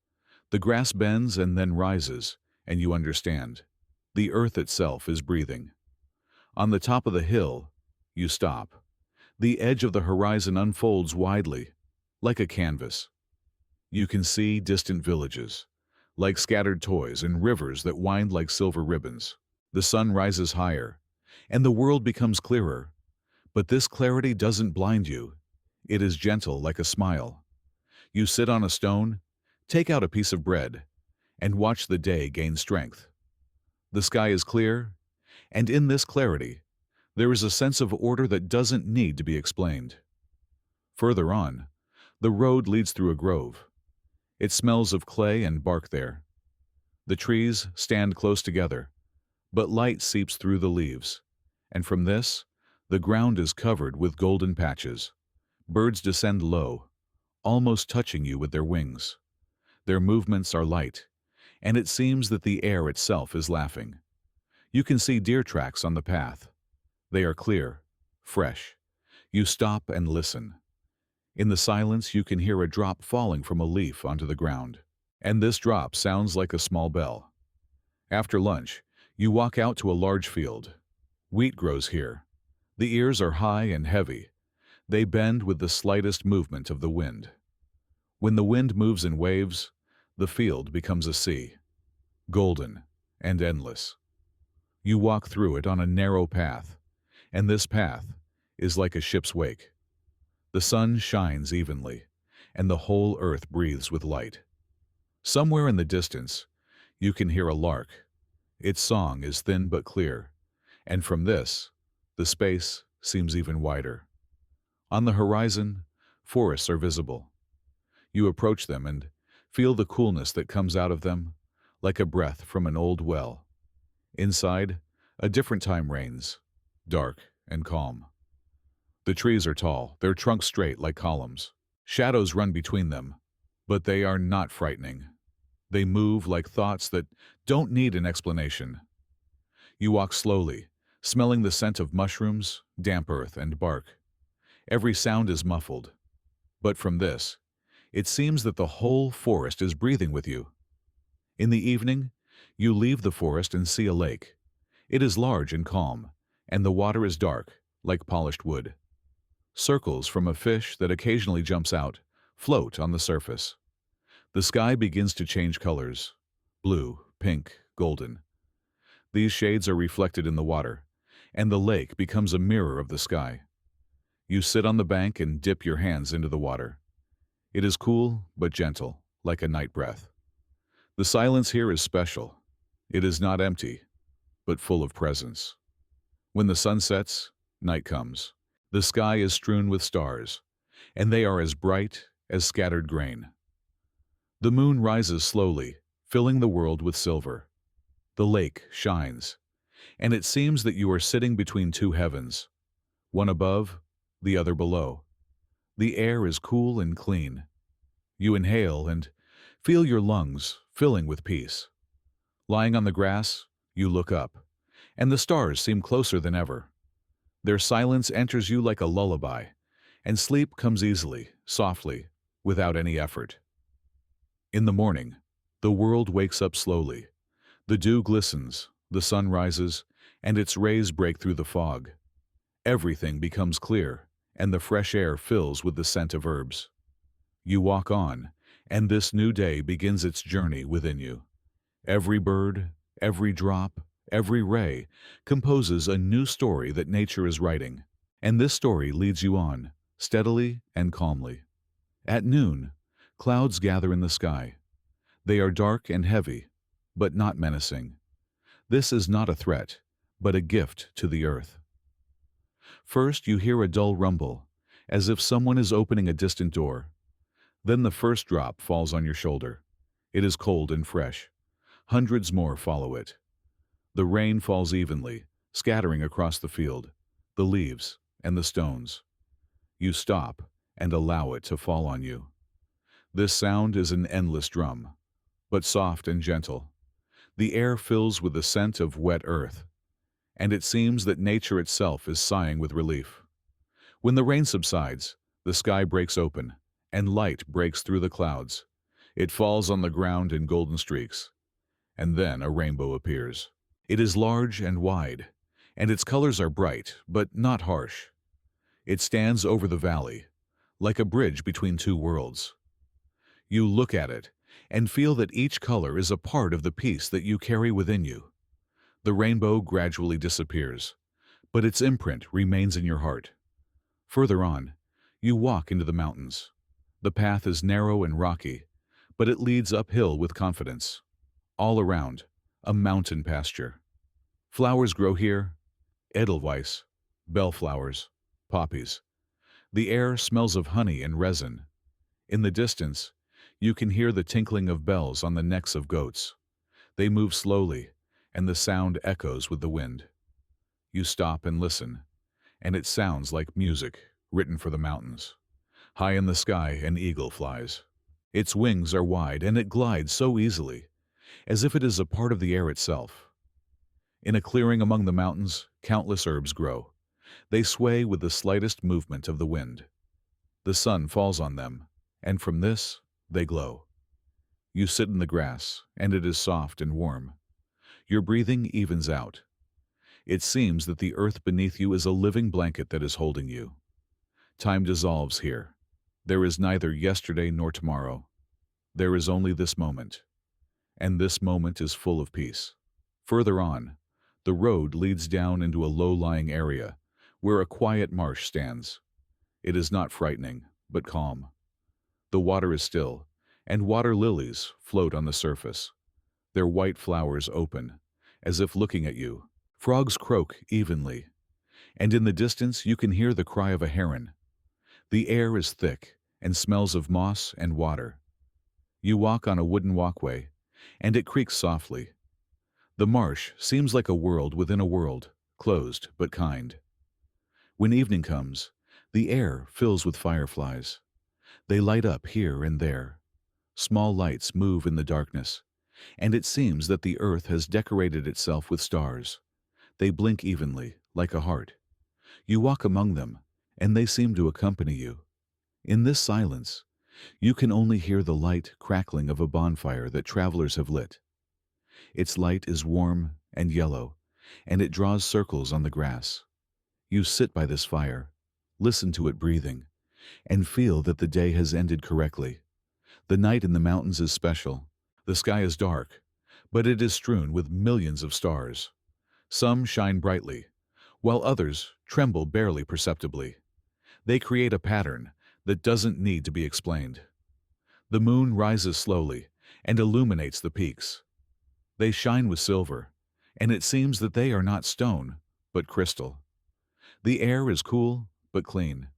Speaker 1: The grass bends and then rises, and you understand. The earth itself is breathing. On the top of the hill, you stop. The edge of the horizon unfolds widely, like a canvas. You can see distant villages, like scattered toys, and rivers that wind like silver ribbons. The sun rises higher, and the world becomes clearer. But this clarity doesn't blind you. It is gentle like a smile. You sit on a stone, take out a piece of bread, and watch the day gain strength. The sky is clear, and in this clarity, there is a sense of order that doesn't need to be explained. Further on, the road leads through a grove. It smells of clay and bark there. The trees stand close together, but light seeps through the leaves, and from this, the ground is covered with golden patches. Birds descend low, almost touching you with their wings. Their movements are light, and it seems that the air itself is laughing. You can see deer tracks on the path. They are clear, fresh. You stop and listen. In the silence, you can hear a drop falling from a leaf onto the ground. And this drop sounds like a small bell. After lunch, you walk out to a large field. Wheat grows here. The ears are high and heavy. They bend with the slightest movement of the wind. When the wind moves in waves, the field becomes a sea, golden and endless. You walk through it on a narrow path, and this path is like a ship's wake. The sun shines evenly, and the whole earth breathes with light. Somewhere in the distance, you can hear a lark. Its song is thin but clear, and from this, the space seems even wider. On the horizon, forests are visible. You approach them and feel the coolness that comes out of them, like a breath from an old well. Inside, a different time reigns, dark and calm. The trees are tall, their trunks straight like columns. Shadows run between them, but they are not frightening. They move like thoughts that don't need an explanation. You walk slowly, smelling the scent of mushrooms, damp earth, and bark. Every sound is muffled. But from this, it seems that the whole forest is breathing with you. In the evening, you leave the forest and see a lake. It is large and calm, and the water is dark, like polished wood. Circles from a fish that occasionally jumps out float on the surface. The sky begins to change colors: blue, pink, golden. These shades are reflected in the water, and the lake becomes a mirror of the sky. You sit on the bank and dip your hands into the water. It is cool but gentle, like a night breath. The silence here is special. It is not empty, but full of presence. When the sun sets, night comes. The sky is strewn with stars, and they are as bright as scattered grain. The moon rises slowly, filling the world with silver. The lake shines, and it seems that you are sitting between two heavens, one above, the other below. The air is cool and clean. You inhale and feel your lungs filling with peace. Lying on the grass, you look up, and the stars seem closer than ever. Their silence enters you like a lullaby, and sleep comes easily, softly, without any effort. In the morning, the world wakes up slowly. The dew glistens, the sun rises, and its rays break through the fog. Everything becomes clear, and the fresh air fills with the scent of herbs. You walk on, and this new day begins its journey within you. Every bird, every drop, every ray composes a new story that nature is writing, and this story leads you on, steadily and calmly. At noon, clouds gather in the sky. They are dark and heavy, but not menacing. This is not a threat, but a gift to the earth. First, you hear a dull rumble, as if someone is opening a distant door. Then the first drop falls on your shoulder. It is cold and fresh. Hundreds more follow it. The rain falls evenly, scattering across the field, the leaves, and the stones. You stop and allow it to fall on you. This sound is an endless drum, but soft and gentle. The air fills with the scent of wet earth, and it seems that nature itself is sighing with relief. When the rain subsides, the sky breaks open, and light breaks through the clouds. It falls on the ground in golden streaks, and then a rainbow appears. It is large and wide, and its colors are bright, but not harsh. It stands over the valley, like a bridge between two worlds. You look at it and feel that each color is a part of the piece that you carry within you. The rainbow gradually disappears, but its imprint remains in your heart. Further on, you walk into the mountains. The path is narrow and rocky, but it leads uphill with confidence. All around, a mountain pasture. Flowers grow here: edelweiss, bellflowers, poppies. The air smells of honey and resin. In the distance, you can hear the tinkling of bells on the necks of goats. They move slowly, and the sound echoes with the wind. You stop and listen, and it sounds like music written for the mountains. High in the sky, an eagle flies. Its wings are wide, and it glides so easily, as if it is a part of the air itself. In a clearing among the mountains, countless herbs grow. They sway with the slightest movement of the wind. The sun falls on them, and from this, they glow. You sit in the grass, and it is soft and warm. Your breathing evens out. It seems that the earth beneath you is a living blanket that is holding you. Time dissolves here. There is neither yesterday nor tomorrow. There is only this moment, and this moment is full of peace. Further on, the road leads down into a low-lying area where a quiet marsh stands. It is not frightening, but calm. The water is still, and water lilies float on the surface. Their white flowers open, as if looking at you. Frogs croak evenly, and in the distance you can hear the cry of a heron. The air is thick and smells of moss and water. You walk on a wooden walkway, and it creaks softly. The marsh seems like a world within a world, closed but kind. When evening comes, the air fills with fireflies. They light up here and there. Small lights move in the darkness, and it seems that the earth has decorated itself with stars. They blink evenly, like a heart. You walk among them, and they seem to accompany you. In this silence, you can only hear the light crackling of a bonfire that travelers have lit. Its light is warm and yellow, and it draws circles on the grass. You sit by this fire, listen to it breathing, and feel that the day has ended correctly. The night in the mountains is special. The sky is dark, but it is strewn with millions of stars. Some shine brightly, while others tremble barely perceptibly. They create a pattern that doesn't need to be explained. The moon rises slowly and illuminates the peaks. They shine with silver, and it seems that they are not stone, but crystal. The air is cool, but clean.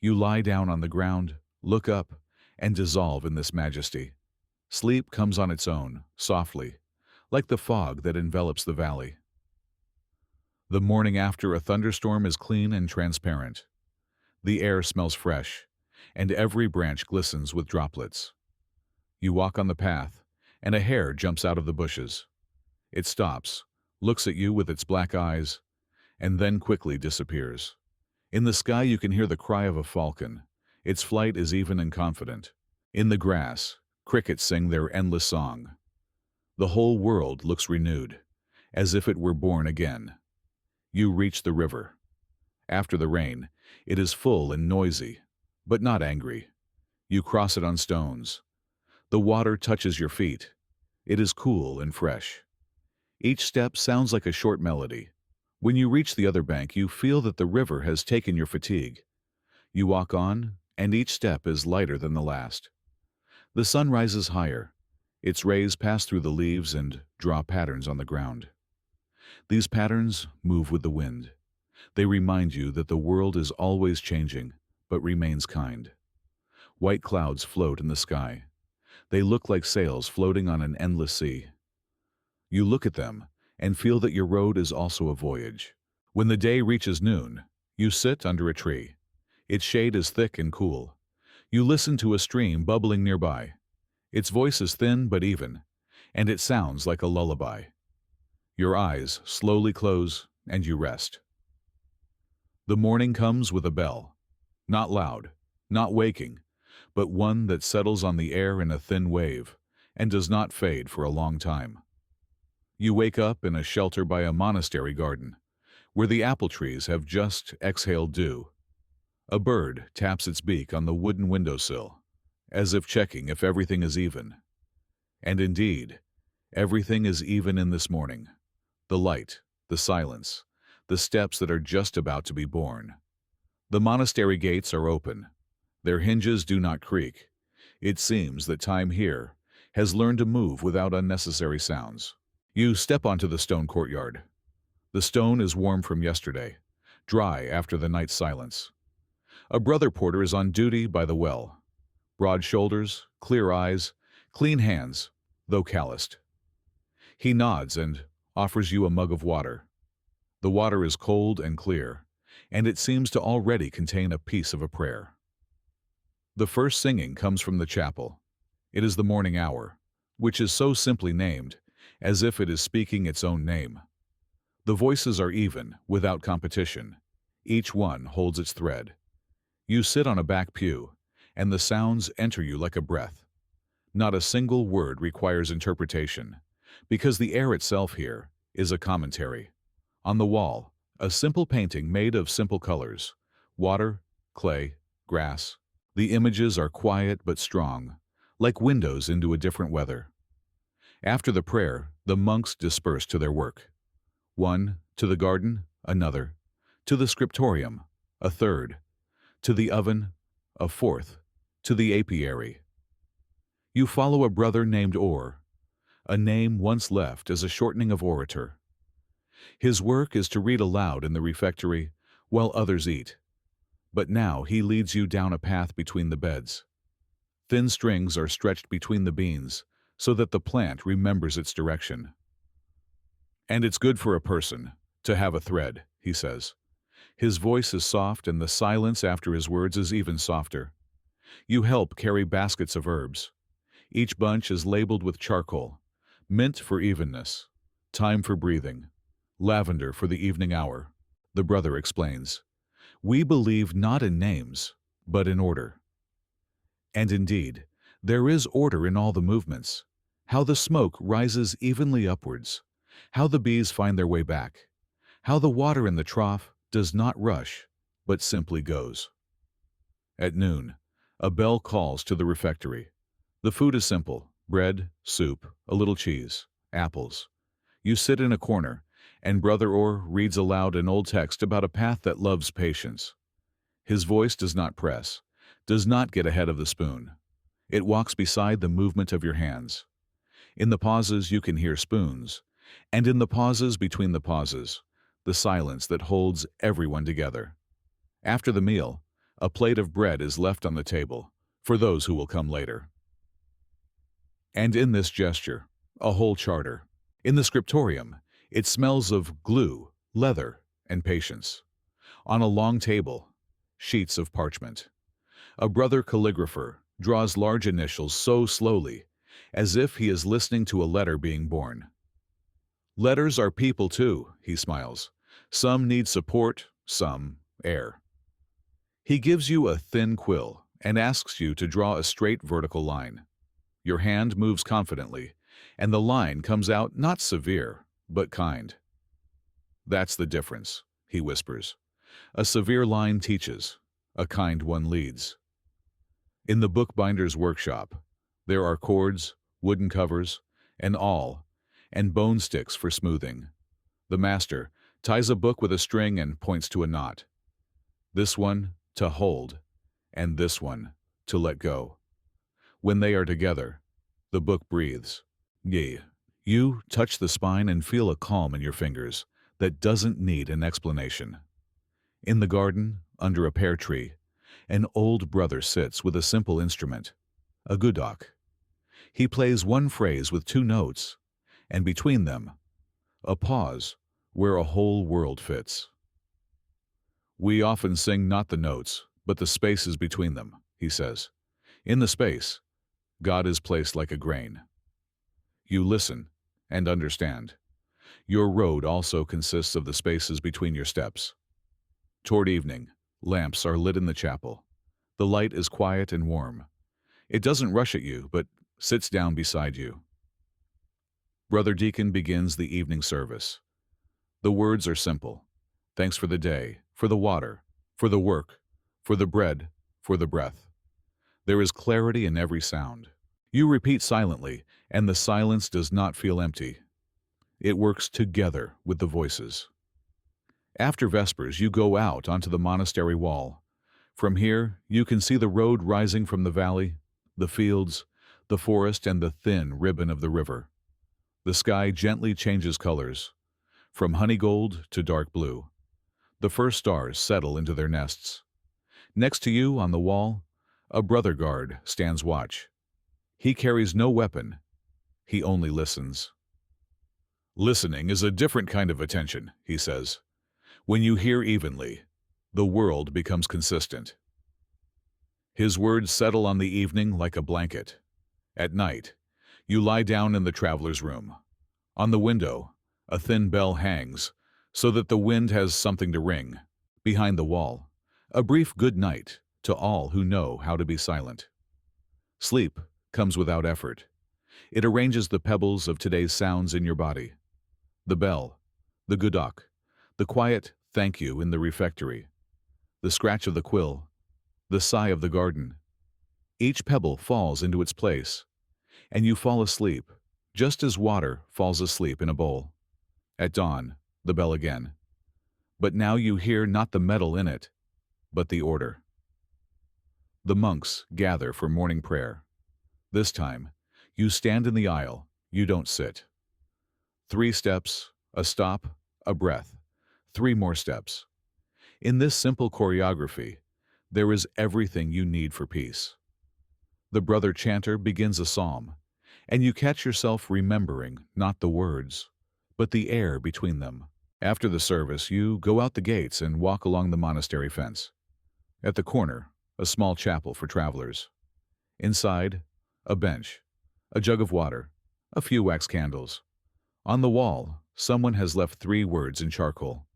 Speaker 1: You lie down on the ground, look up, and dissolve in this majesty. Sleep comes on its own, softly, like the fog that envelops the valley. The morning after a thunderstorm is clean and transparent. The air smells fresh, and every branch glistens with droplets. You walk on the path, and a hare jumps out of the bushes. It stops, looks at you with its black eyes, and then quickly disappears. In the sky you can hear the cry of a falcon. Its flight is even and confident. In the grass, crickets sing their endless song. The whole world looks renewed, as if it were born again. You reach the river. After the rain, it is full and noisy, but not angry. You cross it on stones. The water touches your feet. It is cool and fresh. Each step sounds like a short melody. When you reach the other bank, you feel that the river has taken your fatigue. You walk on, and each step is lighter than the last. The sun rises higher. Its rays pass through the leaves and draw patterns on the ground. These patterns move with the wind. They remind you that the world is always changing, but remains kind. White clouds float in the sky. They look like sails floating on an endless sea. You look at them and feel that your road is also a voyage. When the day reaches noon, you sit under a tree. Its shade is thick and cool. You listen to a stream bubbling nearby. Its voice is thin but even, and it sounds like a lullaby. Your eyes slowly close and you rest. The morning comes with a bell. Not loud, not waking, but one that settles on the air in a thin wave and does not fade for a long time. You wake up in a shelter by a monastery garden, where the apple trees have just exhaled dew. A bird taps its beak on the wooden windowsill, as if checking if everything is even. And indeed, everything is even in this morning. The light, the silence, the steps that are just about to be born. The monastery gates are open. Their hinges do not creak. It seems that time here has learned to move without unnecessary sounds. You step onto the stone courtyard. The stone is warm from yesterday, dry after the night's silence. A brother porter is on duty by the well. Broad shoulders, clear eyes, clean hands, though calloused. He nods and offers you a mug of water. The water is cold and clear, and it seems to already contain a piece of a prayer. The first singing comes from the chapel. It is the morning hour, which is so simply named, as if it is speaking its own name. The voices are even, without competition. Each one holds its thread. You sit on a back pew, and the sounds enter you like a breath. Not a single word requires interpretation, because the air itself here is a commentary. On the wall, a simple painting made of simple colors: water, clay, grass. The images are quiet but strong, like windows into a different weather. After the prayer, the monks disperse to their work. One, to the garden; another, to the scriptorium; a third, to the oven; a fourth, to the apiary. You follow a brother named Or, a name once left as a shortening of orator. His work is to read aloud in the refectory while others eat, but now he leads you down a path between the beds. Thin strings are stretched between the beans so that the plant remembers its direction. And it's good for a person to have a thread, he says. His voice is soft, and the silence after his words is even softer. You help carry baskets of herbs. Each bunch is labeled with charcoal: mint for evenness, thyme for breathing, lavender for the evening hour. The brother explains, "We believe not in names, but in order." And indeed, there is order in all the movements: how the smoke rises evenly upwards, how the bees find their way back, how the water in the trough does not rush, but simply goes. At noon, a bell calls to the refectory. The food is simple: bread, soup, a little cheese, apples. You sit in a corner, and Brother Orr reads aloud an old text about a path that loves patience. His voice does not press, does not get ahead of the spoon. It walks beside the movement of your hands. In the pauses you can hear spoons, and in the pauses between the pauses, the silence that holds everyone together. After the meal, a plate of bread is left on the table for those who will come later. And in this gesture, a whole charter. In the scriptorium, it smells of glue, leather, and patience. On a long table, sheets of parchment. A brother calligrapher draws large initials so slowly, as if he is listening to a letter being born. Letters are people too, he smiles. Some need support, some air. He gives you a thin quill and asks you to draw a straight vertical line. Your hand moves confidently, and the line comes out not severe, but kind. "That's the difference," he whispers. "A severe line teaches, a kind one leads." In the bookbinder's workshop, there are cords, wooden covers, and awl, and bone sticks for smoothing. The master ties a book with a string and points to a knot. This one to hold, and this one to let go. When they are together, the book breathes. Ye. You touch the spine and feel a calm in your fingers that doesn't need an explanation. In the garden, under a pear tree, an old brother sits with a simple instrument, a gudok. He plays one phrase with two notes, and between them, a pause where a whole world fits. "We often sing not the notes, but the spaces between them," he says. "In the space, God is placed like a grain." You listen and understand. Your road also consists of the spaces between your steps. Toward evening, lamps are lit in the chapel. The light is quiet and warm. It doesn't rush at you, but sits down beside you. Brother Deacon begins the evening service. The words are simple. Thanks for the day, for the water, for the work, for the bread, for the breath. There is clarity in every sound. You repeat silently, and the silence does not feel empty. It works together with the voices. After Vespers, you go out onto the monastery wall. From here, you can see the road rising from the valley, the fields, the forest, and the thin ribbon of the river. The sky gently changes colors, from honey gold to dark blue. The first stars settle into their nests. Next to you, on the wall, a brother guard stands watch. He carries no weapon. He only listens. Listening is a different kind of attention, he says. When you hear evenly, the world becomes consistent. His words settle on the evening like a blanket. At night, you lie down in the traveler's room. On the window, a thin bell hangs, so that the wind has something to ring. Behind the wall, a brief good night to all who know how to be silent. Sleep comes without effort. It arranges the pebbles of today's sounds in your body. The bell, the gudok, the quiet thank you in the refectory, the scratch of the quill, the sigh of the garden. Each pebble falls into its place, and you fall asleep, just as water falls asleep in a bowl. At dawn, the bell again. But now you hear not the metal in it, but the order. The monks gather for morning prayer. This time, you stand in the aisle, you don't sit. 3 steps, a stop, a breath. 3 more steps. In this simple choreography, there is everything you need for peace. The brother chanter begins a psalm, and you catch yourself remembering not the words, but the air between them. After the service, you go out the gates and walk along the monastery fence. At the corner, a small chapel for travelers. Inside, a bench, a jug of water, a few wax candles. On the wall, someone has left 3 words in charcoal.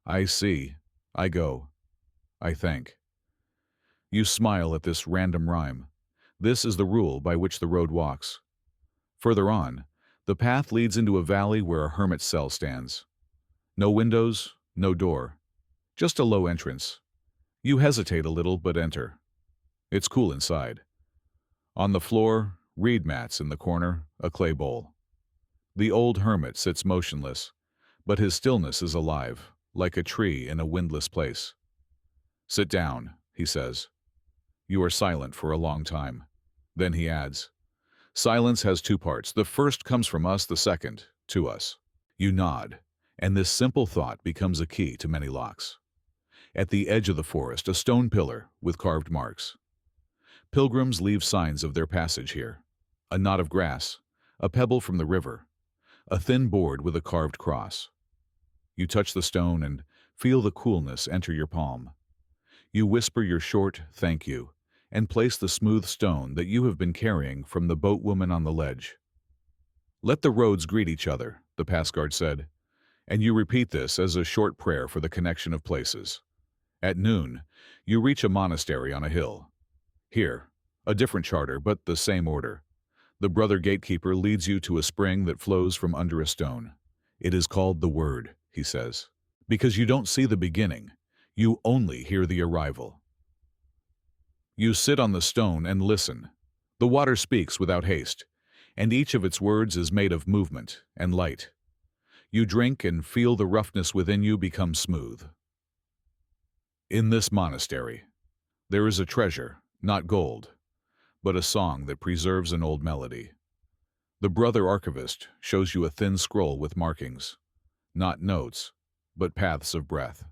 Speaker 1: I see, I go, I thank. You smile at this random rhyme. This is the rule by which the road walks. Further on, the path leads into a valley where a hermit's cell stands. No windows, no door, just a low entrance. You hesitate a little but enter. It's cool inside. On the floor, reed mats in the corner, a clay bowl. The old hermit sits motionless, but his stillness is alive, like a tree in a windless place. Sit down, he says. You are silent for a long time. Then he adds, silence has 2 parts. The first comes from us, the second, to us. You nod, and this simple thought becomes a key to many locks. At the edge of the forest, a stone pillar with carved marks. Pilgrims leave signs of their passage here. A knot of grass, a pebble from the river, a thin board with a carved cross. You touch the stone and feel the coolness enter your palm. You whisper your short thank you and place the smooth stone that you have been carrying from the boatwoman on the ledge. Let the roads greet each other, the pass guard said, and you repeat this as a short prayer for the connection of places. At noon, you reach a monastery on a hill. Here, a different charter, but the same order. The brother gatekeeper leads you to a spring that flows from under a stone. It is called the Word, he says, because you don't see the beginning, you only hear the arrival. You sit on the stone and listen. The water speaks without haste, and each of its words is made of movement and light. You drink and feel the roughness within you become smooth. In this monastery, there is a treasure, not gold, but a song that preserves an old melody. The brother archivist shows you a thin scroll with markings, not notes, but paths of breath.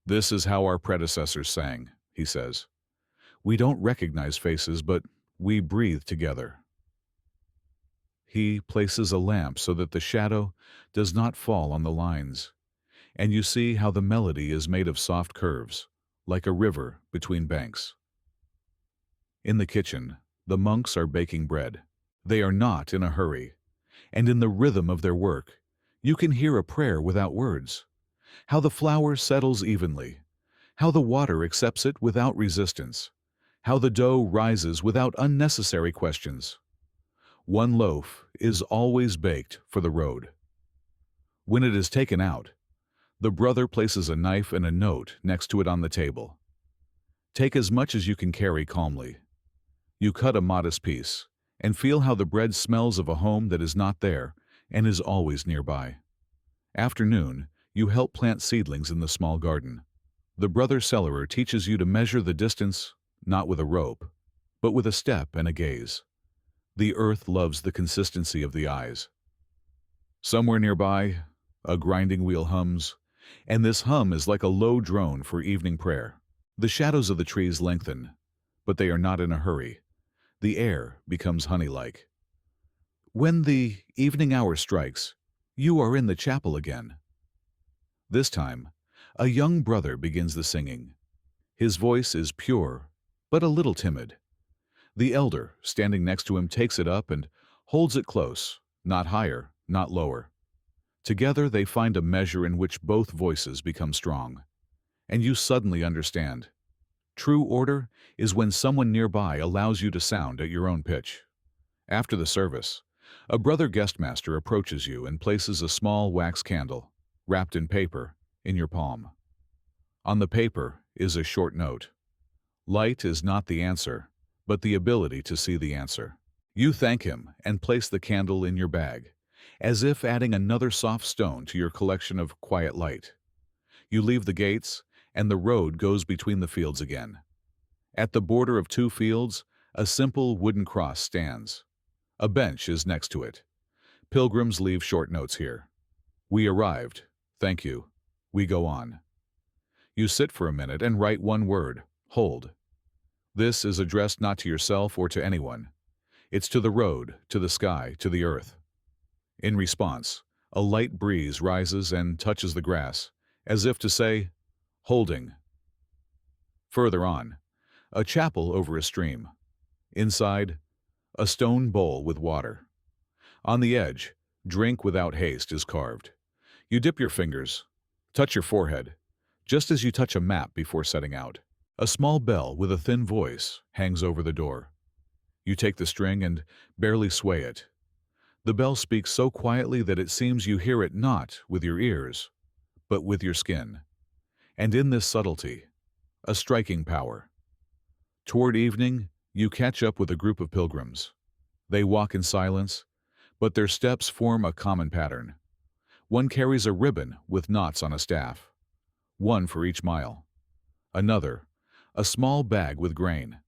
Speaker 1: This is how our predecessors sang, he says. We don't recognize faces, but we breathe together. He places a lamp so that the shadow does not fall on the lines, and you see how the melody is made of soft curves, like a river between banks. In the kitchen, the monks are baking bread. They are not in a hurry, and in the rhythm of their work, you can hear a prayer without words. How the flour settles evenly, how the water accepts it without resistance, how the dough rises without unnecessary questions. One loaf is always baked for the road. When it is taken out, the brother places a knife and a note next to it on the table. Take as much as you can carry calmly. You cut a modest piece, and feel how the bread smells of a home that is not there and is always nearby. After noon, you help plant seedlings in the small garden. The brother cellarer teaches you to measure the distance, not with a rope, but with a step and a gaze. The earth loves the consistency of the eyes. Somewhere nearby, a grinding wheel hums, and this hum is like a low drone for evening prayer. The shadows of the trees lengthen, but they are not in a hurry. The air becomes honey-like. When the evening hour strikes, you are in the chapel again. This time, a young brother begins the singing. His voice is pure, but a little timid. The elder, standing next to him, takes it up and holds it close, not higher, not lower. Together they find a measure in which both voices become strong. And you suddenly understand. True order is when someone nearby allows you to sound at your own pitch. After the service, a brother guestmaster approaches you and places a small wax candle, wrapped in paper, in your palm. On the paper is a short note. Light is not the answer, but the ability to see the answer. You thank him and place the candle in your bag, as if adding another soft stone to your collection of quiet light. You leave the gates, and the road goes between the fields again. At the border of two fields, a simple wooden cross stands. A bench is next to it. Pilgrims leave short notes here. We arrived. Thank you. We go on. You sit for a minute and write one word, hold. This is addressed not to yourself or to anyone. It's to the road, to the sky, to the earth. In response, a light breeze rises and touches the grass, as if to say, holding. Further on, a chapel over a stream. Inside, a stone bowl with water. On the edge, drink without haste is carved. You dip your fingers, touch your forehead, just as you touch a map before setting out. A small bell with a thin voice hangs over the door. You take the string and barely sway it. The bell speaks so quietly that it seems you hear it not with your ears, but with your skin. And in this subtlety, a striking power. Toward evening, you catch up with a group of pilgrims. They walk in silence, but their steps form a common pattern. One carries a ribbon with knots on a staff, one for each mile. Another, a small bag with grain.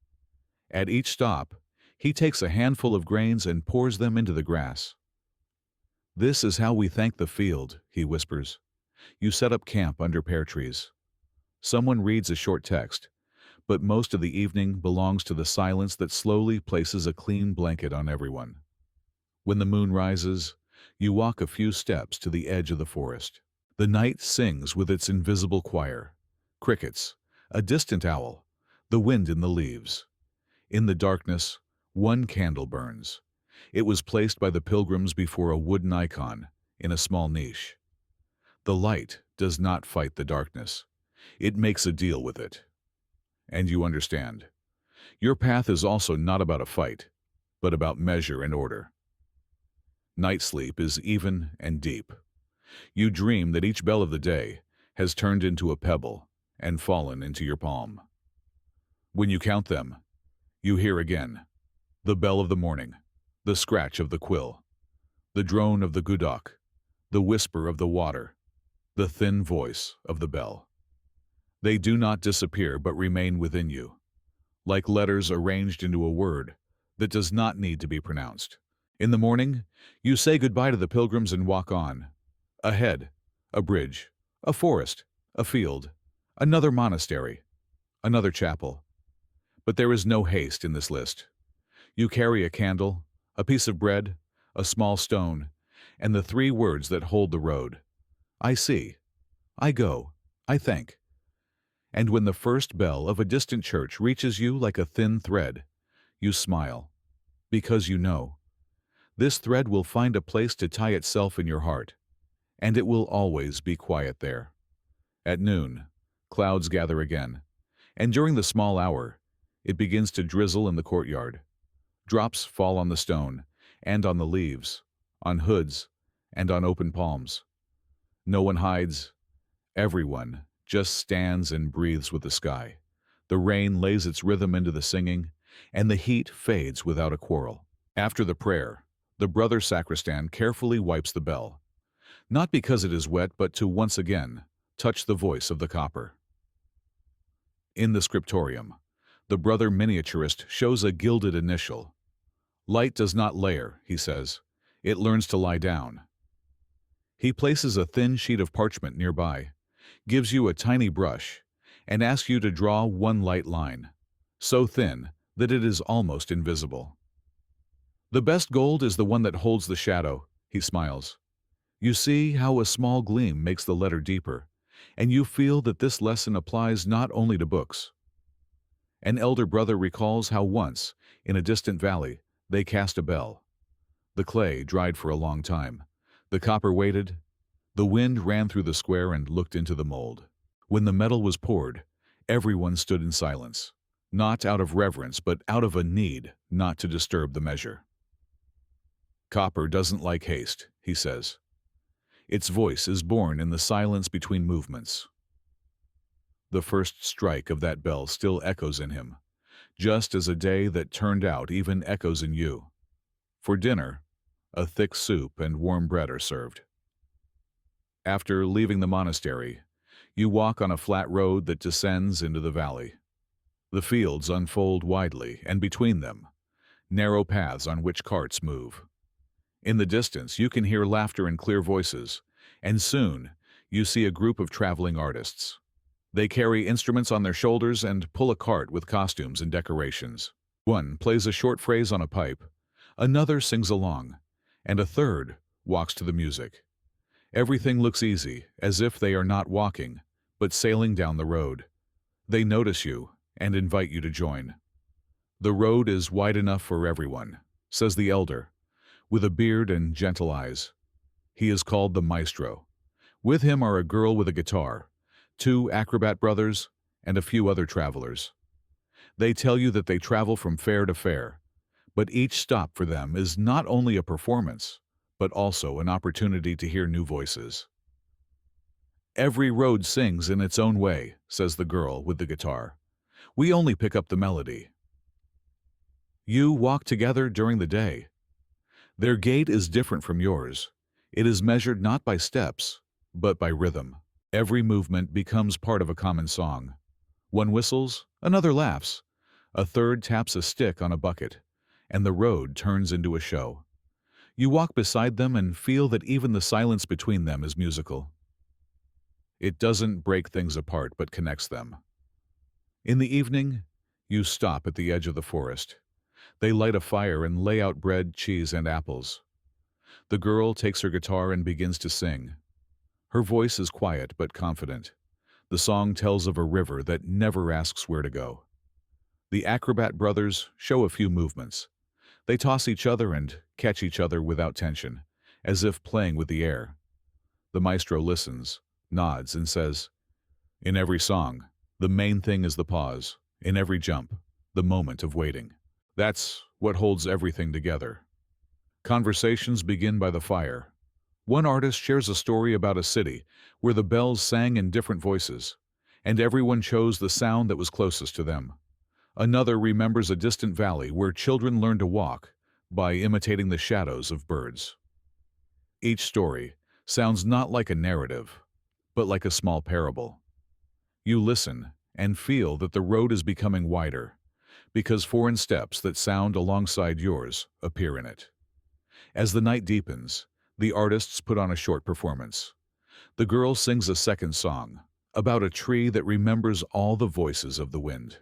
Speaker 1: At each stop, he takes a handful of grains and pours them into the grass. This is how we thank the field, he whispers. You set up camp under pear trees. Someone reads a short text, but most of the evening belongs to the silence that slowly places a clean blanket on everyone. When the moon rises, you walk a few steps to the edge of the forest. The night sings with its invisible choir. Crickets, a distant owl, the wind in the leaves. In the darkness, one candle burns. It was placed by the pilgrims before a wooden icon in a small niche. The light does not fight the darkness. It makes a deal with it. And you understand. Your path is also not about a fight, but about measure and order. Night sleep is even and deep. You dream that each bell of the day has turned into a pebble and fallen into your palm. When you count them, you hear again the bell of the morning, the scratch of the quill, the drone of the gudok, the whisper of the water, the thin voice of the bell. They do not disappear but remain within you, like letters arranged into a word that does not need to be pronounced. In the morning, you say goodbye to the pilgrims and walk on. Ahead, a bridge, a forest, a field, another monastery, another chapel. But there is no haste in this list. You carry a candle, a piece of bread, a small stone, and the three words that hold the road. I see, I go, I thank. And when the first bell of a distant church reaches you like a thin thread, you smile, because you know. This thread will find a place to tie itself in your heart, and it will always be quiet there. At noon, clouds gather again, and during the small hour, it begins to drizzle in the courtyard. Drops fall on the stone, and on the leaves, on hoods, and on open palms. No one hides. Everyone just stands and breathes with the sky. The rain lays its rhythm into the singing, and the heat fades without a quarrel. After the prayer, the brother sacristan carefully wipes the bell, not because it is wet, but to once again touch the voice of the copper. In the scriptorium, the brother miniaturist shows a gilded initial. Light does not layer, he says. It learns to lie down. He places a thin sheet of parchment nearby, gives you a tiny brush, and asks you to draw one light line, so thin that it is almost invisible. The best gold is the one that holds the shadow, he smiles. You see how a small gleam makes the letter deeper, and you feel that this lesson applies not only to books. An elder brother recalls how once, in a distant valley, they cast a bell. The clay dried for a long time. The copper waited. The wind ran through the square and looked into the mold. When the metal was poured, everyone stood in silence, not out of reverence, but out of a need not to disturb the measure. Copper doesn't like haste, he says. Its voice is born in the silence between movements. The first strike of that bell still echoes in him, just as a day that turned out even echoes in you. For dinner, a thick soup and warm bread are served. After leaving the monastery, you walk on a flat road that descends into the valley. The fields unfold widely, and between them, narrow paths on which carts move. In the distance, you can hear laughter and clear voices, and soon you see a group of traveling artists. They carry instruments on their shoulders and pull a cart with costumes and decorations. One plays a short phrase on a pipe, another sings along, and a third walks to the music. Everything looks easy, as if they are not walking, but sailing down the road. They notice you and invite you to join. The road is wide enough for everyone, says the elder, with a beard and gentle eyes. He is called the maestro. With him are a girl with a guitar, 2 acrobat brothers, and a few other travelers. They tell you that they travel from fair to fair, but each stop for them is not only a performance, but also an opportunity to hear new voices. Every road sings in its own way, says the girl with the guitar. We only pick up the melody. You walk together during the day. Their gait is different from yours. It is measured not by steps, but by rhythm. Every movement becomes part of a common song. One whistles, another laughs, a third taps a stick on a bucket, and the road turns into a show. You walk beside them and feel that even the silence between them is musical. It doesn't break things apart, but connects them. In the evening, you stop at the edge of the forest. They light a fire and lay out bread, cheese, and apples. The girl takes her guitar and begins to sing. Her voice is quiet but confident. The song tells of a river that never asks where to go. The acrobat brothers show a few movements. They toss each other and catch each other without tension, as if playing with the air. The maestro listens, nods, and says, "In every song, the main thing is the pause. In every jump, the moment of waiting. That's what holds everything together." Conversations begin by the fire. One artist shares a story about a city where the bells sang in different voices, and everyone chose the sound that was closest to them. Another remembers a distant valley where children learned to walk by imitating the shadows of birds. Each story sounds not like a narrative, but like a small parable. You listen and feel that the road is becoming wider, because foreign steps that sound alongside yours appear in it. As the night deepens, the artists put on a short performance. The girl sings a second song, about a tree that remembers all the voices of the wind.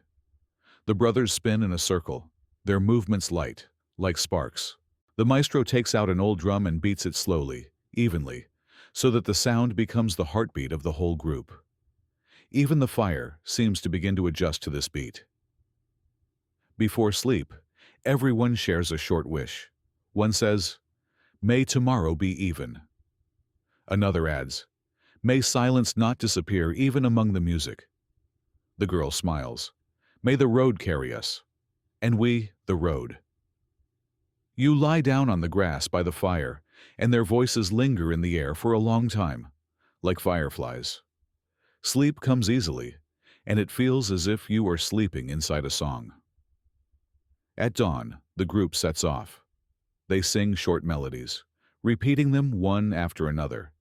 Speaker 1: The brothers spin in a circle, their movements light, like sparks. The maestro takes out an old drum and beats it slowly, evenly, so that the sound becomes the heartbeat of the whole group. Even the fire seems to begin to adjust to this beat. Before sleep, everyone shares a short wish. One says, "May tomorrow be even." Another adds, "May silence not disappear even among the music." The girl smiles, "May the road carry us." And we, the road. You lie down on the grass by the fire, and their voices linger in the air for a long time, like fireflies. Sleep comes easily, and it feels as if you are sleeping inside a song. At dawn, the group sets off. They sing short melodies, repeating them one after another,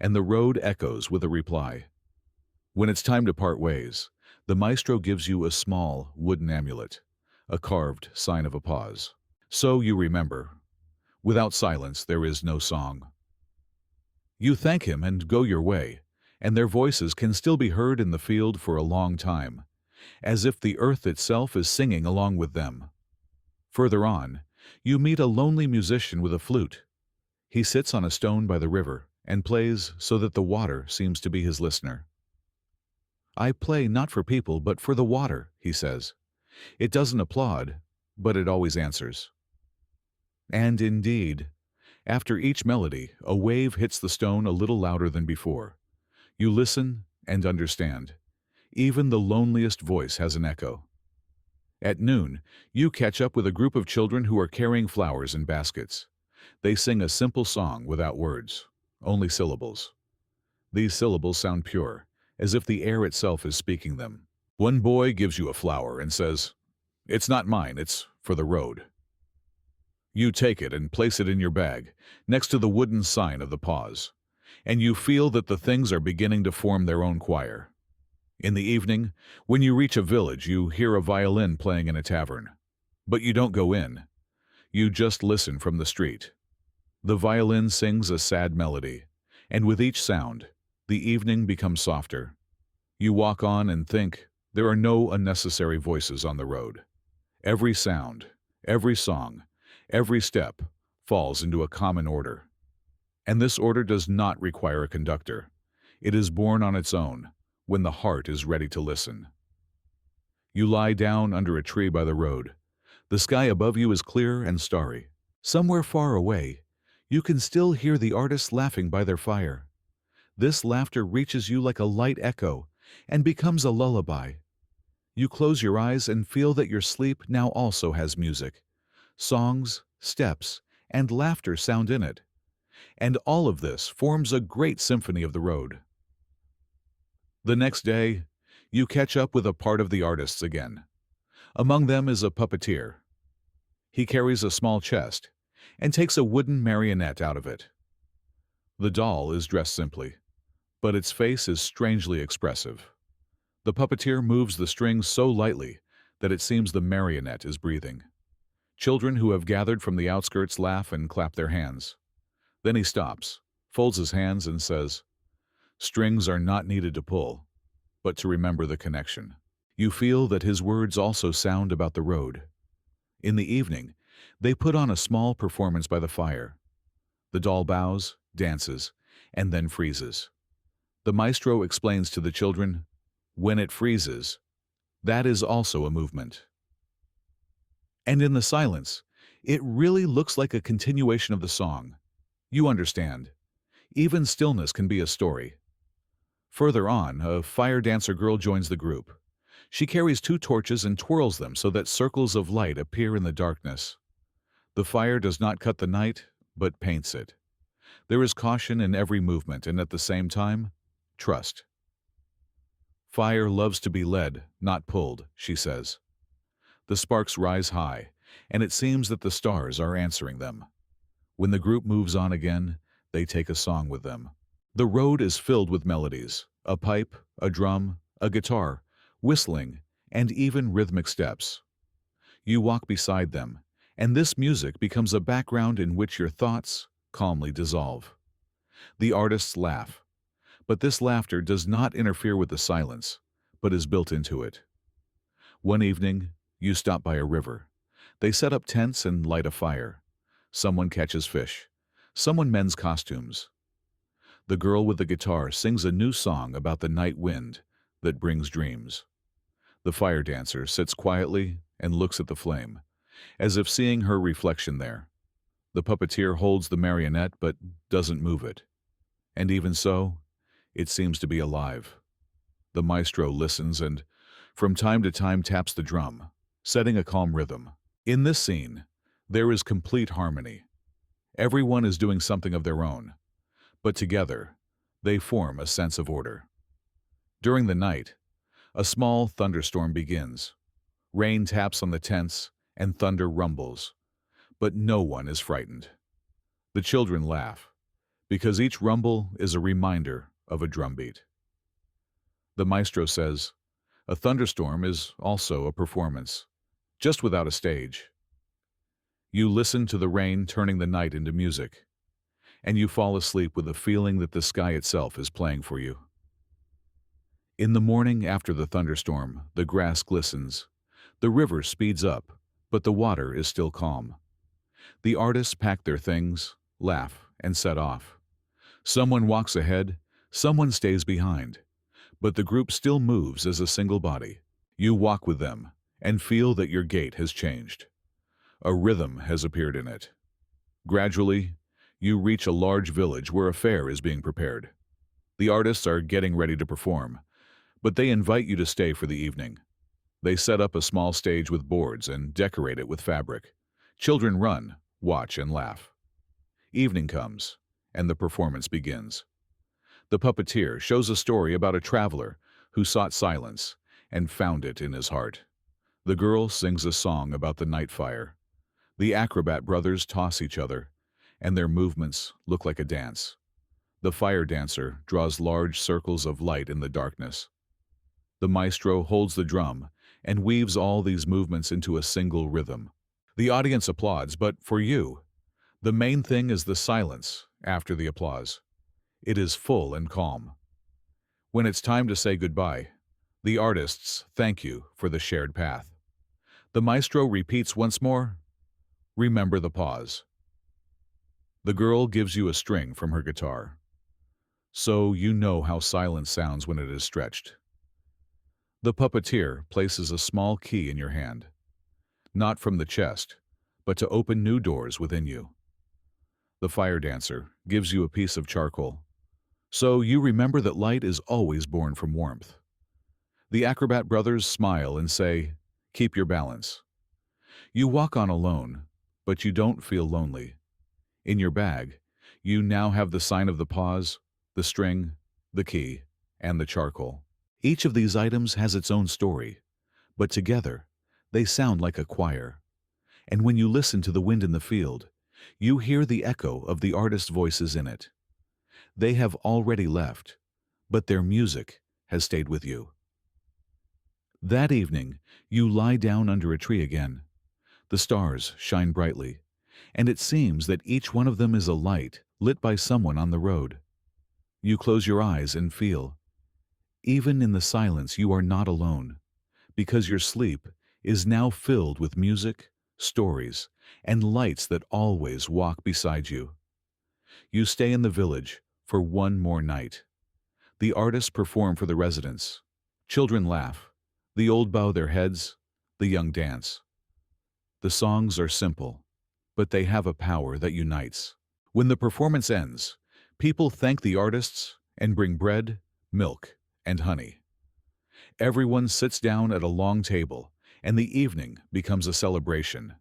Speaker 1: and the road echoes with a reply. When it's time to part ways, the maestro gives you a small wooden amulet, a carved sign of a pause. So you remember, without silence there is no song. You thank him and go your way, and their voices can still be heard in the field for a long time, as if the earth itself is singing along with them. Further on, you meet a lonely musician with a flute. He sits on a stone by the river and plays so that the water seems to be his listener. "I play not for people, but for the water," he says. "It doesn't applaud, but it always answers." And indeed, after each melody, a wave hits the stone a little louder than before. You listen and understand. Even the loneliest voice has an echo. At noon, you catch up with a group of children who are carrying flowers in baskets. They sing a simple song without words, only syllables. These syllables sound pure, as if the air itself is speaking them. One boy gives you a flower and says, "It's not mine, it's for the road." You take it and place it in your bag, next to the wooden sign of the pause, and you feel that the things are beginning to form their own choir. In the evening, when you reach a village, you hear a violin playing in a tavern. But you don't go in. You just listen from the street. The violin sings a sad melody, and with each sound, the evening becomes softer. You walk on and think there are no unnecessary voices on the road. Every sound, every song, every step falls into a common order. And this order does not require a conductor. It is born on its own, when the heart is ready to listen. You lie down under a tree by the road. The sky above you is clear and starry. Somewhere far away, you can still hear the artists laughing by their fire. This laughter reaches you like a light echo and becomes a lullaby. You close your eyes and feel that your sleep now also has music. Songs, steps, and laughter sound in it. And all of this forms a great symphony of the road. The next day, you catch up with a part of the artists again. Among them is a puppeteer. He carries a small chest and takes a wooden marionette out of it. The doll is dressed simply, but its face is strangely expressive. The puppeteer moves the strings so lightly that it seems the marionette is breathing. Children who have gathered from the outskirts laugh and clap their hands. Then he stops, folds his hands, and says, "Strings are not needed to pull, but to remember the connection." You feel that his words also sound about the road. In the evening, they put on a small performance by the fire. The doll bows, dances, and then freezes. The maestro explains to the children, when it freezes, that is also a movement. And in the silence, it really looks like a continuation of the song. You understand. Even stillness can be a story. Further on, a fire dancer girl joins the group. She carries 2 torches and twirls them so that circles of light appear in the darkness. The fire does not cut the night, but paints it. There is caution in every movement and at the same time, trust. "Fire loves to be led, not pulled," she says. The sparks rise high, and it seems that the stars are answering them. When the group moves on again, they take a song with them. The road is filled with melodies, a pipe, a drum, a guitar, whistling, and even rhythmic steps. You walk beside them, and this music becomes a background in which your thoughts calmly dissolve. The artists laugh, but this laughter does not interfere with the silence, but is built into it. One evening, you stop by a river. They set up tents and light a fire. Someone catches fish. Someone mends costumes. The girl with the guitar sings a new song about the night wind that brings dreams. The fire dancer sits quietly and looks at the flame, as if seeing her reflection there. The puppeteer holds the marionette but doesn't move it. And even so, it seems to be alive. The maestro listens and, from time to time, taps the drum, setting a calm rhythm. In this scene, There is complete harmony. Everyone is doing something of their own, but together, they form a sense of order. During the night, a small thunderstorm begins. Rain taps on the tents and thunder rumbles, but no one is frightened. The children laugh, because each rumble is a reminder of a drumbeat. The maestro says, a thunderstorm is also a performance, just without a stage. You listen to the rain turning the night into music, and you fall asleep with the feeling that the sky itself is playing for you. In the morning after the thunderstorm, the grass glistens, the river speeds up, but the water is still calm. The artists pack their things, laugh, and set off. Someone walks ahead, someone stays behind, but the group still moves as a single body. You walk with them and feel that your gait has changed. A rhythm has appeared in it. Gradually, you reach a large village where a fair is being prepared. The artists are getting ready to perform, but they invite you to stay for the evening. They set up a small stage with boards and decorate it with fabric. Children run, watch, and laugh. Evening comes, and the performance begins. The puppeteer shows a story about a traveler who sought silence and found it in his heart. The girl sings a song about the night fire. The acrobat brothers toss each other, and their movements look like a dance. The fire dancer draws large circles of light in the darkness. The maestro holds the drum and weaves all these movements into a single rhythm. The audience applauds, but for you, the main thing is the silence after the applause. It is full and calm. When it's time to say goodbye, the artists thank you for the shared path. The maestro repeats once more, remember the pause. The girl gives you a string from her guitar, so you know how silence sounds when it is stretched. The puppeteer places a small key in your hand, not from the chest, but to open new doors within you. The fire dancer gives you a piece of charcoal, so you remember that light is always born from warmth. The acrobat brothers smile and say, keep your balance. You walk on alone, but you don't feel lonely. In your bag, you now have the sign of the pause, the string, the key, and the charcoal. Each of these items has its own story, but together, they sound like a choir. And when you listen to the wind in the field, you hear the echo of the artist's voices in it. They have already left, but their music has stayed with you. That evening, you lie down under a tree again. The stars shine brightly, and it seems that each one of them is a light lit by someone on the road. You close your eyes and feel, even in the silence, you are not alone, because your sleep is now filled with music, stories, and lights that always walk beside you. You stay in the village for one more night. The artists perform for the residents. Children laugh. The old bow their heads. The young dance. The songs are simple, but they have a power that unites. When the performance ends, people thank the artists and bring bread, milk, and honey. Everyone sits down at a long table, and the evening becomes a celebration.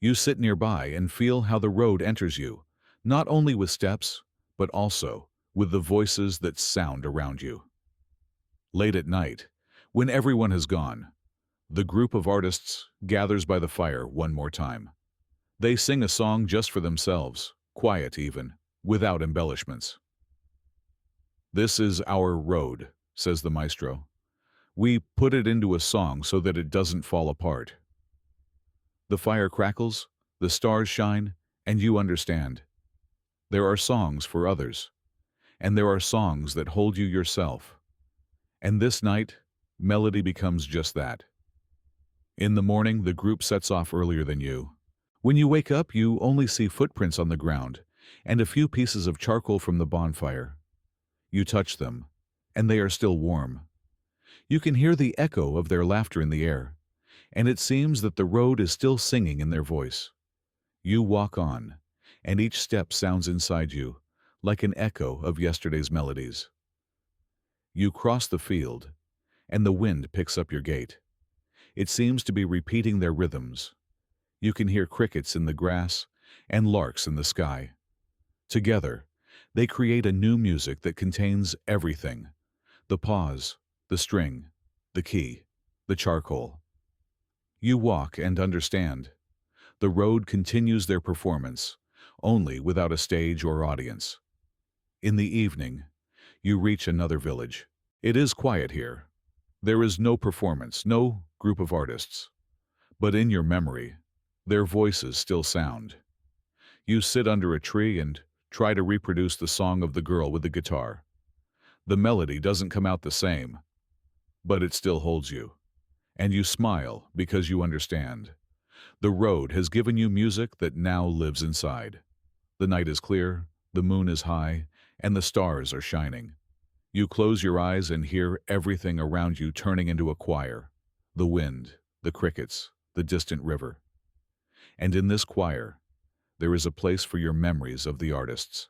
Speaker 1: You sit nearby and feel how the road enters you, not only with steps, but also with the voices that sound around you. Late at night, when everyone has gone, the group of artists gathers by the fire one more time. They sing a song just for themselves, quiet even, without embellishments. This is our road, says the maestro. We put it into a song so that it doesn't fall apart. The fire crackles, the stars shine, and you understand. There are songs for others, and there are songs that hold you yourself. And this night, melody becomes just that. In the morning, the group sets off earlier than you. When you wake up, you only see footprints on the ground and a few pieces of charcoal from the bonfire. You touch them, and they are still warm. You can hear the echo of their laughter in the air, and it seems that the road is still singing in their voice. You walk on, and each step sounds inside you, like an echo of yesterday's melodies. You cross the field, and the wind picks up your gait. It seems to be repeating their rhythms. You can hear crickets in the grass and larks in the sky. Together, they create a new music that contains everything: the pause, the string, the key, the charcoal. You walk and understand. The road continues their performance, only without a stage or audience. In the evening, you reach another village. It is quiet here. There is no performance, no group of artists. But in your memory, their voices still sound. You sit under a tree and try to reproduce the song of the girl with the guitar. The melody doesn't come out the same, but it still holds you. And you smile because you understand. The road has given you music that now lives inside. The night is clear, the moon is high, and the stars are shining. You close your eyes and hear everything around you turning into a choir: the wind, the crickets, the distant river. And in this choir, there is a place for your memories of the artists.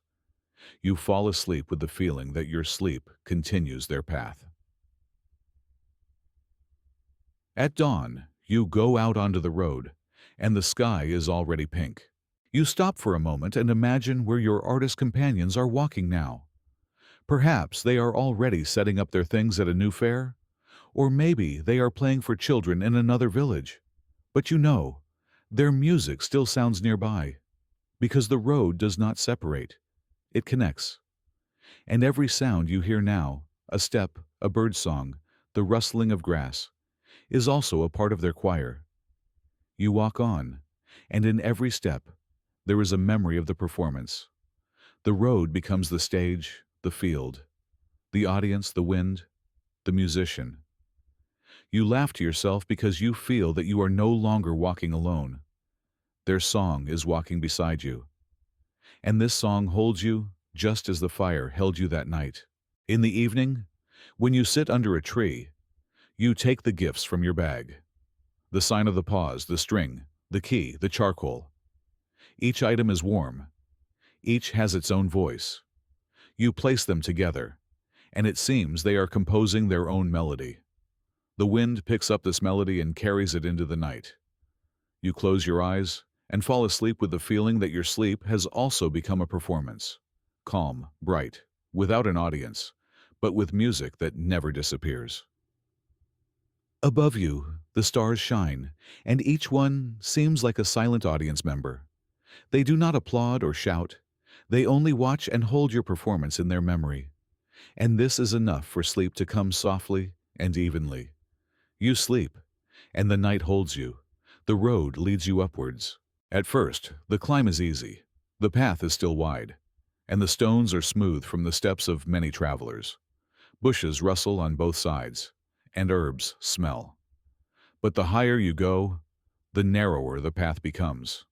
Speaker 1: You fall asleep with the feeling that your sleep continues their path. At dawn, you go out onto the road, and the sky is already pink. You stop for a moment and imagine where your artist companions are walking now. Perhaps they are already setting up their things at a new fair, or maybe they are playing for children in another village. But you know, their music still sounds nearby, because the road does not separate, it connects. And every sound you hear now, a step, a bird song, the rustling of grass, is also a part of their choir. You walk on, and in every step, there is a memory of the performance. The road becomes the stage, the field, the audience, the wind, the musician. You laugh to yourself because you feel that you are no longer walking alone. Their song is walking beside you. And this song holds you just as the fire held you that night. In the evening, when you sit under a tree, you take the gifts from your bag: the sign of the pause, the string, the key, the charcoal. Each item is warm. Each has its own voice. You place them together, and it seems they are composing their own melody. The wind picks up this melody and carries it into the night. You close your eyes and fall asleep with the feeling that your sleep has also become a performance. Calm, bright, without an audience, but with music that never disappears. Above you, the stars shine, and each one seems like a silent audience member. They do not applaud or shout. They only watch and hold your performance in their memory. And this is enough for sleep to come softly and evenly. You sleep, and the night holds you. The road leads you upwards. At first, the climb is easy. The path is still wide, and the stones are smooth from the steps of many travelers. Bushes rustle on both sides, and herbs smell. But the higher you go, the narrower the path becomes.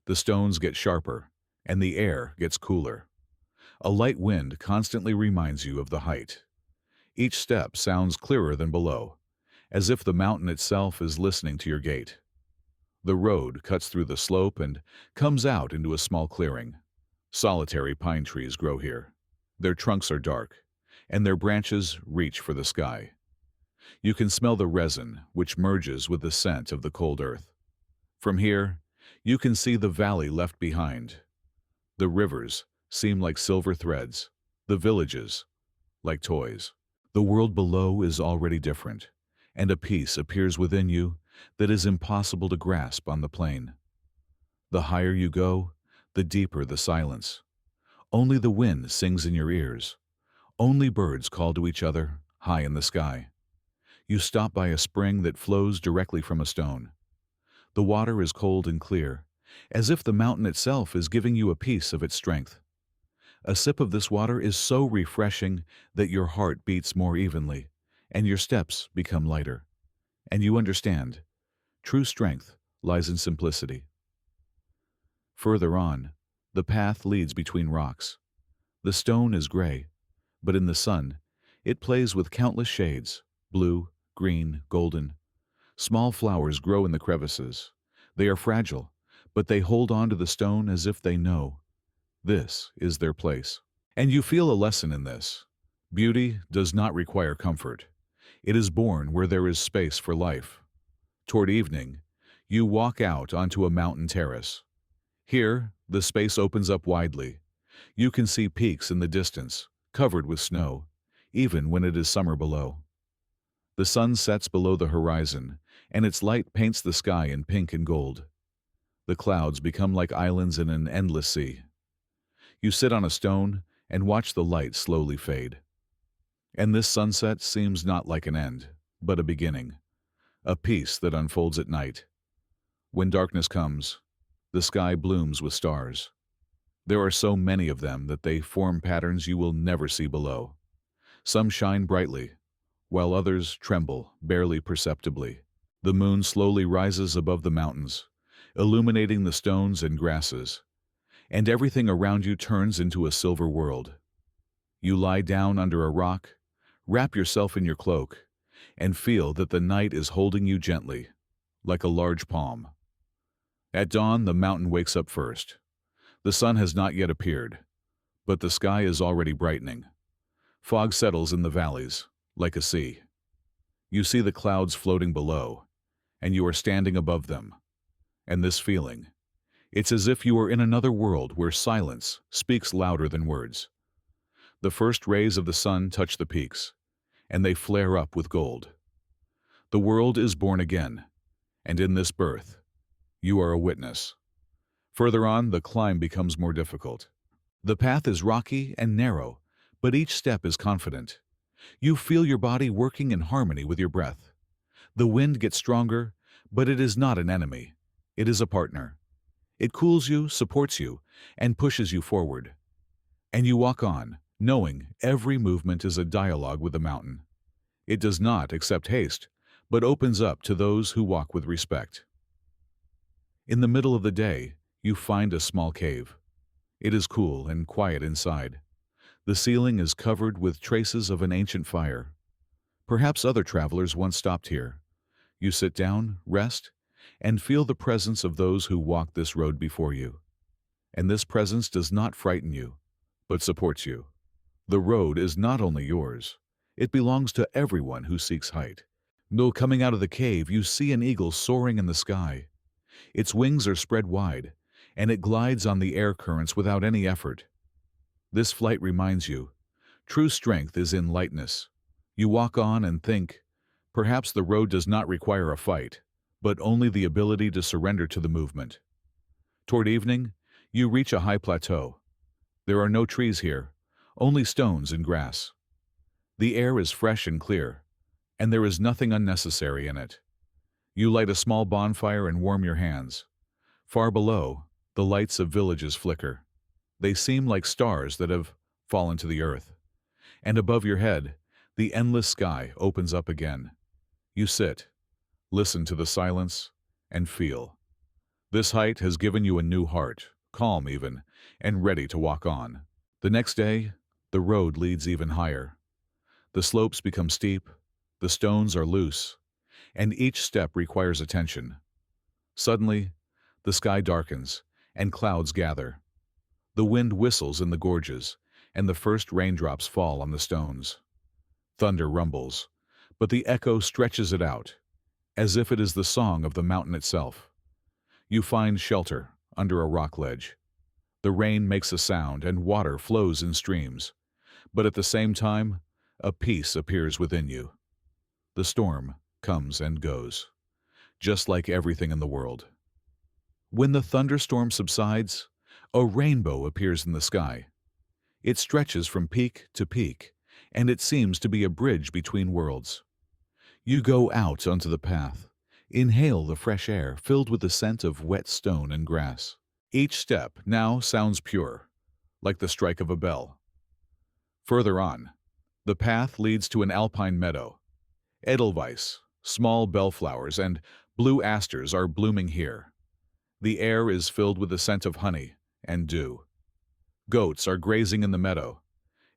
Speaker 1: The stones get sharper, and the air gets cooler. A light wind constantly reminds you of the height. Each step sounds clearer than below, as if the mountain itself is listening to your gait. The road cuts through the slope and comes out into a small clearing. Solitary pine trees grow here. Their trunks are dark, and their branches reach for the sky. You can smell the resin, which merges with the scent of the cold earth. From here, you can see the valley left behind. The rivers seem like silver threads, the villages like toys. The world below is already different, and a peace appears within you that is impossible to grasp on the plain. The higher you go, the deeper the silence. Only the wind sings in your ears. Only birds call to each other high in the sky. You stop by a spring that flows directly from a stone. The water is cold and clear, as if the mountain itself is giving you a piece of its strength. A sip of this water is so refreshing that your heart beats more evenly, and your steps become lighter. And you understand, true strength lies in simplicity. Further on, the path leads between rocks. The stone is gray, but in the sun, it plays with countless shades: blue, green, golden. Small flowers grow in the crevices. They are fragile, but they hold on to the stone as if they know this is their place. And you feel a lesson in this. Beauty does not require comfort. It is born where there is space for life. Toward evening, You walk out onto a mountain terrace. Here, the space opens up widely. You can see peaks in the distance, covered with snow, even when it is summer below. The sun sets below the horizon, and its light paints the sky in pink and gold. The clouds become like islands in an endless sea. You sit on a stone and watch the light slowly fade. And this sunset seems not like an end, but a beginning, a peace that unfolds at night. When darkness comes, the sky blooms with stars. There are so many of them that they form patterns you will never see below. Some shine brightly, while others tremble, barely perceptibly. The moon slowly rises above the mountains, illuminating the stones and grasses, and everything around you turns into a silver world. You lie down under a rock, wrap yourself in your cloak, and feel that the night is holding you gently, like a large palm. At dawn, the mountain wakes up first. The sun has not yet appeared, but the sky is already brightening. Fog settles in the valleys, like a sea. You see the clouds floating below, and you are standing above them. And this feeling, it's as if you are in another world where silence speaks louder than words. The first rays of the sun touch the peaks, and they flare up with gold. The world is born again, and in this birth, you are a witness. Further on, the climb becomes more difficult. The path is rocky and narrow, but each step is confident. You feel your body working in harmony with your breath. The wind gets stronger, but it is not an enemy. It is a partner. It cools you, supports you, and pushes you forward. And you walk on, knowing every movement is a dialogue with the mountain. It does not accept haste, but opens up to those who walk with respect. In the middle of the day, you find a small cave. It is cool and quiet inside. The ceiling is covered with traces of an ancient fire. Perhaps other travelers once stopped here. You sit down, rest, and feel the presence of those who walked this road before you. And this presence does not frighten you, but supports you. The road is not only yours, it belongs to everyone who seeks height. Though coming out of the cave, you see an eagle soaring in the sky. Its wings are spread wide, and it glides on the air currents without any effort. This flight reminds you, true strength is in lightness. You walk on and think, perhaps the road does not require a fight, but only the ability to surrender to the movement. Toward evening, you reach a high plateau. There are no trees here, only stones and grass. The air is fresh and clear, and there is nothing unnecessary in it. You light a small bonfire and warm your hands. Far below, the lights of villages flicker. They seem like stars that have fallen to the earth. And above your head, the endless sky opens up again. You sit, listen to the silence, and feel. This height has given you a new heart, calm even, and ready to walk on. The next day, the road leads even higher. The slopes become steep, the stones are loose, and each step requires attention. Suddenly, the sky darkens, and clouds gather. The wind whistles in the gorges, and the first raindrops fall on the stones. Thunder rumbles, but the echo stretches it out, as if it is the song of the mountain itself. You find shelter under a rock ledge. The rain makes a sound, and water flows in streams, but at the same time, a peace appears within you. The storm comes and goes, just like everything in the world. When the thunderstorm subsides, a rainbow appears in the sky. It stretches from peak to peak, and it seems to be a bridge between worlds. You go out onto the path, inhale the fresh air filled with the scent of wet stone and grass. Each step now sounds pure, like the strike of a bell. Further on, the path leads to an alpine meadow. Edelweiss, small bellflowers, and blue asters are blooming here. The air is filled with the scent of honey and dew. Goats are grazing in the meadow,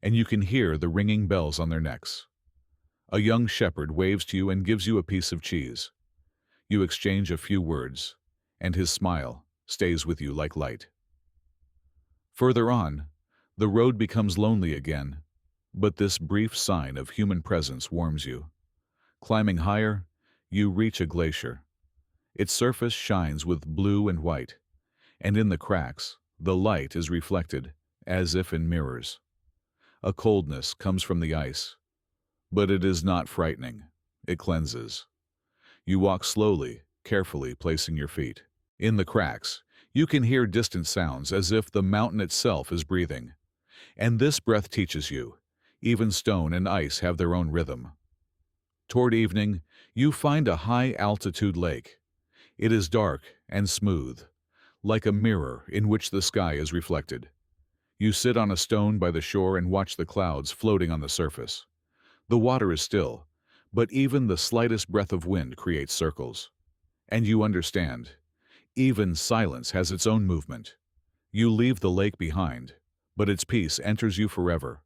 Speaker 1: and you can hear the ringing bells on their necks. A young shepherd waves to you and gives you a piece of cheese. You exchange a few words, and his smile stays with you like light. Further on, the road becomes lonely again, but this brief sign of human presence warms you. Climbing higher, you reach a glacier. Its surface shines with blue and white, and in the cracks, the light is reflected, as if in mirrors. A coldness comes from the ice, but it is not frightening. It cleanses. You walk slowly, carefully placing your feet. In the cracks, you can hear distant sounds as if the mountain itself is breathing. And this breath teaches you, even stone and ice have their own rhythm. Toward evening, you find a high-altitude lake. It is dark and smooth, like a mirror in which the sky is reflected. You sit on a stone by the shore and watch the clouds floating on the surface. The water is still, but even the slightest breath of wind creates circles. And you understand, even silence has its own movement. You leave the lake behind, but its peace enters you forever.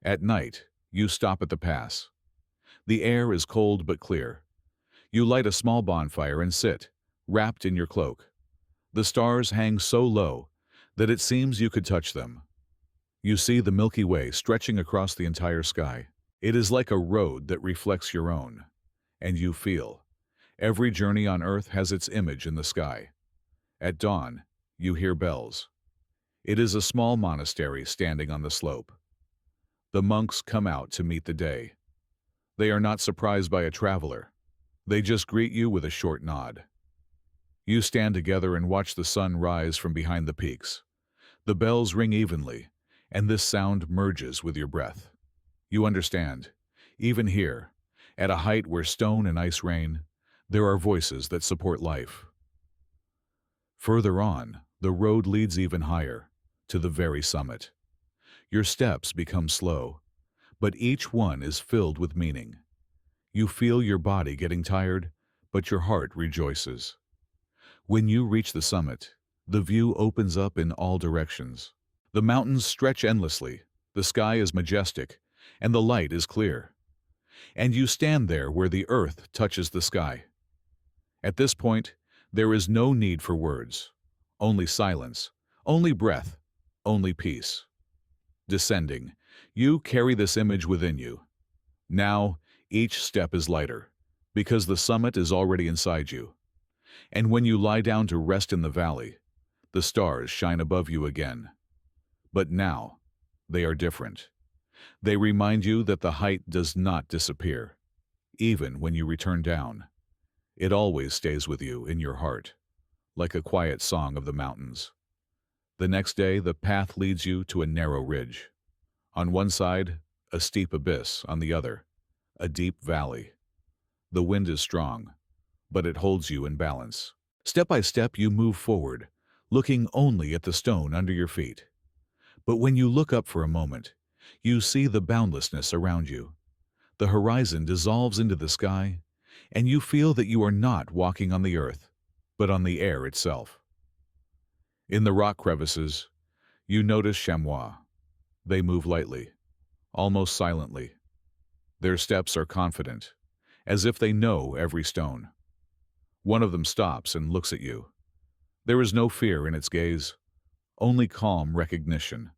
Speaker 1: At night, you stop at the pass. The air is cold but clear. You light a small bonfire and sit, wrapped in your cloak. The stars hang so low that it seems you could touch them. You see the Milky Way stretching across the entire sky. It is like a road that reflects your own. And you feel, every journey on Earth has its image in the sky. At dawn, you hear bells. It is a small monastery standing on the slope. The monks come out to meet the day. They are not surprised by a traveler. They just greet you with a short nod. You stand together and watch the sun rise from behind the peaks. The bells ring evenly, and this sound merges with your breath. You understand, even here, at a height where stone and ice reign, there are voices that support life. Further on, the road leads even higher, to the very summit. Your steps become slow, but each one is filled with meaning. You feel your body getting tired, but your heart rejoices. When you reach the summit, the view opens up in all directions. The mountains stretch endlessly, the sky is majestic, and the light is clear. And you stand there where the earth touches the sky. At this point, there is no need for words, only silence, only breath, only peace. Descending, you carry this image within you. Now, each step is lighter, because the summit is already inside you. And when you lie down to rest in the valley, the stars shine above you again. But now, they are different. They remind you that the height does not disappear, even when you return down. It always stays with you in your heart, like a quiet song of the mountains. The next day, the path leads you to a narrow ridge. On one side, a steep abyss; on the other, a deep valley. The wind is strong, but it holds you in balance. Step by step, you move forward, looking only at the stone under your feet. But when you look up for a moment, you see the boundlessness around you. The horizon dissolves into the sky, and you feel that you are not walking on the earth, but on the air itself. In the rock crevices, you notice chamois. They move lightly, almost silently. Their steps are confident, as if they know every stone. One of them stops and looks at you. There is no fear in its gaze, only calm recognition.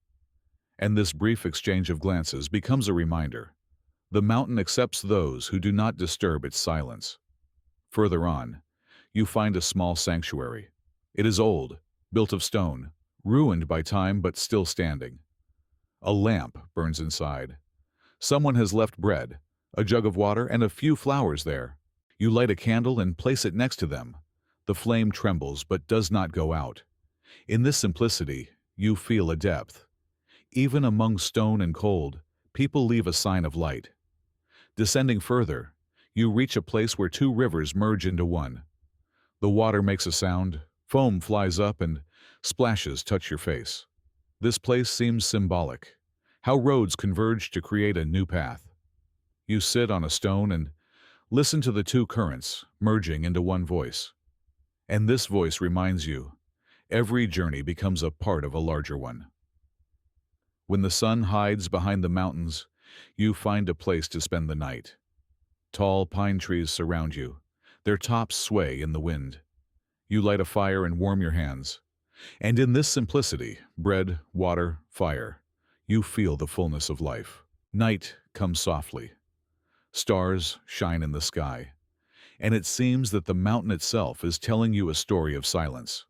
Speaker 1: And this brief exchange of glances becomes a reminder. The mountain accepts those who do not disturb its silence. Further on, you find a small sanctuary. It is old, built of stone, ruined by time but still standing. A lamp burns inside. Someone has left bread, a jug of water, and a few flowers there. You light a candle and place it next to them. The flame trembles but does not go out. In this simplicity, you feel a depth. Even among stone and cold, people leave a sign of light. Descending further, you reach a place where two rivers merge into one. The water makes a sound, foam flies up, and splashes touch your face. This place seems symbolic, how roads converge to create a new path. You sit on a stone and listen to the two currents merging into one voice. And this voice reminds you, every journey becomes a part of a larger one. When the sun hides behind the mountains, you find a place to spend the night. Tall pine trees surround you. Their tops sway in the wind. You light a fire and warm your hands. And in this simplicity, bread, water, fire, you feel the fullness of life. Night comes softly. Stars shine in the sky. and it seems that the mountain itself is telling you a story of silence.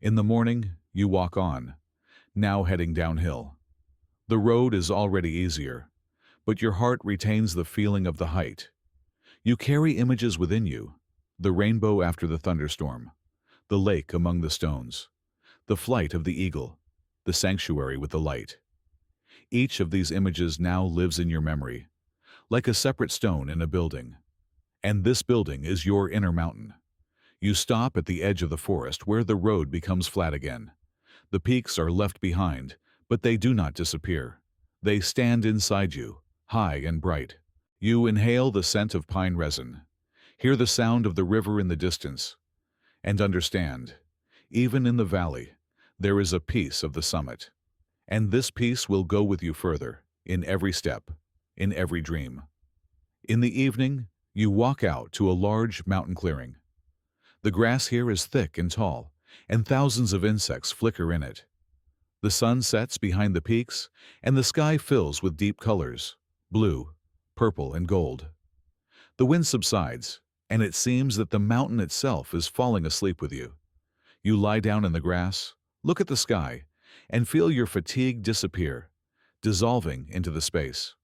Speaker 1: In the morning, you walk on, now heading downhill. The road is already easier, but your heart retains the feeling of the height. You carry images within you: the rainbow after the thunderstorm, the lake among the stones, the flight of the eagle, the sanctuary with the light. Each of these images now lives in your memory, like a separate stone in a building. And this building is your inner mountain. You stop at the edge of the forest where the road becomes flat again. The peaks are left behind, but they do not disappear. They stand inside you, high and bright. You inhale the scent of pine resin, hear the sound of the river in the distance, and understand, even in the valley, there is a peace of the summit. And this peace will go with you further, in every step, in every dream. In the evening, you walk out to a large mountain clearing. The grass here is thick and tall, and thousands of insects flicker in it. The sun sets behind the peaks, and the sky fills with deep colors: blue, purple, and gold. The wind subsides, and it seems that the mountain itself is falling asleep with you. You lie down in the grass, look at the sky, and feel your fatigue disappear, dissolving into the space.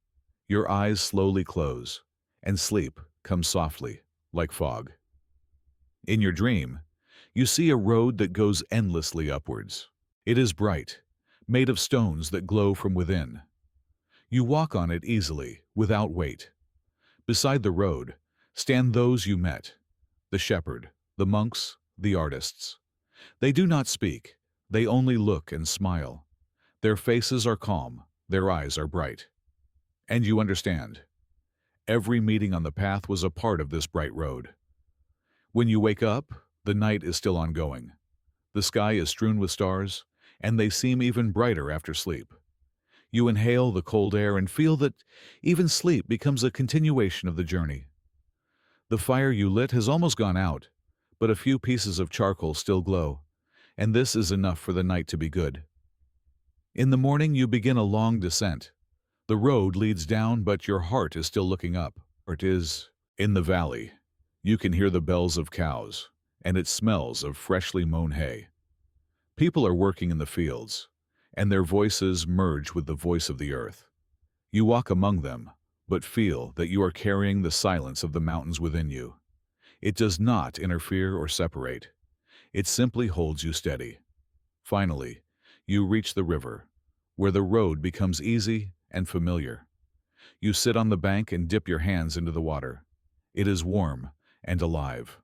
Speaker 1: Your eyes slowly close, and sleep comes softly, like fog. In your dream, you see a road that goes endlessly upwards. It is bright, made of stones that glow from within. You walk on it easily, without weight. Beside the road stand those you met: the shepherd, the monks, the artists. They do not speak, they only look and smile. Their faces are calm, their eyes are bright. And you understand. Every meeting on the path was a part of this bright road. When you wake up, the night is still ongoing. The sky is strewn with stars, and they seem even brighter after sleep. You inhale the cold air and feel that even sleep becomes a continuation of the journey. The fire you lit has almost gone out, but a few pieces of charcoal still glow, and this is enough for the night to be good. In the morning, you begin a long descent. The road leads down, but your heart is still looking up, or it is. In the valley, you can hear the bells of cows, and it smells of freshly mown hay. People are working in the fields, and their voices merge with the voice of the earth. You walk among them, but feel that you are carrying the silence of the mountains within you. It does not interfere or separate. It simply holds you steady. Finally, you reach the river, where the road becomes easy and familiar. You sit on the bank and dip your hands into the water. It is warm and alive.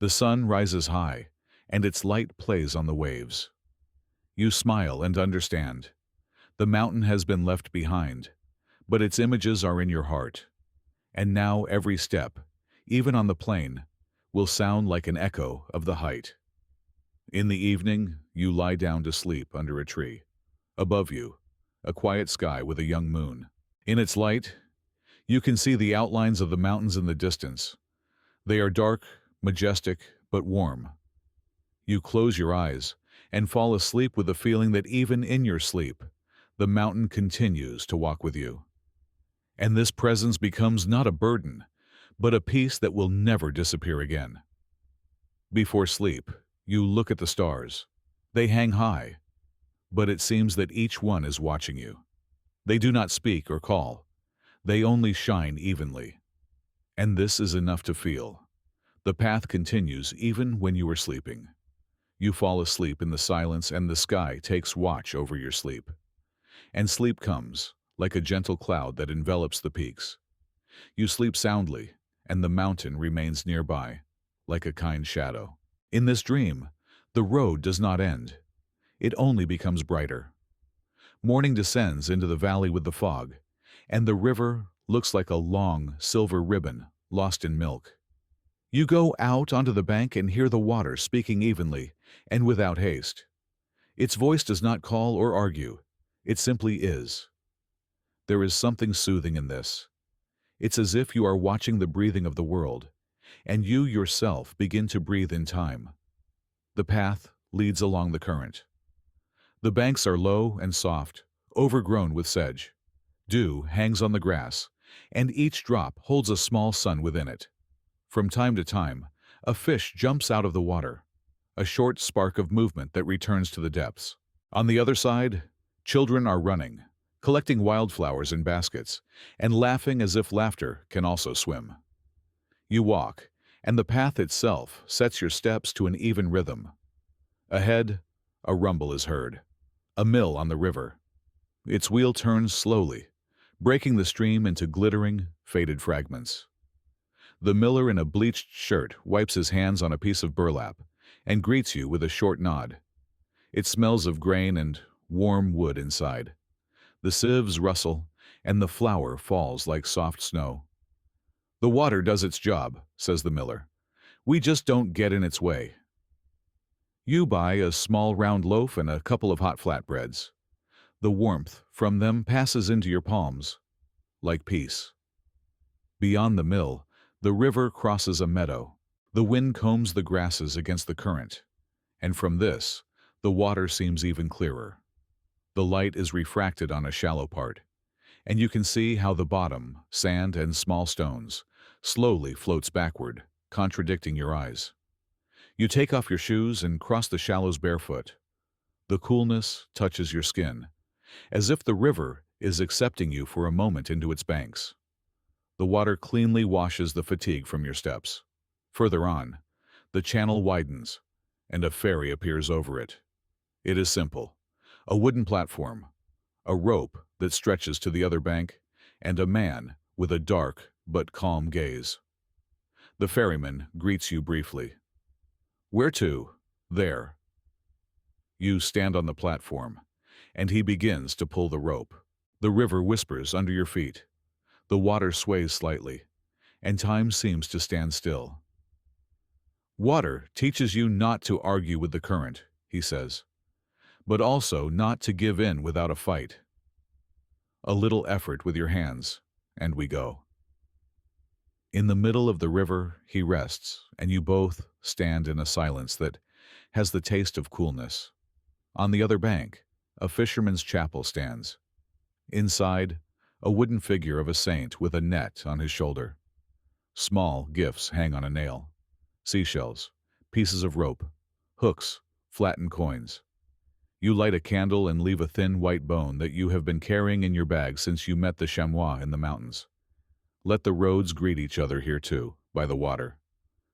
Speaker 1: The sun rises high, and its light plays on the waves. You smile and understand. The mountain has been left behind, but its images are in your heart. And now every step, even on the plain, will sound like an echo of the height. In the evening, you lie down to sleep under a tree. Above you, a quiet sky with a young moon. In its light, you can see the outlines of the mountains in the distance. They are dark, majestic, but warm. You close your eyes and fall asleep with the feeling that even in your sleep, the mountain continues to walk with you. And this presence becomes not a burden, but a peace that will never disappear again. Before sleep, you look at the stars. They hang high, but it seems that each one is watching you. They do not speak or call. They only shine evenly. And this is enough to feel. The path continues even when you are sleeping. You fall asleep in the silence, and the sky takes watch over your sleep. And sleep comes, like a gentle cloud that envelops the peaks. You sleep soundly, and the mountain remains nearby, like a kind shadow. In this dream, the road does not end. It only becomes brighter. Morning descends into the valley with the fog, and the river looks like a long, silver ribbon lost in milk. You go out onto the bank and hear the water speaking evenly and without haste. Its voice does not call or argue. It simply is. There is something soothing in this. It's as if you are watching the breathing of the world, and you yourself begin to breathe in time. The path leads along the current. The banks are low and soft, overgrown with sedge. Dew hangs on the grass, and each drop holds a small sun within it. From time to time, a fish jumps out of the water, a short spark of movement that returns to the depths. On the other side, children are running, collecting wildflowers in baskets, and laughing as if laughter can also swim. You walk, and the path itself sets your steps to an even rhythm. Ahead, a rumble is heard. A mill on the river. Its wheel turns slowly, breaking the stream into glittering, faded fragments. The miller in a bleached shirt wipes his hands on a piece of burlap and greets you with a short nod. It smells of grain and warm wood inside. The sieves rustle, and the flour falls like soft snow. "The water does its job," says the miller. "We just don't get in its way." You buy a small round loaf and a couple of hot flatbreads. The warmth from them passes into your palms, like peace. Beyond the mill, the river crosses a meadow. The wind combs the grasses against the current, and from this, the water seems even clearer. The light is refracted on a shallow part, and you can see how the bottom, sand and small stones, slowly floats backward, contradicting your eyes. You take off your shoes and cross the shallows barefoot. The coolness touches your skin, as if the river is accepting you for a moment into its banks. The water cleanly washes the fatigue from your steps. Further on, the channel widens, and a ferry appears over it. It is simple. A wooden platform, a rope that stretches to the other bank, and a man with a dark but calm gaze. The ferryman greets you briefly. "Where to?" "There." You stand on the platform, and he begins to pull the rope. The river whispers under your feet. The water sways slightly, and time seems to stand still. "Water teaches you not to argue with the current," he says, "but also not to give in without a fight. A little effort with your hands, and we go." In the middle of the river, he rests, and you both stand in a silence that has the taste of coolness. On the other bank, a fisherman's chapel stands. Inside, a wooden figure of a saint with a net on his shoulder. Small gifts hang on a nail. Seashells, pieces of rope, hooks, flattened coins. You light a candle and leave a thin white bone that you have been carrying in your bag since you met the chamois in the mountains. Let the roads greet each other here too, by the water.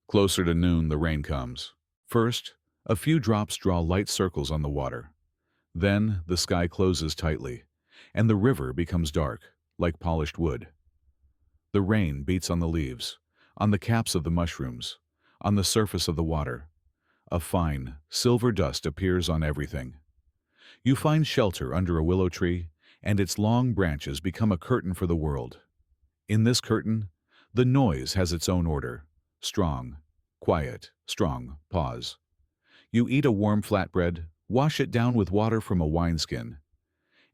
Speaker 1: Closer to noon, the rain comes. First, a few drops draw light circles on the water. Then the sky closes tightly, and the river becomes dark, like polished wood. The rain beats on the leaves, on the caps of the mushrooms, on the surface of the water. A fine, silver dust appears on everything. You find shelter under a willow tree, and its long branches become a curtain for the world. In this curtain, the noise has its own order. Strong, quiet, strong, pause. You eat a warm flatbread, wash it down with water from a wineskin,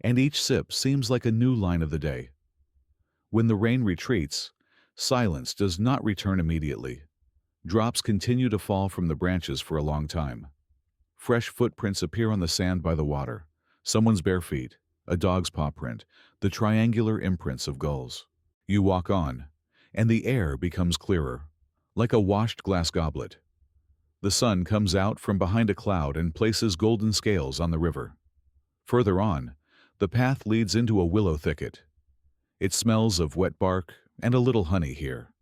Speaker 1: and each sip seems like a new line of the day. When the rain retreats, silence does not return immediately. Drops continue to fall from the branches for a long time. Fresh footprints appear on the sand by the water. Someone's bare feet, a dog's paw print, the triangular imprints of gulls. You walk on, and the air becomes clearer, like a washed glass goblet. The sun comes out from behind a cloud and places golden scales on the river. Further on, the path leads into a willow thicket. It smells of wet bark and a little honey here.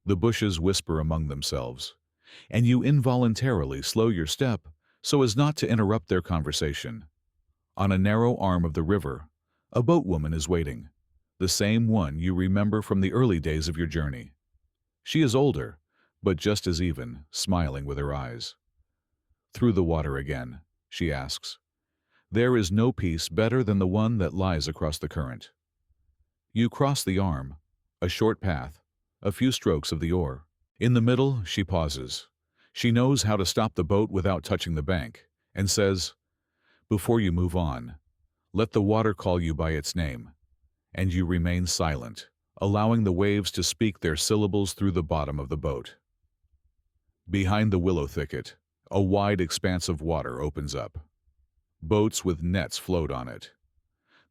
Speaker 1: The bushes whisper among themselves, and you involuntarily slow your step so as not to interrupt their conversation. On a narrow arm of the river, a boatwoman is waiting, the same one you remember from the early days of your journey. She is older, but just as even, smiling with her eyes. "Through the water again," she asks. "There is no peace better than the one that lies across the current." You cross the arm, a short path, a few strokes of the oar. In the middle, she pauses. She knows how to stop the boat without touching the bank, and says, "Before you move on, let the water call you by its name." And you remain silent, allowing the waves to speak their syllables through the bottom of the boat. Behind the willow thicket, a wide expanse of water opens up. Boats with nets float on it.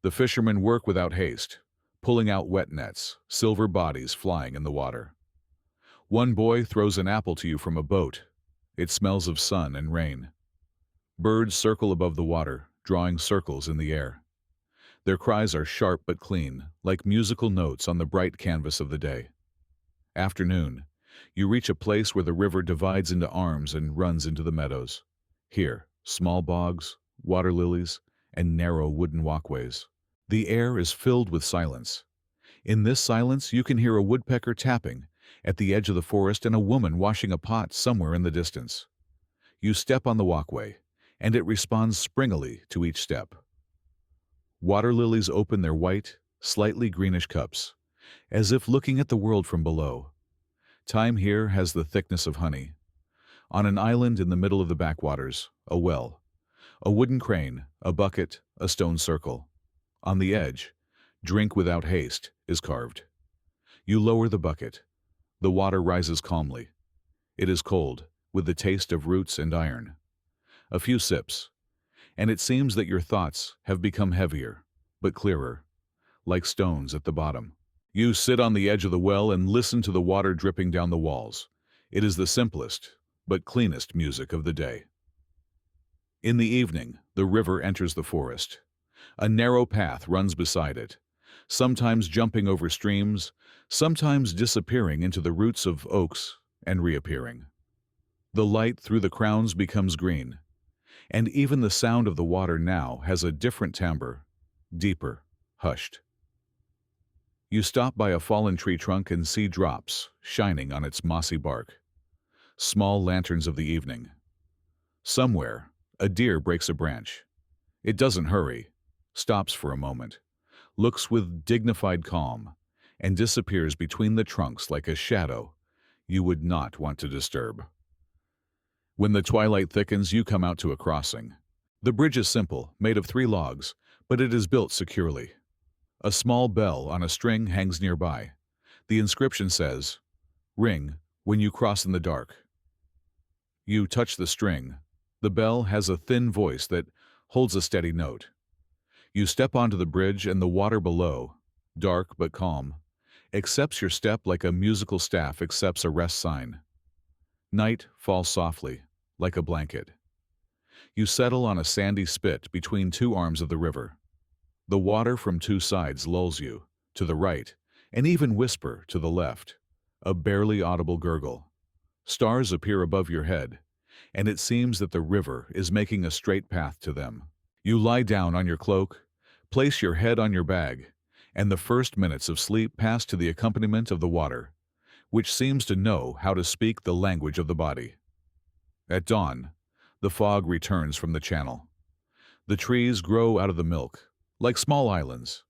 Speaker 1: The fishermen work without haste, pulling out wet nets, silver bodies flying in the water. One boy throws an apple to you from a boat. It smells of sun and rain. Birds circle above the water, drawing circles in the air. Their cries are sharp but clean, like musical notes on the bright canvas of the day. Afternoon, you reach a place where the river divides into arms and runs into the meadows. Here, small bogs, water lilies, and narrow wooden walkways. The air is filled with silence. In this silence, you can hear a woodpecker tapping at the edge of the forest and a woman washing a pot somewhere in the distance. You step on the walkway, and it responds springily to each step. Water lilies open their white, slightly greenish cups, as if looking at the world from below. Time here has the thickness of honey. On an island in the middle of the backwaters, a well, a wooden crane, a bucket, a stone circle. On the edge, "Drink without haste" is carved. You lower the bucket. The water rises calmly. It is cold, with the taste of roots and iron. A few sips, and it seems that your thoughts have become heavier, but clearer, like stones at the bottom. You sit on the edge of the well and listen to the water dripping down the walls. It is the simplest, but cleanest music of the day. In the evening, the river enters the forest. A narrow path runs beside it, sometimes jumping over streams, sometimes disappearing into the roots of oaks and reappearing. The light through the crowns becomes green, and even the sound of the water now has a different timbre, deeper, hushed. You stop by a fallen tree trunk and see drops shining on its mossy bark, small lanterns of the evening. Somewhere, a deer breaks a branch. It doesn't hurry, stops for a moment, looks with dignified calm, and disappears between the trunks like a shadow you would not want to disturb. When the twilight thickens, you come out to a crossing. The bridge is simple, made of 3 logs, but it is built securely. A small bell on a string hangs nearby. The inscription says, "Ring when you cross in the dark." You touch the string. The bell has a thin voice that holds a steady note. You step onto the bridge and the water below, dark but calm, accepts your step like a musical staff accepts a rest sign. Night falls softly, like a blanket. You settle on a sandy spit between 2 arms of the river. The water from 2 sides lulls you, to the right, and even whisper to the left, a barely audible gurgle. Stars appear above your head, and it seems that the river is making a straight path to them. You lie down on your cloak, place your head on your bag, and the first minutes of sleep pass to the accompaniment of the water, which seems to know how to speak the language of the body. At dawn, the fog returns from the channel. The trees grow out of the milk, like small islands.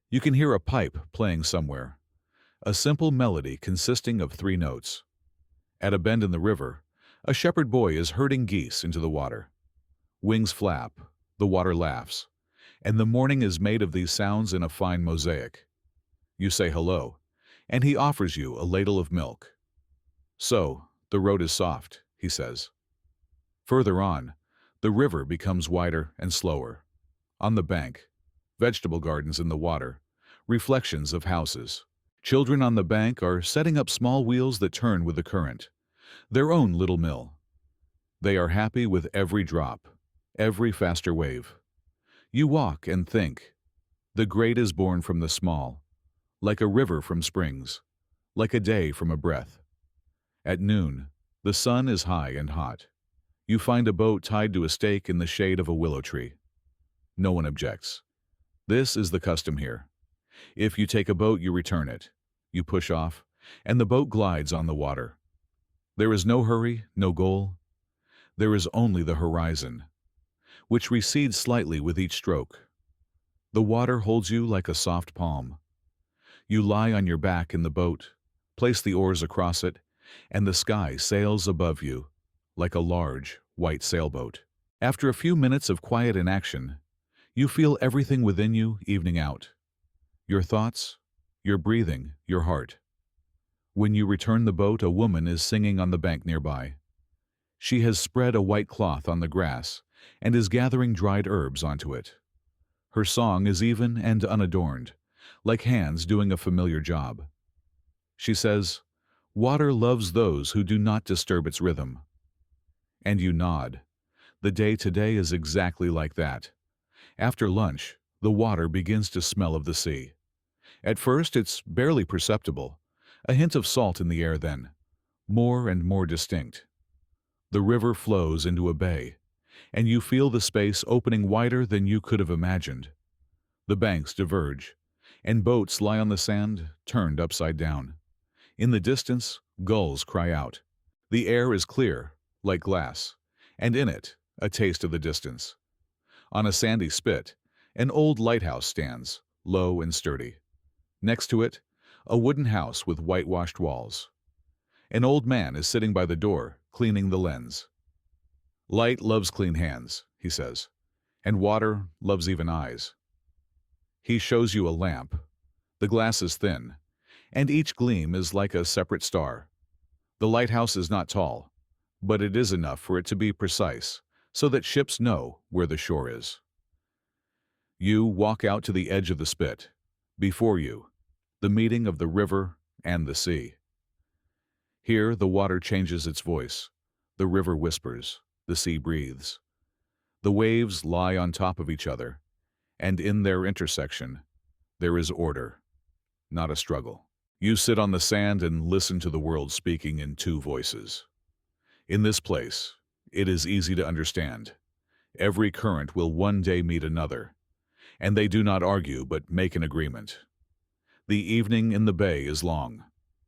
Speaker 1: You can hear a pipe playing somewhere, a simple melody consisting of 3 notes. At a bend in the river, a shepherd boy is herding geese into the water. Wings flap, the water laughs, and the morning is made of these sounds in a fine mosaic. You say hello, and he offers you a ladle of milk. "So, the road is soft," he says. Further on, the river becomes wider and slower. On the bank, vegetable gardens in the water, reflections of houses. Children on the bank are setting up small wheels that turn with the current, their own little mill. They are happy with every drop, every faster wave. You walk and think. The great is born from the small, like a river from springs, like a day from a breath. At noon, the sun is high and hot. You find a boat tied to a stake in the shade of a willow tree. No one objects. This is the custom here. If you take a boat, you return it. You push off, and the boat glides on the water. There is no hurry, no goal. There is only the horizon, which recedes slightly with each stroke. The water holds you like a soft palm. You lie on your back in the boat, place the oars across it, and the sky sails above you like a large, white sailboat. After a few minutes of quiet inaction, you feel everything within you evening out. Your thoughts, your breathing, your heart. When you return the boat, a woman is singing on the bank nearby. She has spread a white cloth on the grass and is gathering dried herbs onto it. Her song is even and unadorned, like hands doing a familiar job. She says, Water loves those who do not disturb its rhythm. And you nod. The day today is exactly like that. After lunch, the water begins to smell of the sea. At first, it's barely perceptible, a hint of salt in the air then, more and more distinct. The river flows into a bay, and you feel the space opening wider than you could have imagined. The banks diverge, and boats lie on the sand, turned upside down. In the distance, gulls cry out. The air is clear, like glass, and in it, a taste of the distance. On a sandy spit, an old lighthouse stands, low and sturdy. Next to it, a wooden house with whitewashed walls. An old man is sitting by the door, cleaning the lens. Light loves clean hands, he says, and water loves even eyes. He shows you a lamp. The glass is thin, and each gleam is like a separate star. The lighthouse is not tall, but it is enough for it to be precise, so that ships know where the shore is. You walk out to the edge of the spit. Before you, the meeting of the river and the sea. Here the water changes its voice. The river whispers, the sea breathes. The waves lie on top of each other, and in their intersection, there is order, not a struggle. You sit on the sand and listen to the world speaking in two voices. In this place, it is easy to understand. Every current will one day meet another, and they do not argue but make an agreement. The evening in the bay is long.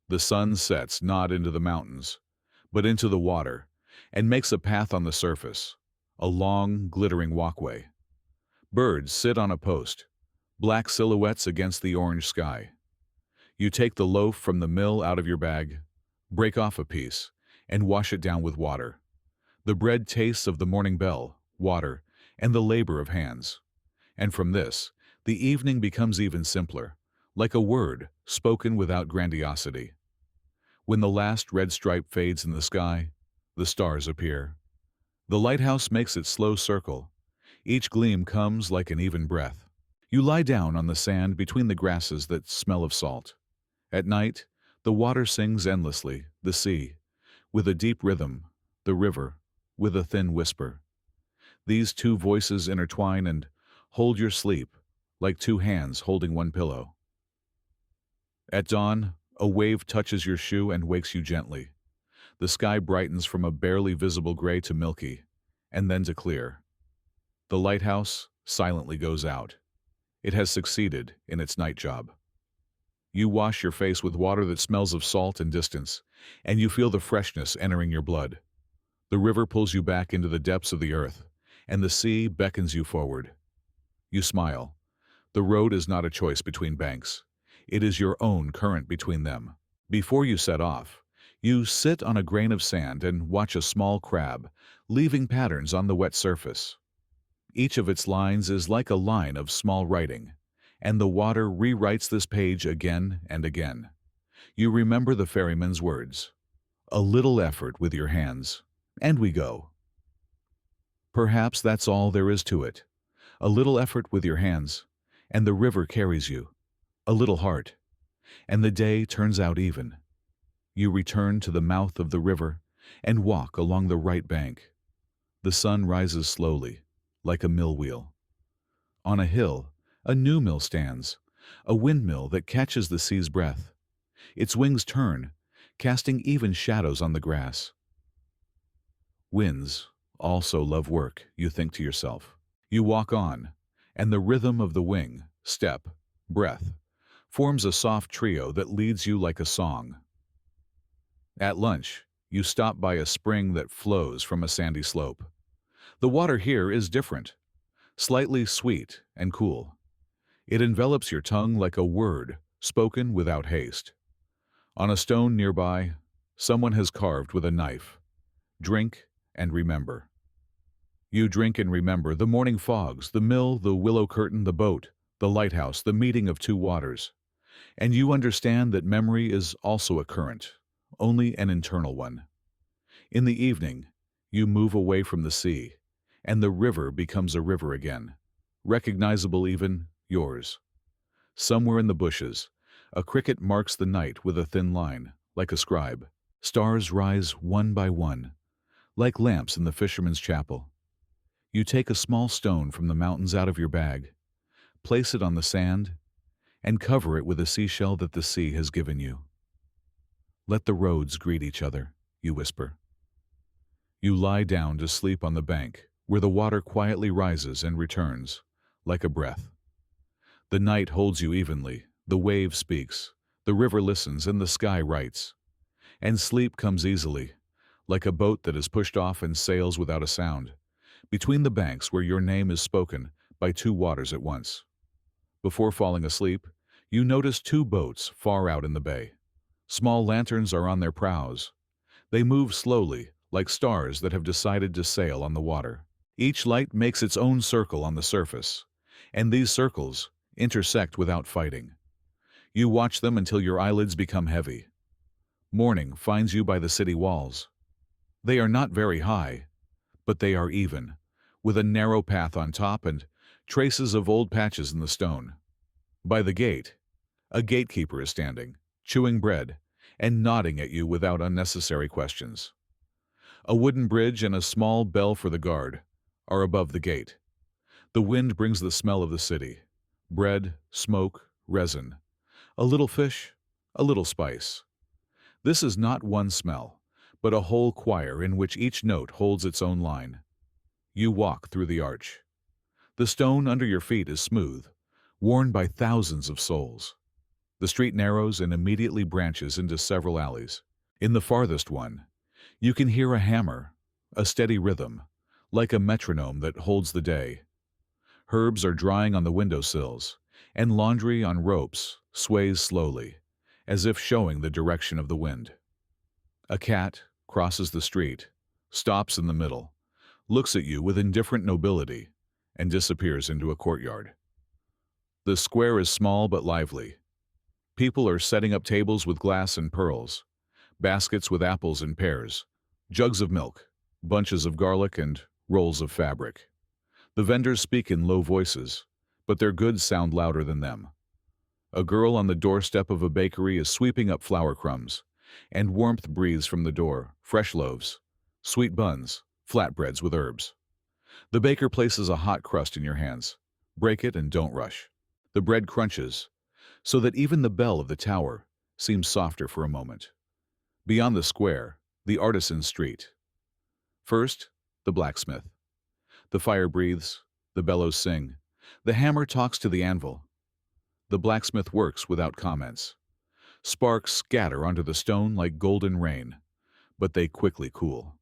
Speaker 1: The sun sets not into the mountains, but into the water, and makes a path on the surface, a long, glittering walkway. Birds sit on a post, black silhouettes against the orange sky. You take the loaf from the mill out of your bag, break off a piece, and wash it down with water. The bread tastes of the morning bell, water, and the labor of hands. And from this, the evening becomes even simpler, like a word spoken without grandiosity. When the last red stripe fades in the sky, the stars appear. The lighthouse makes its slow circle. Each gleam comes like an even breath. You lie down on the sand between the grasses that smell of salt. At night, the water sings endlessly, the sea, with a deep rhythm, the river, with a thin whisper. These two voices intertwine and hold your sleep, like two hands holding one pillow. At dawn, a wave touches your shoe and wakes you gently. The sky brightens from a barely visible gray to milky, and then to clear. The lighthouse silently goes out. It has succeeded in its night job. You wash your face with water that smells of salt and distance, and you feel the freshness entering your blood. The river pulls you back into the depths of the earth, and the sea beckons you forward. You smile. The road is not a choice between banks. It is your own current between them. Before you set off, you sit on a grain of sand and watch a small crab, leaving patterns on the wet surface. Each of its lines is like a line of small writing, and the water rewrites this page again and again. You remember the ferryman's words, "A little effort with your hands, and we go." Perhaps that's all there is to it. A little effort with your hands, and the river carries you. A little heart, and the day turns out even. You return to the mouth of the river and walk along the right bank. The sun rises slowly, like a mill wheel. On a hill, a new mill stands, a windmill that catches the sea's breath. Its wings turn, casting even shadows on the grass. Winds also love work, you think to yourself. You walk on, and the rhythm of the wing, step, breath, forms a soft trio that leads you like a song. At lunch, you stop by a spring that flows from a sandy slope. The water here is different, slightly sweet and cool. It envelops your tongue like a word spoken without haste. On a stone nearby, someone has carved with a knife, "Drink and remember." You drink and remember the morning fogs, the mill, the willow curtain, the boat, the lighthouse, the meeting of two waters. And you understand that memory is also a current, only an internal one. In the evening, you move away from the sea, and the river becomes a river again, recognizable even yours. Somewhere in the bushes, a cricket marks the night with a thin line, like a scribe. Stars rise one by one, like lamps in the fisherman's chapel. You take a small stone from the mountains out of your bag, place it on the sand, and cover it with a seashell that the sea has given you. Let the roads greet each other, you whisper. You lie down to sleep on the bank, where the water quietly rises and returns, like a breath. The night holds you evenly, the wave speaks, the river listens, and the sky writes. And sleep comes easily, like a boat that is pushed off and sails without a sound, between the banks where your name is spoken by two waters at once. Before falling asleep, you notice two boats far out in the bay. Small lanterns are on their prows. They move slowly, like stars that have decided to sail on the water. Each light makes its own circle on the surface, and these circles intersect without fighting. You watch them until your eyelids become heavy. Morning finds you by the city walls. They are not very high, but they are even, with a narrow path on top and traces of old patches in the stone. By the gate, a gatekeeper is standing, chewing bread, and nodding at you without unnecessary questions. A wooden bridge and a small bell for the guard are above the gate. The wind brings the smell of the city: bread, smoke, resin. A little fish, a little spice. This is not one smell, but a whole choir in which each note holds its own line. You walk through the arch. The stone under your feet is smooth, worn by thousands of souls. The street narrows and immediately branches into several alleys. In the farthest one, you can hear a hammer, a steady rhythm, like a metronome that holds the day. Herbs are drying on the windowsills, and laundry on ropes sways slowly, as if showing the direction of the wind. A cat crosses the street, stops in the middle, looks at you with indifferent nobility, and disappears into a courtyard. The square is small but lively. People are setting up tables with glass and pearls, baskets with apples and pears, jugs of milk, bunches of garlic, and rolls of fabric. The vendors speak in low voices, but their goods sound louder than them. A girl on the doorstep of a bakery is sweeping up flour crumbs, and warmth breathes from the door: fresh loaves, sweet buns, flatbreads with herbs. The baker places a hot crust in your hands. Break it and don't rush. The bread crunches, so that even the bell of the tower seems softer for a moment. Beyond the square, the artisan's street. First, the blacksmith. The fire breathes, the bellows sing, the hammer talks to the anvil. The blacksmith works without comments. Sparks scatter onto the stone like golden rain, but they quickly cool.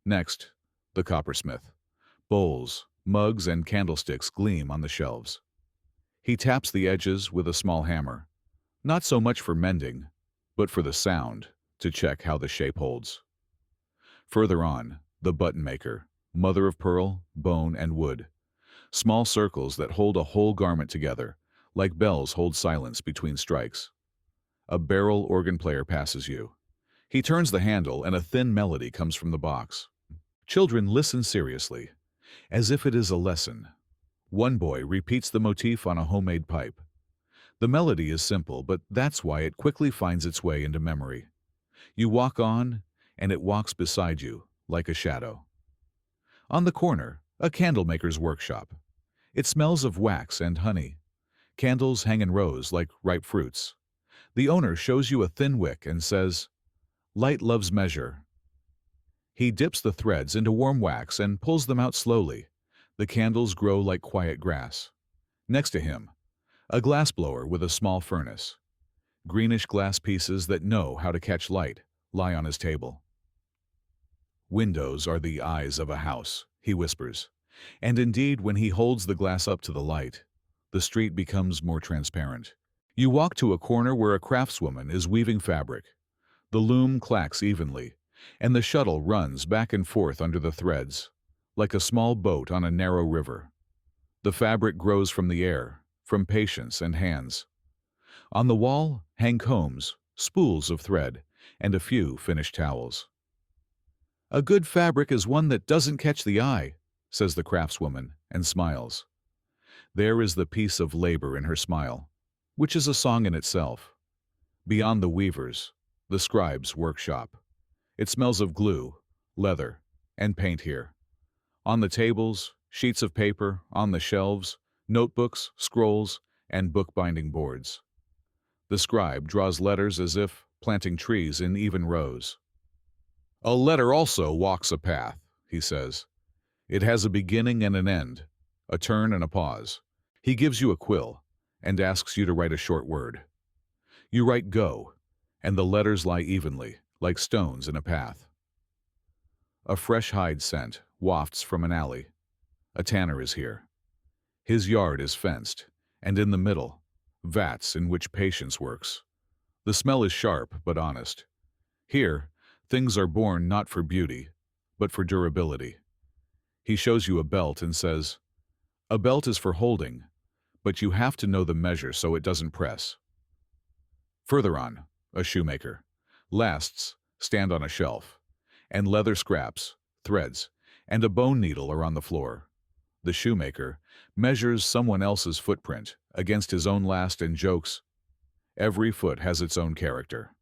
Speaker 1: Next, the coppersmith. Bowls, mugs, and candlesticks gleam on the shelves. He taps the edges with a small hammer, not so much for mending, but for the sound, to check how the shape holds. Further on, the button maker, mother of pearl, bone, and wood. Small circles that hold a whole garment together, like bells hold silence between strikes. A barrel organ player passes you. He turns the handle and a thin melody comes from the box. Children listen seriously, as if it is a lesson. One boy repeats the motif on a homemade pipe. The melody is simple, but that's why it quickly finds its way into memory. You walk on, and it walks beside you, like a shadow. On the corner, a candlemaker's workshop. It smells of wax and honey. Candles hang in rows like ripe fruits. The owner shows you a thin wick and says, "Light loves measure." He dips the threads into warm wax and pulls them out slowly. The candles grow like quiet grass. Next to him, a glassblower with a small furnace. Greenish glass pieces that know how to catch light lie on his table. "Windows are the eyes of a house," he whispers. And indeed, when he holds the glass up to the light, the street becomes more transparent. You walk to a corner where a craftswoman is weaving fabric. The loom clacks evenly, and the shuttle runs back and forth under the threads, like a small boat on a narrow river. The fabric grows from the air, from patience and hands. On the wall hang combs, spools of thread, and a few finished towels. "A good fabric is one that doesn't catch the eye," says the craftswoman, and smiles. There is the peace of labor in her smile, which is a song in itself. Beyond the weavers, The scribe's workshop. It smells of glue, leather, and paint here. On the tables, sheets of paper, on the shelves, notebooks, scrolls, and bookbinding boards. The scribe draws letters as if planting trees in even rows. A letter also walks a path, he says. It has a beginning and an end, a turn and a pause. He gives you a quill and asks you to write a short word. You write go, and the letters lie evenly, like stones in a path. A fresh hide scent wafts from an alley. A tanner is here. His yard is fenced, and in the middle, vats in which patience works. The smell is sharp but honest. Here, things are born not for beauty, but for durability. He shows you a belt and says, "A belt is for holding, but you have to know the measure so it doesn't press." Further on, a shoemaker. Lasts stand on a shelf, and leather scraps, threads, and a bone needle are on the floor. The shoemaker measures someone else's footprint against his own last and jokes, "Every foot has its own character."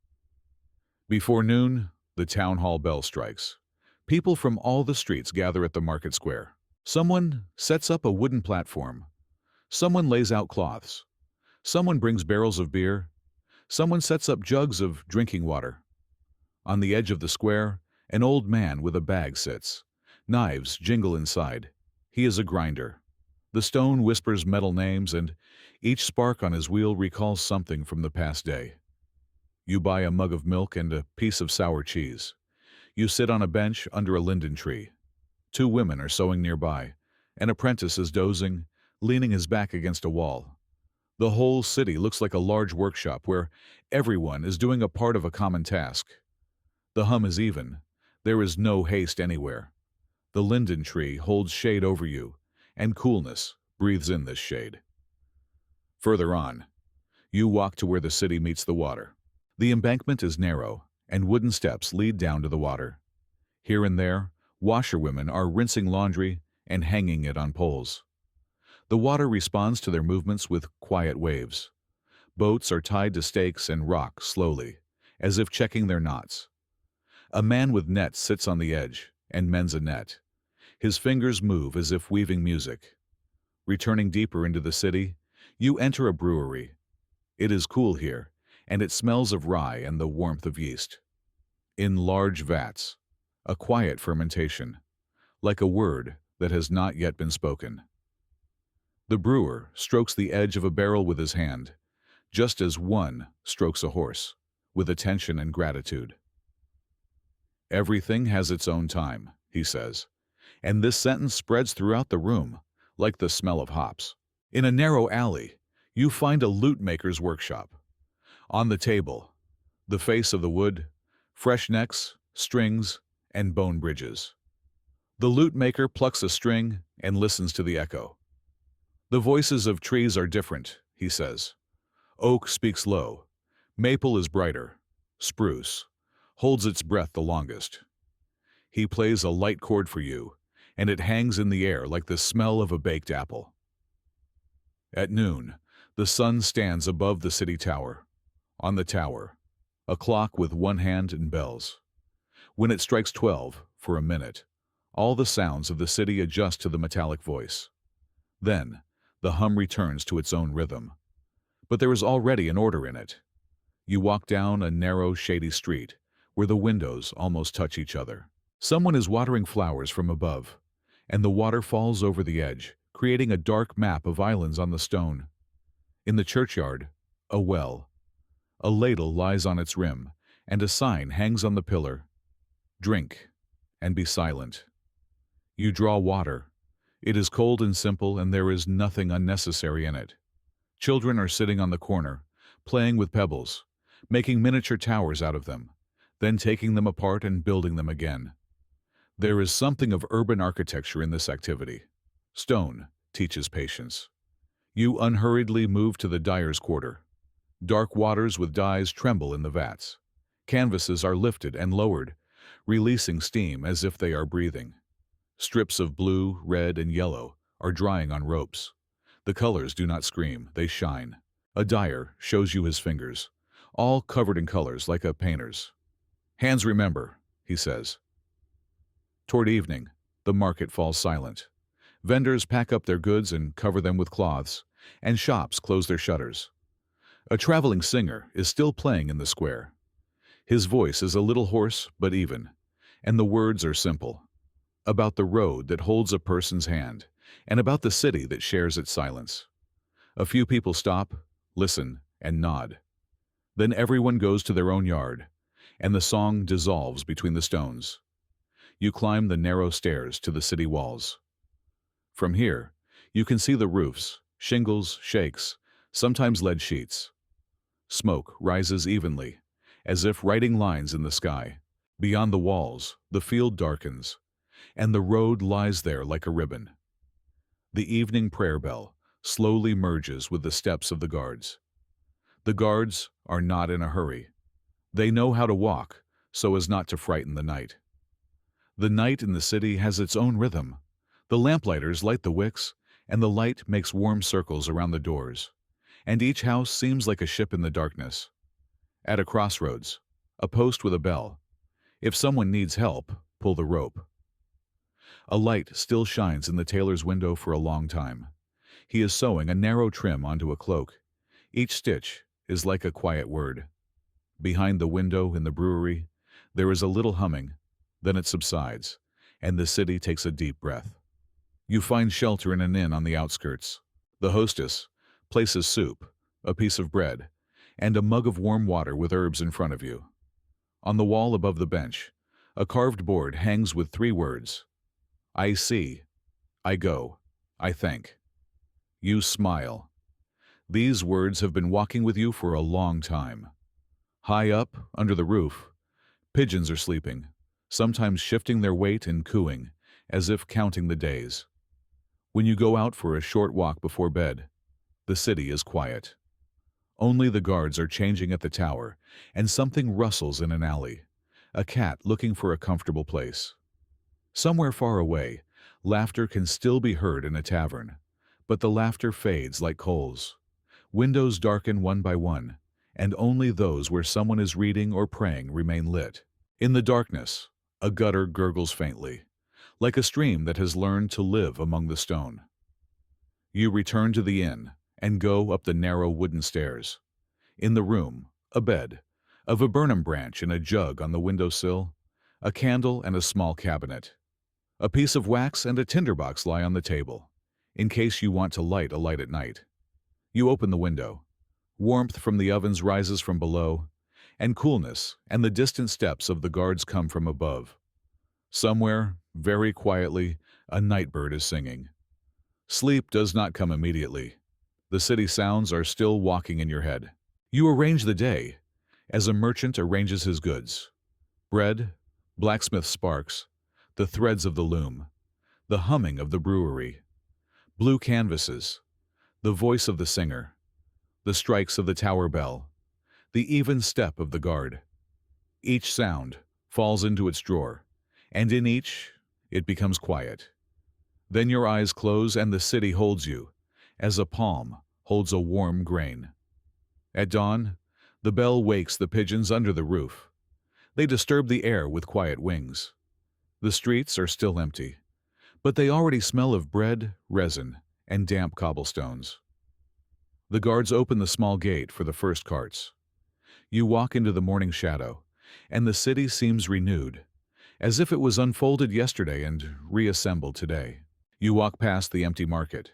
Speaker 1: Before noon, the town hall bell strikes. People from all the streets gather at the market square. Someone sets up a wooden platform. Someone lays out cloths. Someone brings barrels of beer. Someone sets up jugs of drinking water. On the edge of the square, an old man with a bag sits. Knives jingle inside. He is a grinder. The stone whispers metal names, and each spark on his wheel recalls something from the past day. You buy a mug of milk and a piece of sour cheese. You sit on a bench under a linden tree. Two women are sewing nearby. An apprentice is dozing, leaning his back against a wall. The whole city looks like a large workshop where everyone is doing a part of a common task. The hum is even. There is no haste anywhere. The linden tree holds shade over you, and coolness breathes in this shade. Further on, you walk to where the city meets the water. The embankment is narrow, and wooden steps lead down to the water. Here and there, washerwomen are rinsing laundry and hanging it on poles. The water responds to their movements with quiet waves. Boats are tied to stakes and rock slowly, as if checking their knots. A man with nets sits on the edge and mends a net. His fingers move as if weaving music. Returning deeper into the city, you enter a brewery. It is cool here, and it smells of rye and the warmth of yeast. In large vats, a quiet fermentation, like a word that has not yet been spoken. The brewer strokes the edge of a barrel with his hand, just as one strokes a horse, with attention and gratitude. Everything has its own time, he says, and this sentence spreads throughout the room, like the smell of hops. In a narrow alley, you find a lute maker's workshop. On the table, the face of the wood, fresh necks, strings, and bone bridges. The lute maker plucks a string and listens to the echo. The voices of trees are different, he says. Oak speaks low. Maple is brighter. Spruce holds its breath the longest. He plays a light chord for you, and it hangs in the air like the smell of a baked apple. At noon, the sun stands above the city tower. On the tower, a clock with one hand and bells. When it strikes 12, for a minute, all the sounds of the city adjust to the metallic voice. Then, the hum returns to its own rhythm. But there is already an order in it. You walk down a narrow, shady street, where the windows almost touch each other. Someone is watering flowers from above, and the water falls over the edge, creating a dark map of islands on the stone. In the churchyard, a well. A ladle lies on its rim, and a sign hangs on the pillar. Drink, and be silent. You draw water. It is cold and simple, and there is nothing unnecessary in it. Children are sitting on the corner, playing with pebbles, making miniature towers out of them, then taking them apart and building them again. There is something of urban architecture in this activity. Stone teaches patience. You unhurriedly move to the dyer's quarter. Dark waters with dyes tremble in the vats. Canvases are lifted and lowered, releasing steam as if they are breathing. Strips of blue, red, and yellow are drying on ropes. The colors do not scream, they shine. A dyer shows you his fingers. all covered in colors like a painter's. "Hands remember," he says. Toward evening, the market falls silent. Vendors pack up their goods and cover them with cloths, and shops close their shutters. A traveling singer is still playing in the square. His voice is a little hoarse but even, and the words are simple, about the road that holds a person's hand, and about the city that shares its silence. A few people stop, listen, and nod. Then everyone goes to their own yard, and the song dissolves between the stones. You climb the narrow stairs to the city walls. From here, you can see the roofs, shingles, shakes, sometimes lead sheets. Smoke rises evenly, as if writing lines in the sky. Beyond the walls, the field darkens, and the road lies there like a ribbon. The evening prayer bell slowly merges with the steps of the guards. The guards are not in a hurry. They know how to walk so as not to frighten the night. The night in the city has its own rhythm. The lamplighters light the wicks, and the light makes warm circles around the doors, and each house seems like a ship in the darkness. At a crossroads, a post with a bell. If someone needs help, pull the rope. A light still shines in the tailor's window for a long time. He is sewing a narrow trim onto a cloak. Each stitch is like a quiet word. Behind the window in the brewery, there is a little humming, then it subsides, and the city takes a deep breath. You find shelter in an inn on the outskirts. The hostess places soup, a piece of bread, and a mug of warm water with herbs in front of you. On the wall above the bench, a carved board hangs with 3 words: I see, I go, I thank. You smile. These words have been walking with you for a long time. High up, under the roof, pigeons are sleeping, sometimes shifting their weight and cooing, as if counting the days. When you go out for a short walk before bed, the city is quiet. Only the guards are changing at the tower, and something rustles in an alley, a cat looking for a comfortable place. Somewhere far away, laughter can still be heard in a tavern, but the laughter fades like coals. Windows darken one by one, and only those where someone is reading or praying remain lit. In the darkness, a gutter gurgles faintly, like a stream that has learned to live among the stone. You return to the inn and go up the narrow wooden stairs. In the room, a bed, a viburnum branch in a jug on the windowsill, a candle and a small cabinet. A piece of wax and a tinderbox lie on the table, in case you want to light a light at night. You open the window. Warmth from the ovens rises from below, and coolness and the distant steps of the guards come from above. Somewhere, very quietly, a nightbird is singing. Sleep does not come immediately. The city sounds are still walking in your head. You arrange the day, as a merchant arranges his goods. Bread, blacksmith sparks, the threads of the loom, the humming of the brewery, blue canvases, the voice of the singer, the strikes of the tower bell, the even step of the guard. Each sound falls into its drawer, and in each it becomes quiet. Then your eyes close and the city holds you, as a palm holds a warm grain. At dawn, the bell wakes the pigeons under the roof. They disturb the air with quiet wings. The streets are still empty, but they already smell of bread, resin, and damp cobblestones. The guards open the small gate for the first carts. You walk into the morning shadow, and the city seems renewed, as if it was unfolded yesterday and reassembled today. You walk past the empty market.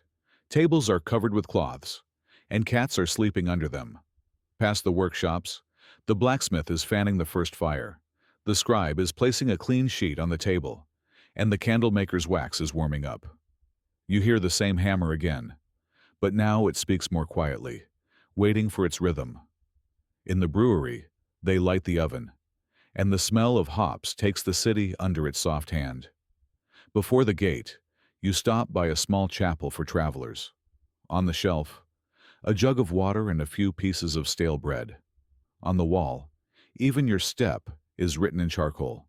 Speaker 1: Tables are covered with cloths, and cats are sleeping under them. Past the workshops, the blacksmith is fanning the first fire. The scribe is placing a clean sheet on the table, and the candlemaker's wax is warming up. You hear the same hammer again, but now it speaks more quietly, waiting for its rhythm. In the brewery, they light the oven, and the smell of hops takes the city under its soft hand. Before the gate, you stop by a small chapel for travelers. On the shelf, a jug of water and a few pieces of stale bread. On the wall, even your step is written in charcoal.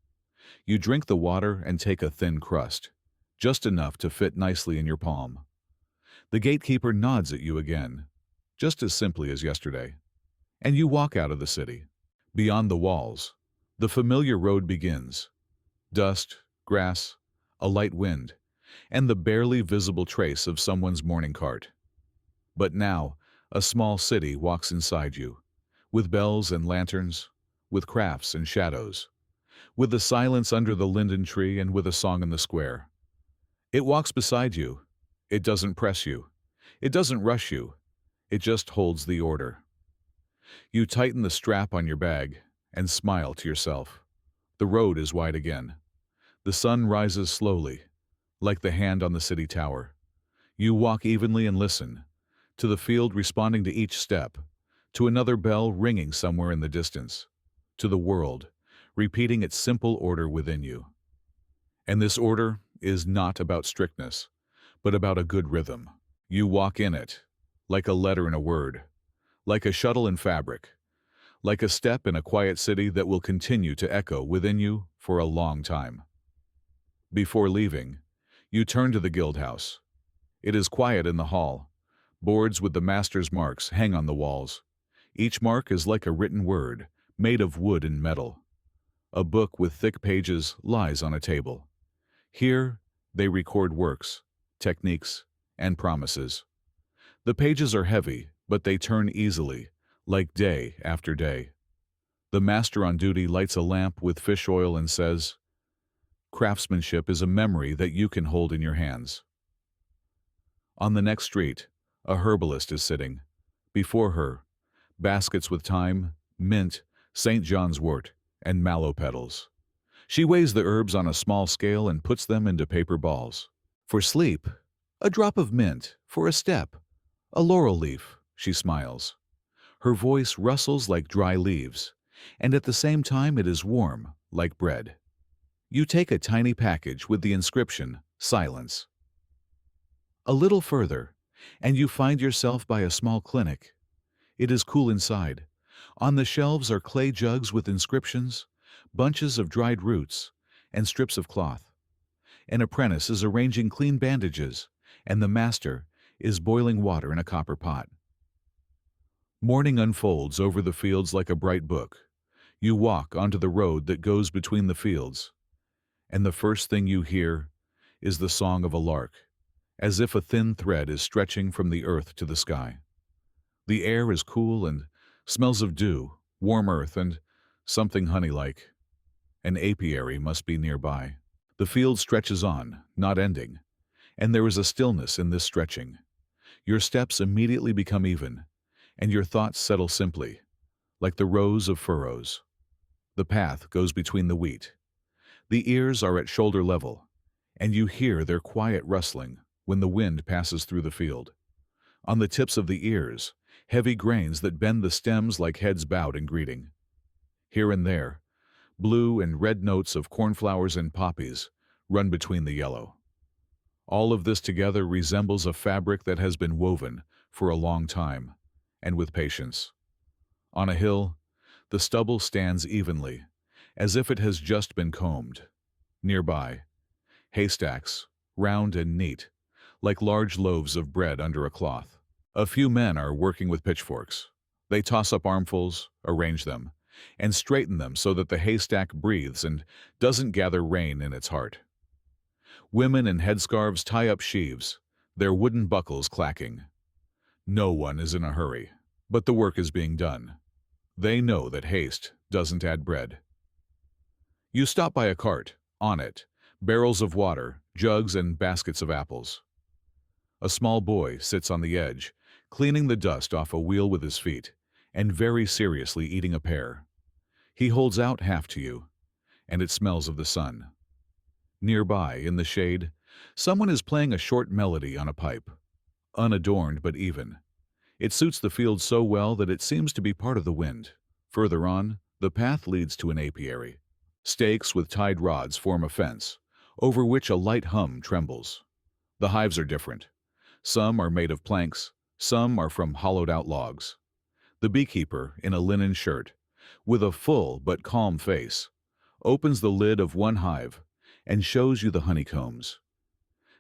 Speaker 1: You drink the water and take a thin crust, just enough to fit nicely in your palm. The gatekeeper nods at you again, just as simply as yesterday. And you walk out of the city. Beyond the walls, the familiar road begins. Dust, grass, a light wind, and the barely visible trace of someone's morning cart. But now, a small city walks inside you, with bells and lanterns, with crafts and shadows, with the silence under the linden tree and with a song in the square. It walks beside you. It doesn't press you. It doesn't rush you. It just holds the order. You tighten the strap on your bag and smile to yourself. The road is wide again. The sun rises slowly, like the hand on the city tower. You walk evenly and listen, to the field responding to each step, to another bell ringing somewhere in the distance, to the world, repeating its simple order within you. And this order is not about strictness, but about a good rhythm. You walk in it, like a letter in a word, like a shuttle in fabric, like a step in a quiet city that will continue to echo within you for a long time. Before leaving, you turn to the guild house. It is quiet in the hall. Boards with the master's marks hang on the walls. Each mark is like a written word, made of wood and metal. A book with thick pages lies on a table. Here, they record works, techniques, and promises. The pages are heavy, but they turn easily, like day after day. The master on duty lights a lamp with fish oil and says, "Craftsmanship is a memory that you can hold in your hands." On the next street, a herbalist is sitting. Before her, baskets with thyme, mint, St. John's wort, and mallow petals. She weighs the herbs on a small scale and puts them into paper balls. For sleep, a drop of mint. For a step, a laurel leaf, she smiles. Her voice rustles like dry leaves, and at the same time it is warm, like bread. You take a tiny package with the inscription, "Silence." A little further, and you find yourself by a small clinic. It is cool inside. On the shelves are clay jugs with inscriptions, bunches of dried roots, and strips of cloth. An apprentice is arranging clean bandages, and the master is boiling water in a copper pot. Morning unfolds over the fields like a bright book. You walk onto the road that goes between the fields, and the first thing you hear is the song of a lark, as if a thin thread is stretching from the earth to the sky. The air is cool and smells of dew, warm earth, and something honey-like. An apiary must be nearby. The field stretches on, not ending, and there is a stillness in this stretching. Your steps immediately become even, and your thoughts settle simply, like the rows of furrows. The path goes between the wheat. The ears are at shoulder level, and you hear their quiet rustling when the wind passes through the field. On the tips of the ears, heavy grains that bend the stems like heads bowed in greeting. Here and there, blue and red notes of cornflowers and poppies run between the yellow. All of this together resembles a fabric that has been woven for a long time, and with patience. On a hill, the stubble stands evenly, as if it has just been combed. Nearby, haystacks, round and neat, like large loaves of bread under a cloth. A few men are working with pitchforks. They toss up armfuls, arrange them, and straighten them so that the haystack breathes and doesn't gather rain in its heart. Women in headscarves tie up sheaves, their wooden buckles clacking. No one is in a hurry, but the work is being done. They know that haste doesn't add bread. You stop by a cart. On it, barrels of water, jugs, and baskets of apples. A small boy sits on the edge, cleaning the dust off a wheel with his feet, and very seriously eating a pear. He holds out half to you, and it smells of the sun. Nearby, in the shade, someone is playing a short melody on a pipe, unadorned but even. It suits the field so well that it seems to be part of the wind. Further on, the path leads to an apiary. Stakes with tied rods form a fence, over which a light hum trembles. The hives are different. Some are made of planks, some are from hollowed-out logs. The beekeeper, in a linen shirt, with a full but calm face, opens the lid of one hive and shows you the honeycombs.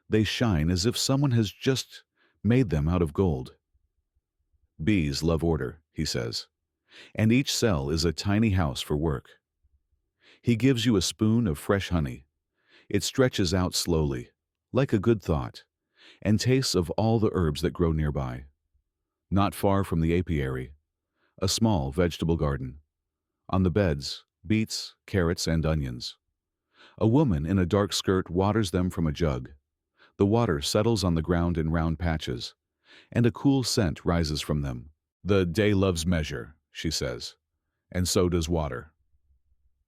Speaker 1: They shine as if someone has just made them out of gold. "Bees love order," he says. and each cell is a tiny house for work. He gives you a spoon of fresh honey. It stretches out slowly, like a good thought, and tastes of all the herbs that grow nearby. Not far from the apiary, a small vegetable garden. On the beds, beets, carrots, and onions. A woman in a dark skirt waters them from a jug. The water settles on the ground in round patches, and a cool scent rises from them. "The day loves measure," she says, "and so does water."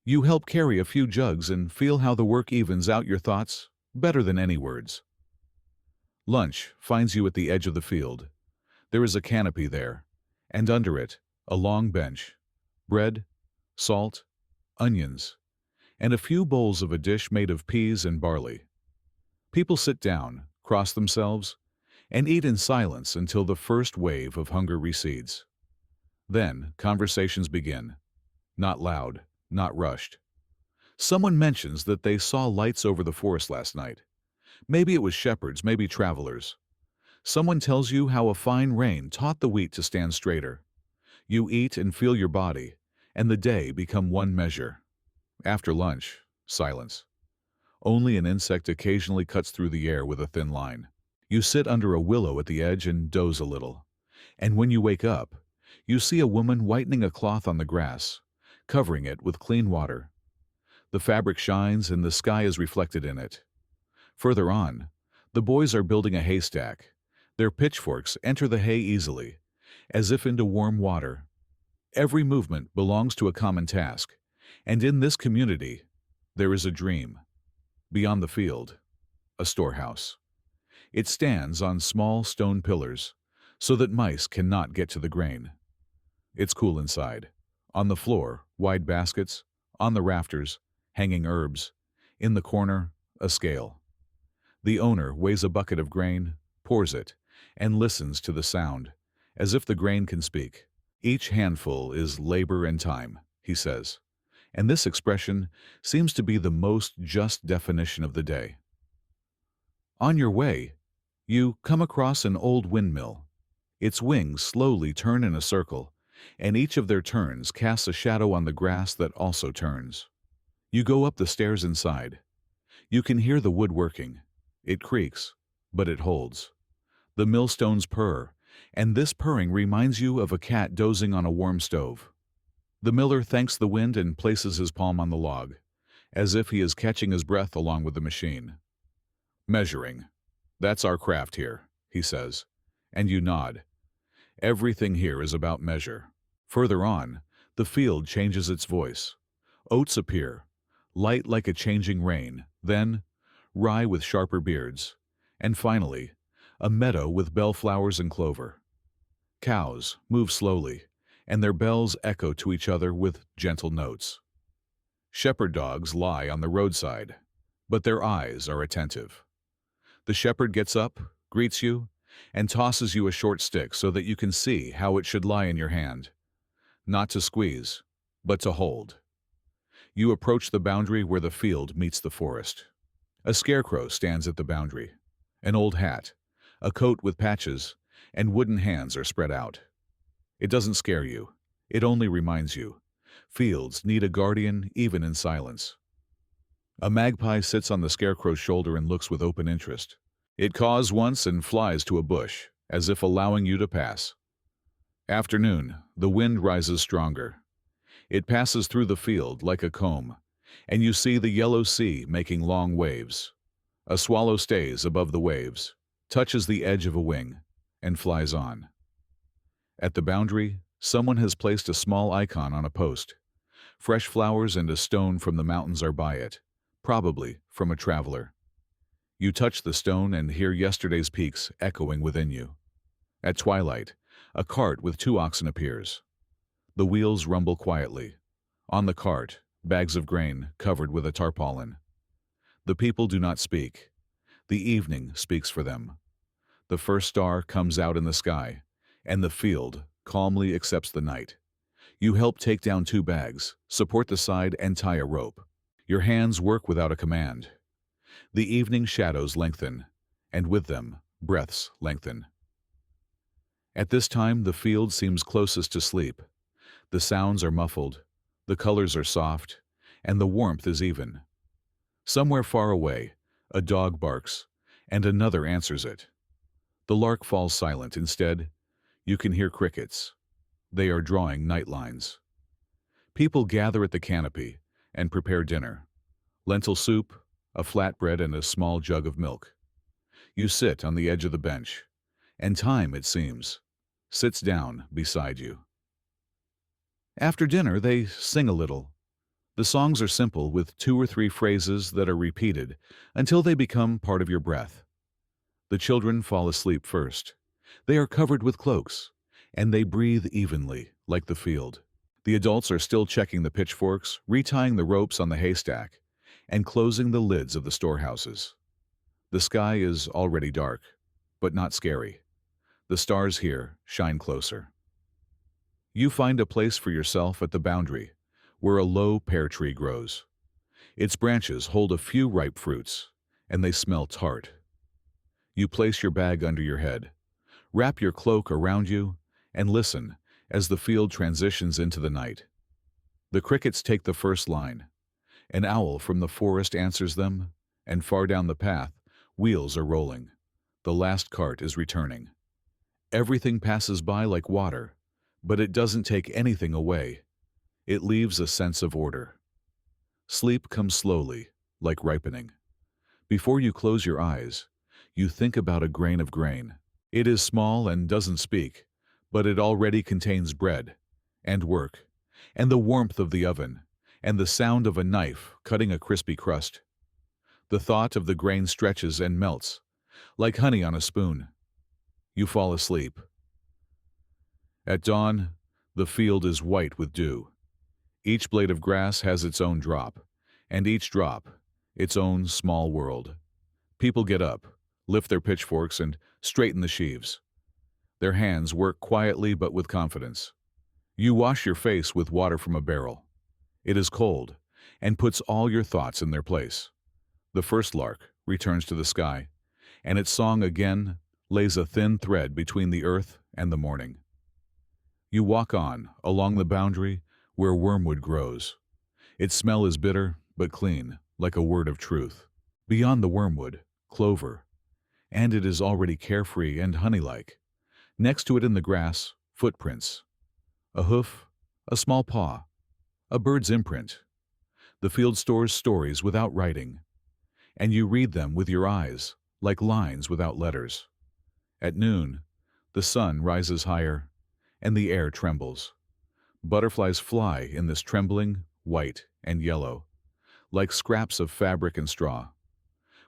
Speaker 1: You help carry a few jugs and feel how the work evens out your thoughts better than any words. Lunch finds you at the edge of the field. There is a canopy there, and under it, a long bench. Bread, salt, onions, and a few bowls of a dish made of peas and barley. People sit down, cross themselves, and eat in silence until the first wave of hunger recedes. Then conversations begin. Not loud, not rushed. Someone mentions that they saw lights over the forest last night. Maybe it was shepherds, maybe travelers. Someone tells you how a fine rain taught the wheat to stand straighter. You eat and feel your body, and the day become one measure. After lunch, silence. Only an insect occasionally cuts through the air with a thin line. You sit under a willow at the edge and doze a little. And when you wake up, you see a woman whitening a cloth on the grass, covering it with clean water. The fabric shines and the sky is reflected in it. Further on, the boys are building a haystack. Their pitchforks enter the hay easily, as if into warm water. Every movement belongs to a common task, and in this community, there is a dream. Beyond the field, a storehouse. It stands on small stone pillars, so that mice cannot get to the grain. It's cool inside. On the floor, wide baskets. On the rafters, hanging herbs. In the corner, a scale. The owner weighs a bucket of grain, pours it, and listens to the sound, as if the grain can speak. Each handful is labor and time, he says, and this expression seems to be the most just definition of the day. On your way, you come across an old windmill. Its wings slowly turn in a circle, and each of their turns casts a shadow on the grass that also turns. You go up the stairs inside. You can hear the wood working. It creaks, but it holds. The millstones purr, and this purring reminds you of a cat dozing on a warm stove. The miller thanks the wind and places his palm on the log, as if he is catching his breath along with the machine. "Measuring. That's our craft here," he says, and you nod. Everything here is about measure. Further on, the field changes its voice. Oats appear, light like a changing rain, then rye with sharper beards, and finally, a meadow with bellflowers and clover. Cows move slowly, and their bells echo to each other with gentle notes. Shepherd dogs lie on the roadside, but their eyes are attentive. The shepherd gets up, greets you, and tosses you a short stick so that you can see how it should lie in your hand. Not to squeeze, but to hold. You approach the boundary where the field meets the forest. A scarecrow stands at the boundary. An old hat, a coat with patches, and wooden hands are spread out. It doesn't scare you. It only reminds you. Fields need a guardian even in silence. A magpie sits on the scarecrow's shoulder and looks with open interest. It caws once and flies to a bush, as if allowing you to pass. Afternoon, the wind rises stronger. It passes through the field like a comb, and you see the yellow sea making long waves. A swallow stays above the waves, touches the edge of a wing, and flies on. At the boundary, someone has placed a small icon on a post. Fresh flowers and a stone from the mountains are by it, probably from a traveler. You touch the stone and hear yesterday's peaks echoing within you. At twilight, a cart with 2 oxen appears. The wheels rumble quietly. On the cart, bags of grain covered with a tarpaulin. The people do not speak. The evening speaks for them. The first star comes out in the sky, and the field calmly accepts the night. You help take down 2 bags, support the side, and tie a rope. Your hands work without a command. The evening shadows lengthen, and with them, breaths lengthen. At this time, the field seems closest to sleep. The sounds are muffled, the colors are soft, and the warmth is even. Somewhere far away, a dog barks, and another answers it. The lark falls silent. Instead, you can hear crickets. They are drawing night lines. People gather at the canopy and prepare dinner. Lentil soup, a flatbread, and a small jug of milk. You sit on the edge of the bench, and time, it seems, sits down beside you. After dinner, they sing a little. The songs are simple, with 2 or 3 phrases that are repeated until they become part of your breath. The children fall asleep first. They are covered with cloaks, and they breathe evenly, like the field. The adults are still checking the pitchforks, retying the ropes on the haystack, and closing the lids of the storehouses. The sky is already dark, but not scary. The stars here shine closer. You find a place for yourself at the boundary, where a low pear tree grows. Its branches hold a few ripe fruits, and they smell tart. You place your bag under your head, wrap your cloak around you, and listen as the field transitions into the night. The crickets take the first line. An owl from the forest answers them, and far down the path, wheels are rolling. The last cart is returning. Everything passes by like water, but it doesn't take anything away. It leaves a sense of order. Sleep comes slowly, like ripening. Before you close your eyes, you think about a grain of grain. It is small and doesn't speak, but it already contains bread, and work, and the warmth of the oven, and the sound of a knife cutting a crispy crust. The thought of the grain stretches and melts, like honey on a spoon. You fall asleep. At dawn, the field is white with dew. Each blade of grass has its own drop, and each drop, its own small world. People get up, lift their pitchforks, and straighten the sheaves. Their hands work quietly but with confidence. You wash your face with water from a barrel. It is cold, and puts all your thoughts in their place. The first lark returns to the sky, and its song again lays a thin thread between the earth and the morning. You walk on, along the boundary where wormwood grows. Its smell is bitter, but clean, like a word of truth. Beyond the wormwood, clover, and it is already carefree and honey-like. Next to it in the grass, footprints. A hoof, a small paw, a bird's imprint. The field stores stories without writing, and you read them with your eyes, like lines without letters. At noon, the sun rises higher, and the air trembles. Butterflies fly in this trembling, white and yellow, like scraps of fabric and straw.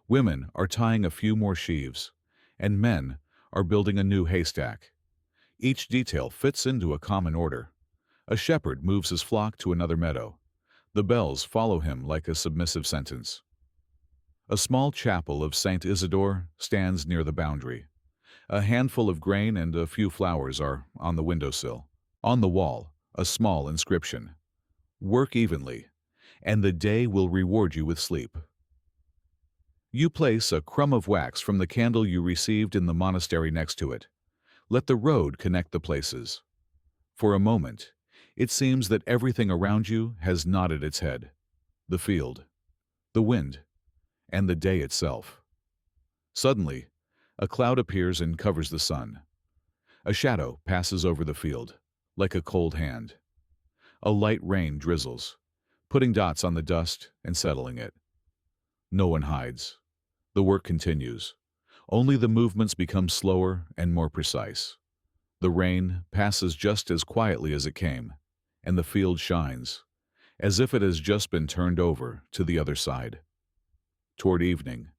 Speaker 1: Women are tying a few more sheaves, and men are building a new haystack. Each detail fits into a common order. A shepherd moves his flock to another meadow. The bells follow him like a submissive sentence. A small chapel of Saint Isidore stands near the boundary. A handful of grain and a few flowers are on the windowsill. On the wall, a small inscription. Work evenly, and the day will reward you with sleep. You place a crumb of wax from the candle you received in the monastery next to it. Let the road connect the places. For a moment, it seems that everything around you has nodded its head. The field, the wind, and the day itself. Suddenly, a cloud appears and covers the sun. A shadow passes over the field, like a cold hand. A light rain drizzles, putting dots on the dust and settling it. No one hides. The work continues. Only the movements become slower and more precise. The rain passes just as quietly as it came, and the field shines, as if it has just been turned over to the other side. Toward evening,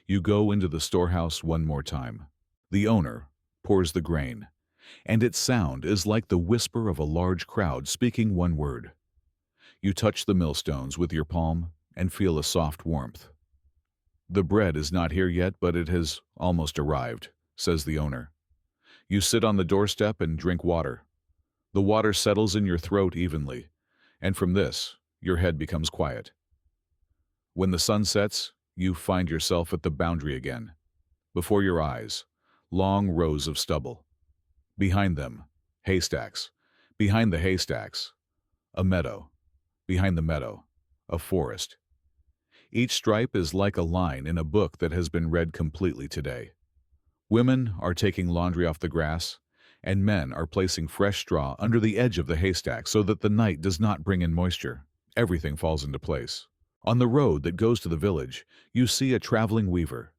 Speaker 1: you go into the storehouse one more time. The owner pours the grain, and its sound is like the whisper of a large crowd speaking one word. You touch the millstones with your palm and feel a soft warmth. The bread is not here yet, but it has almost arrived, says the owner. You sit on the doorstep and drink water. The water settles in your throat evenly, and from this, your head becomes quiet. When the sun sets, you find yourself at the boundary again. Before your eyes, long rows of stubble. Behind them, haystacks, Behind the haystacks, a meadow. Behind the meadow, a forest. Each stripe is like a line in a book that has been read completely today. Women are taking laundry off the grass, and men are placing fresh straw under the edge of the haystack so that the night does not bring in moisture. Everything falls into place. On the road that goes to the village, you see a traveling weaver.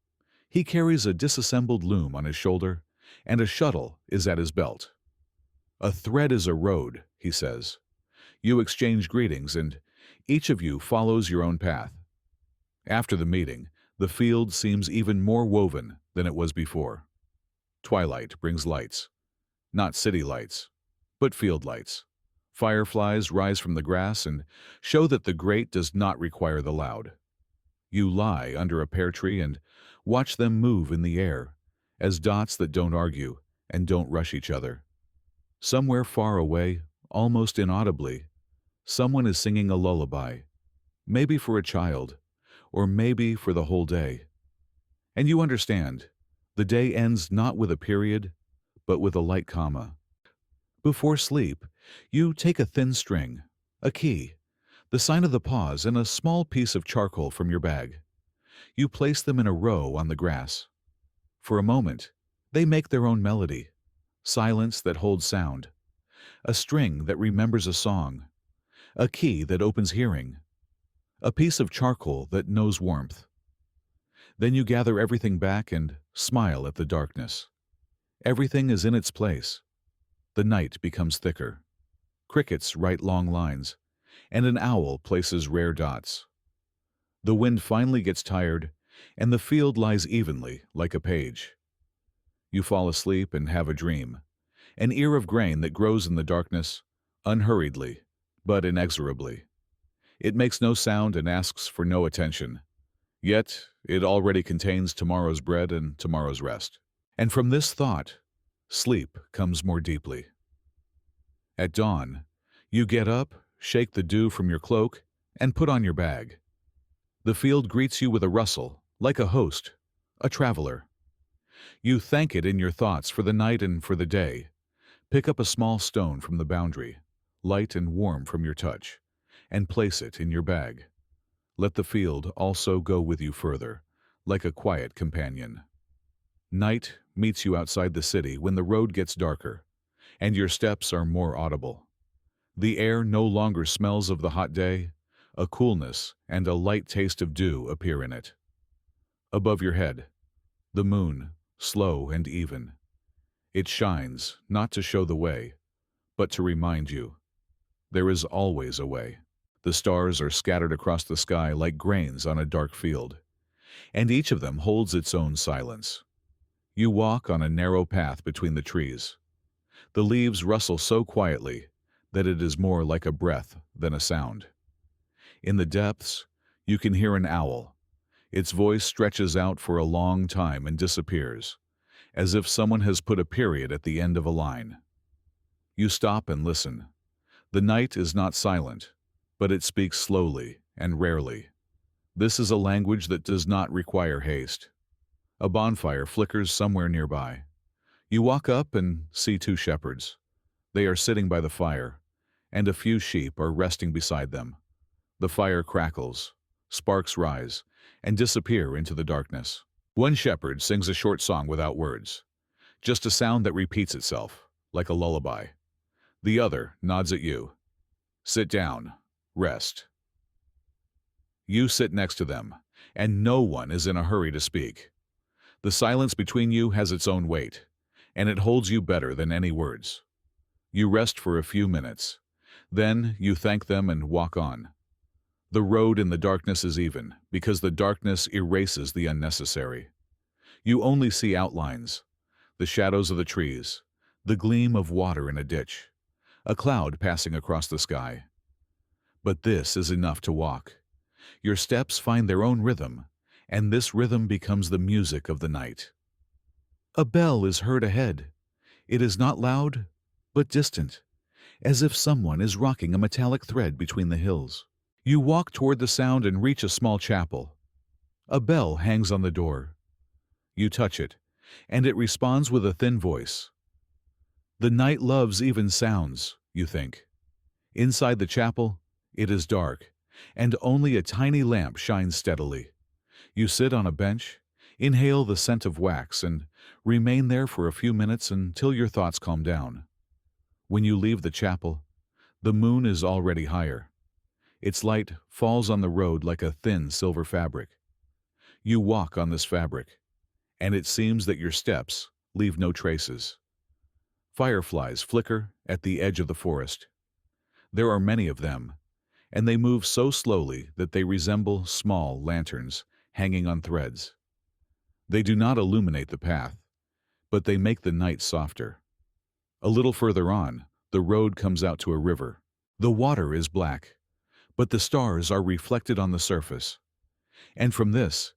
Speaker 1: He carries a disassembled loom on his shoulder, and a shuttle is at his belt. "A thread is a road," he says. You exchange greetings, and each of you follows your own path. After the meeting, the field seems even more woven than it was before. Twilight brings lights. Not city lights, but field lights. Fireflies rise from the grass and show that the great does not require the loud. You lie under a pear tree and watch them move in the air, as dots that don't argue and don't rush each other. Somewhere far away, almost inaudibly, someone is singing a lullaby, maybe for a child, or maybe for the whole day. And you understand, the day ends not with a period, but with a light comma. Before sleep, you take a thin string, a key, the sign of the pause, and a small piece of charcoal from your bag. You place them in a row on the grass. For a moment, they make their own melody, silence that holds sound, a string that remembers a song, a key that opens hearing, a piece of charcoal that knows warmth. Then you gather everything back and smile at the darkness. Everything is in its place. The night becomes thicker. Crickets write long lines, and an owl places rare dots. The wind finally gets tired, and the field lies evenly like a page. You fall asleep and have a dream, an ear of grain that grows in the darkness, unhurriedly, but inexorably. It makes no sound and asks for no attention. Yet it already contains tomorrow's bread and tomorrow's rest. And from this thought, sleep comes more deeply. At dawn, you get up, shake the dew from your cloak, and put on your bag. The field greets you with a rustle, like a host, a traveler. You thank it in your thoughts for the night and for the day. Pick up a small stone from the boundary, light and warm from your touch, and place it in your bag. Let the field also go with you further, like a quiet companion. Night meets you outside the city when the road gets darker, and your steps are more audible. The air no longer smells of the hot day. A coolness and a light taste of dew appear in it. Above your head, the moon, slow and even. It shines not to show the way, but to remind you. There is always a way. The stars are scattered across the sky like grains on a dark field, and each of them holds its own silence. You walk on a narrow path between the trees. The leaves rustle so quietly that it is more like a breath than a sound. In the depths, you can hear an owl. Its voice stretches out for a long time and disappears, as if someone has put a period at the end of a line. You stop and listen. The night is not silent, but it speaks slowly and rarely. This is a language that does not require haste. A bonfire flickers somewhere nearby. You walk up and see two shepherds. They are sitting by the fire, and a few sheep are resting beside them. The fire crackles, sparks rise, and disappear into the darkness. One shepherd sings a short song without words, just a sound that repeats itself, like a lullaby. The other nods at you. Sit down, rest. You sit next to them, and no one is in a hurry to speak. The silence between you has its own weight, and it holds you better than any words. You rest for a few minutes. Then you thank them and walk on. The road in the darkness is even, because the darkness erases the unnecessary. You only see outlines, the shadows of the trees, the gleam of water in a ditch, a cloud passing across the sky. But this is enough to walk. Your steps find their own rhythm, and this rhythm becomes the music of the night. A bell is heard ahead. It is not loud, but distant, as if someone is rocking a metallic thread between the hills. You walk toward the sound and reach a small chapel. A bell hangs on the door. You touch it, and it responds with a thin voice. The night loves even sounds, you think. Inside the chapel, it is dark, and only a tiny lamp shines steadily. You sit on a bench, inhale the scent of wax, and remain there for a few minutes until your thoughts calm down. When you leave the chapel, the moon is already higher. Its light falls on the road like a thin silver fabric. You walk on this fabric, and it seems that your steps leave no traces. Fireflies flicker at the edge of the forest. There are many of them, and they move so slowly that they resemble small lanterns hanging on threads. They do not illuminate the path, but they make the night softer. A little further on, the road comes out to a river. The water is black, but the stars are reflected on the surface. And from this,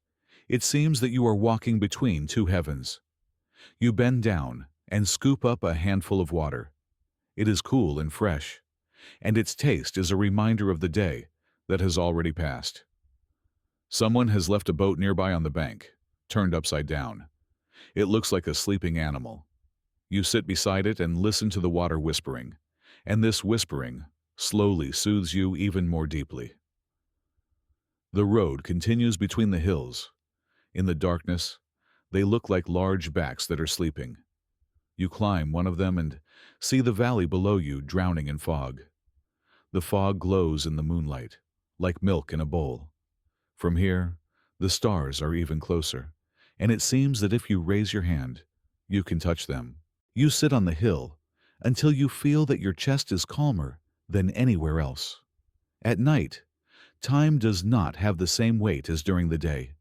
Speaker 1: it seems that you are walking between two heavens. You bend down and scoop up a handful of water. It is cool and fresh, and its taste is a reminder of the day that has already passed. Someone has left a boat nearby on the bank, turned upside down. It looks like a sleeping animal. You sit beside it and listen to the water whispering, and this whispering slowly soothes you even more deeply. The road continues between the hills. In the darkness, they look like large backs that are sleeping. You climb one of them and see the valley below you drowning in fog. The fog glows in the moonlight, like milk in a bowl. From here, the stars are even closer, and it seems that if you raise your hand, you can touch them. You sit on the hill until you feel that your chest is calmer than anywhere else. At night, time does not have the same weight as during the day.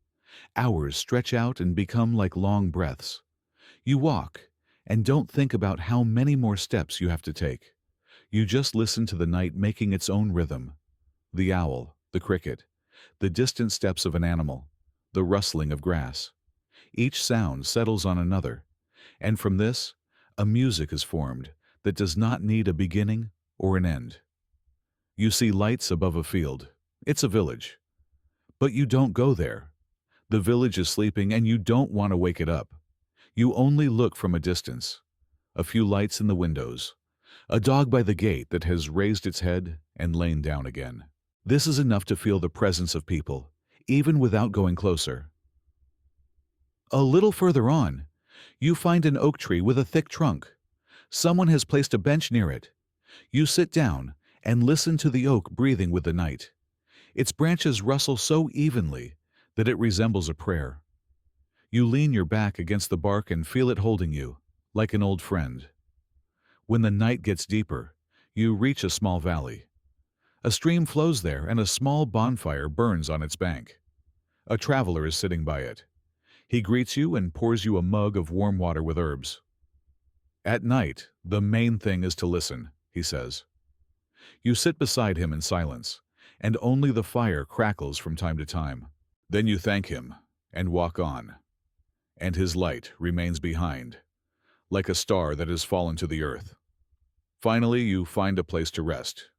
Speaker 1: Hours stretch out and become like long breaths. You walk and don't think about how many more steps you have to take. You just listen to the night making its own rhythm. The owl, the cricket, the distant steps of an animal, the rustling of grass. Each sound settles on another, and from this, a music is formed that does not need a beginning or an end. You see lights above a field. It's a village. But you don't go there. The village is sleeping and you don't want to wake it up. You only look from a distance. A few lights in the windows. A dog by the gate that has raised its head and lain down again. This is enough to feel the presence of people, even without going closer. A little further on, you find an oak tree with a thick trunk. Someone has placed a bench near it. You sit down and listen to the oak breathing with the night. Its branches rustle so evenly that it resembles a prayer. You lean your back against the bark and feel it holding you, like an old friend. When the night gets deeper, you reach a small valley. A stream flows there and a small bonfire burns on its bank. A traveler is sitting by it. He greets you and pours you a mug of warm water with herbs. At night, the main thing is to listen, he says. You sit beside him in silence, and only the fire crackles from time to time. Then you thank him and walk on, and his light remains behind, like a star that has fallen to the earth. Finally, you find a place to rest.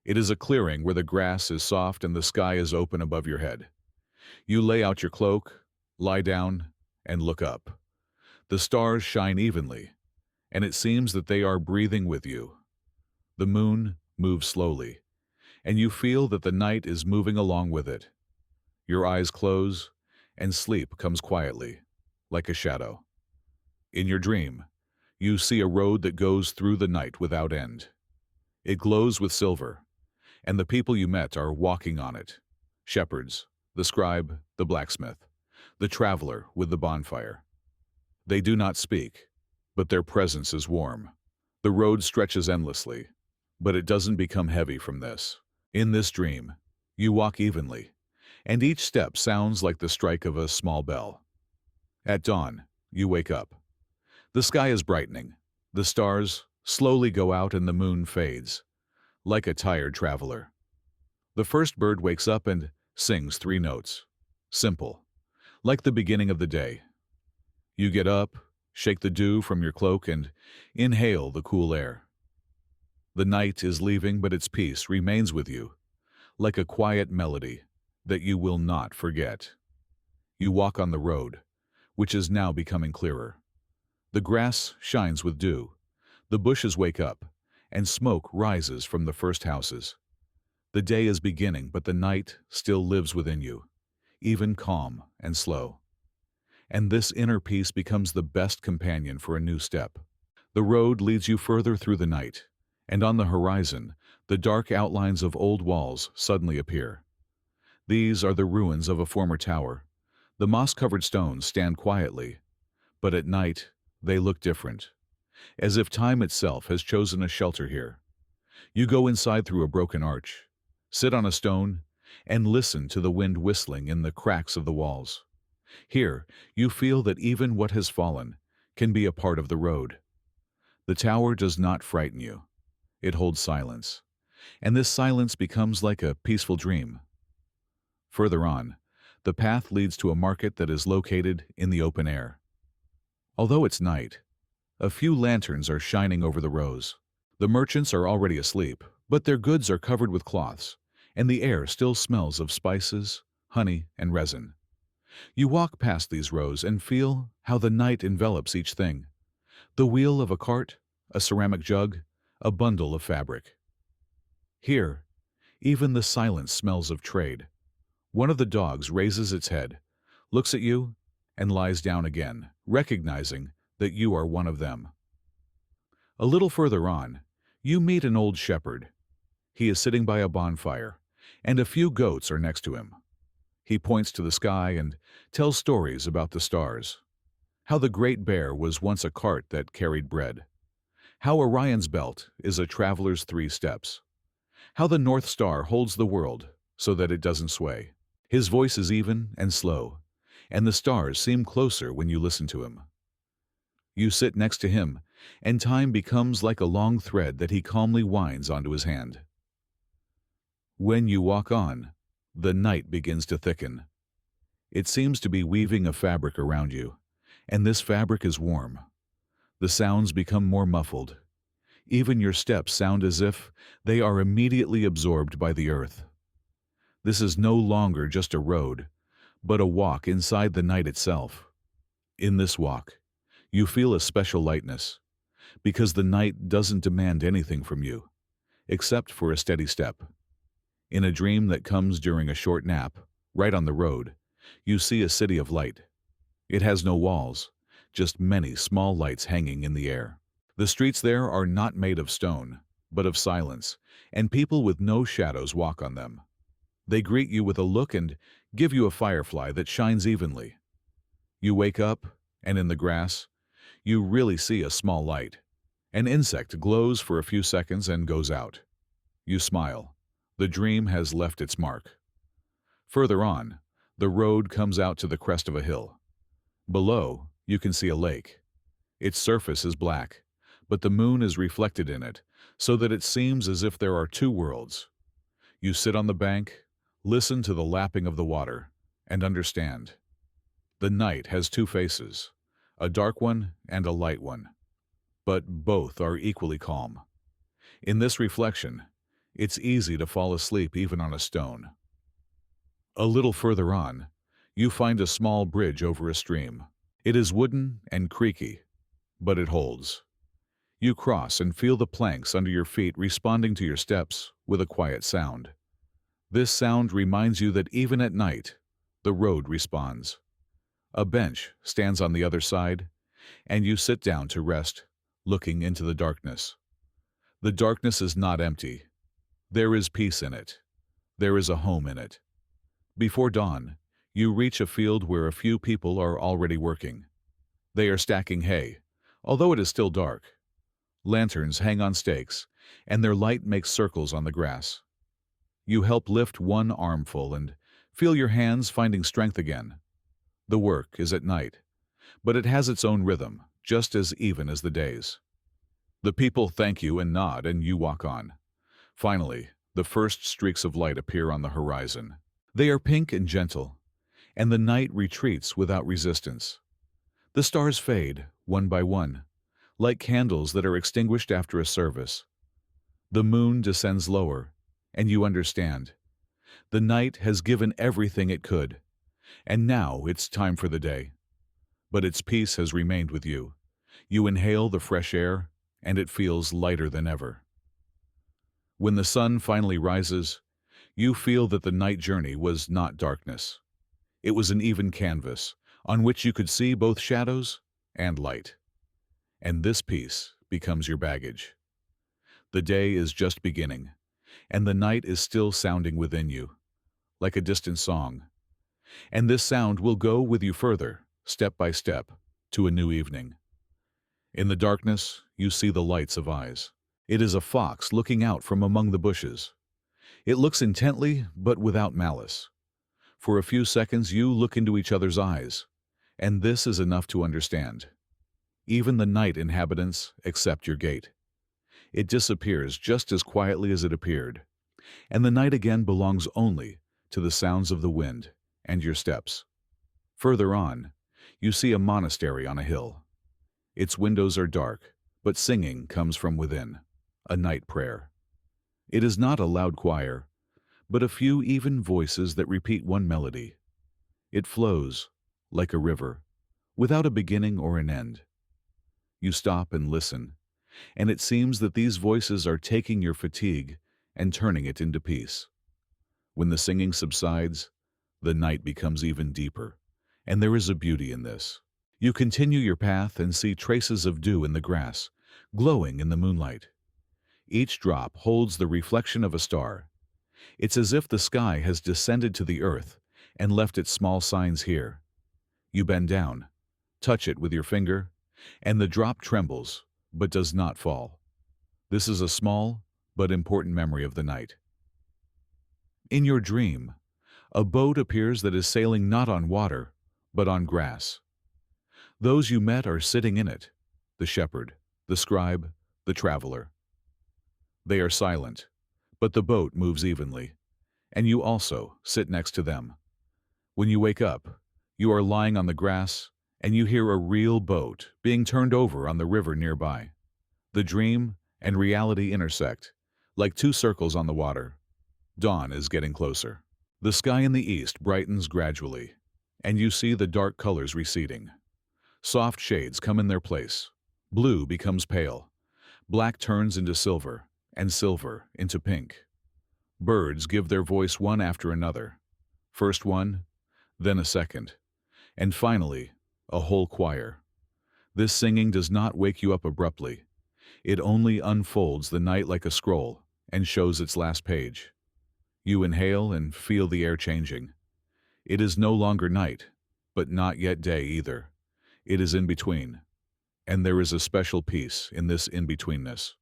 Speaker 1: It is a clearing where the grass is soft and the sky is open above your head. You lay out your cloak, lie down, and look up. The stars shine evenly, and it seems that they are breathing with you. The moon moves slowly, and you feel that the night is moving along with it. Your eyes close, and sleep comes quietly, like a shadow. In your dream, you see a road that goes through the night without end. It glows with silver, and the people you met are walking on it. Shepherds, the scribe, the blacksmith, the traveler with the bonfire. They do not speak, but their presence is warm. The road stretches endlessly, but it doesn't become heavy from this. In this dream, you walk evenly, and each step sounds like the strike of a small bell. At dawn, you wake up. The sky is brightening. The stars slowly go out and the moon fades, like a tired traveler. The first bird wakes up and sings 3 notes. Simple, like the beginning of the day. You get up, shake the dew from your cloak, and inhale the cool air. The night is leaving, but its peace remains with you, like a quiet melody that you will not forget. You walk on the road, which is now becoming clearer. The grass shines with dew. The bushes wake up, and smoke rises from the first houses. The day is beginning, but the night still lives within you, even calm and slow. And this inner peace becomes the best companion for a new step. The road leads you further through the night, and on the horizon, the dark outlines of old walls suddenly appear. These are the ruins of a former tower. The moss-covered stones stand quietly, but at night they look different, as if time itself has chosen a shelter here. You go inside through a broken arch, sit on a stone, and listen to the wind whistling in the cracks of the walls. Here, you feel that even what has fallen can be a part of the road. The tower does not frighten you. It holds silence, and this silence becomes like a peaceful dream. Further on, the path leads to a market that is located in the open air. Although it's night, a few lanterns are shining over the rows. The merchants are already asleep, but their goods are covered with cloths, and the air still smells of spices, honey, and resin. You walk past these rows and feel how the night envelops each thing. The wheel of a cart, a ceramic jug, a bundle of fabric. Here, even the silence smells of trade. One of the dogs raises its head, looks at you, and lies down again, recognizing that you are one of them. A little further on, you meet an old shepherd. He is sitting by a bonfire, and a few goats are next to him. He points to the sky and tells stories about the stars. How the Great Bear was once a cart that carried bread. How Orion's belt is a traveler's 3 steps. How the North Star holds the world so that it doesn't sway. His voice is even and slow, and the stars seem closer when you listen to him. You sit next to him, and time becomes like a long thread that he calmly winds onto his hand. When you walk on, the night begins to thicken. It seems to be weaving a fabric around you, and this fabric is warm. The sounds become more muffled. Even your steps sound as if they are immediately absorbed by the earth. This is no longer just a road, but a walk inside the night itself. In this walk, you feel a special lightness, because the night doesn't demand anything from you, except for a steady step. In a dream that comes during a short nap, right on the road, you see a city of light. It has no walls, just many small lights hanging in the air. The streets there are not made of stone, but of silence, and people with no shadows walk on them. They greet you with a look and give you a firefly that shines evenly. You wake up, and in the grass, you really see a small light. An insect glows for a few seconds and goes out. You smile. The dream has left its mark. Further on, the road comes out to the crest of a hill. Below, you can see a lake. Its surface is black, but the moon is reflected in it, so that it seems as if there are 2 worlds. You sit on the bank, listen to the lapping of the water, and understand. The night has 2 faces, a dark one and a light one, but both are equally calm. In this reflection, it's easy to fall asleep even on a stone. A little further on, you find a small bridge over a stream. It is wooden and creaky, but it holds. You cross and feel the planks under your feet responding to your steps with a quiet sound. This sound reminds you that even at night, the road responds. A bench stands on the other side, and you sit down to rest, looking into the darkness. The darkness is not empty. There is peace in it. There is a home in it. Before dawn, you reach a field where a few people are already working. They are stacking hay, although it is still dark. Lanterns hang on stakes, and their light makes circles on the grass. You help lift one armful and feel your hands finding strength again. The work is at night, but it has its own rhythm, just as even as the days. The people thank you and nod, and you walk on. Finally, the first streaks of light appear on the horizon. They are pink and gentle, and the night retreats without resistance. The stars fade, one by one, like candles that are extinguished after a service. The moon descends lower, and you understand. The night has given everything it could, and now it's time for the day. But its peace has remained with you. You inhale the fresh air, and it feels lighter than ever. When the sun finally rises, you feel that the night journey was not darkness. It was an even canvas on which you could see both shadows and light. And this piece becomes your baggage. The day is just beginning, and the night is still sounding within you, like a distant song. And this sound will go with you further, step by step, to a new evening. In the darkness, you see the lights of eyes. It is a fox looking out from among the bushes. It looks intently, but without malice. For a few seconds you look into each other's eyes, and this is enough to understand. Even the night inhabitants accept your gait. It disappears just as quietly as it appeared, and the night again belongs only to the sounds of the wind and your steps. Further on, you see a monastery on a hill. Its windows are dark, but singing comes from within, a night prayer. It is not a loud choir, but a few even voices that repeat one melody. It flows, like a river, without a beginning or an end. You stop and listen, and it seems that these voices are taking your fatigue and turning it into peace. When the singing subsides, the night becomes even deeper, and there is a beauty in this. You continue your path and see traces of dew in the grass, glowing in the moonlight. Each drop holds the reflection of a star. It's as if the sky has descended to the earth and left its small signs here. You bend down, touch it with your finger, and the drop trembles, but does not fall. This is a small but important memory of the night. In your dream, a boat appears that is sailing not on water, but on grass. Those you met are sitting in it, the shepherd, the scribe, the traveler. They are silent, but the boat moves evenly, and you also sit next to them. When you wake up, you are lying on the grass, and you hear a real boat being turned over on the river nearby. The dream and reality intersect, like two circles on the water. Dawn is getting closer. The sky in the east brightens gradually, and you see the dark colors receding. Soft shades come in their place. Blue becomes pale. Black turns into silver, and silver into pink. Birds give their voice one after another. First one, then a second, and finally, a whole choir. This singing does not wake you up abruptly. It only unfolds the night like a scroll and shows its last page. You inhale and feel the air changing. It is no longer night, but not yet day either. It is in between, and there is a special peace in this in-betweenness.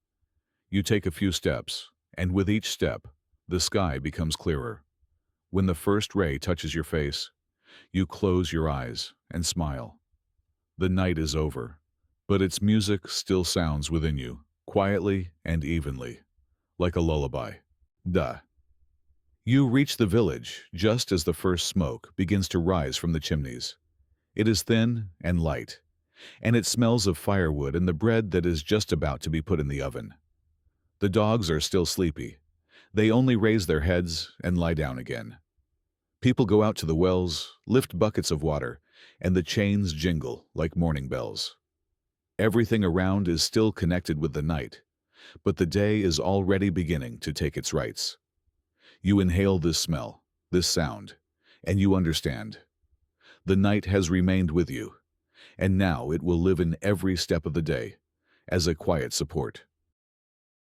Speaker 1: You take a few steps, and with each step, the sky becomes clearer. When the first ray touches your face, you close your eyes and smile. The night is over, but its music still sounds within you, quietly and evenly, like a lullaby. Duh. You reach the village just as the first smoke begins to rise from the chimneys. It is thin and light, and it smells of firewood and the bread that is just about to be put in the oven. The dogs are still sleepy. They only raise their heads and lie down again. People go out to the wells, lift buckets of water, and the chains jingle like morning bells. Everything around is still connected with the night, but the day is already beginning to take its rights. You inhale this smell, this sound, and you understand. The night has remained with you, and now it will live in every step of the day as a quiet support.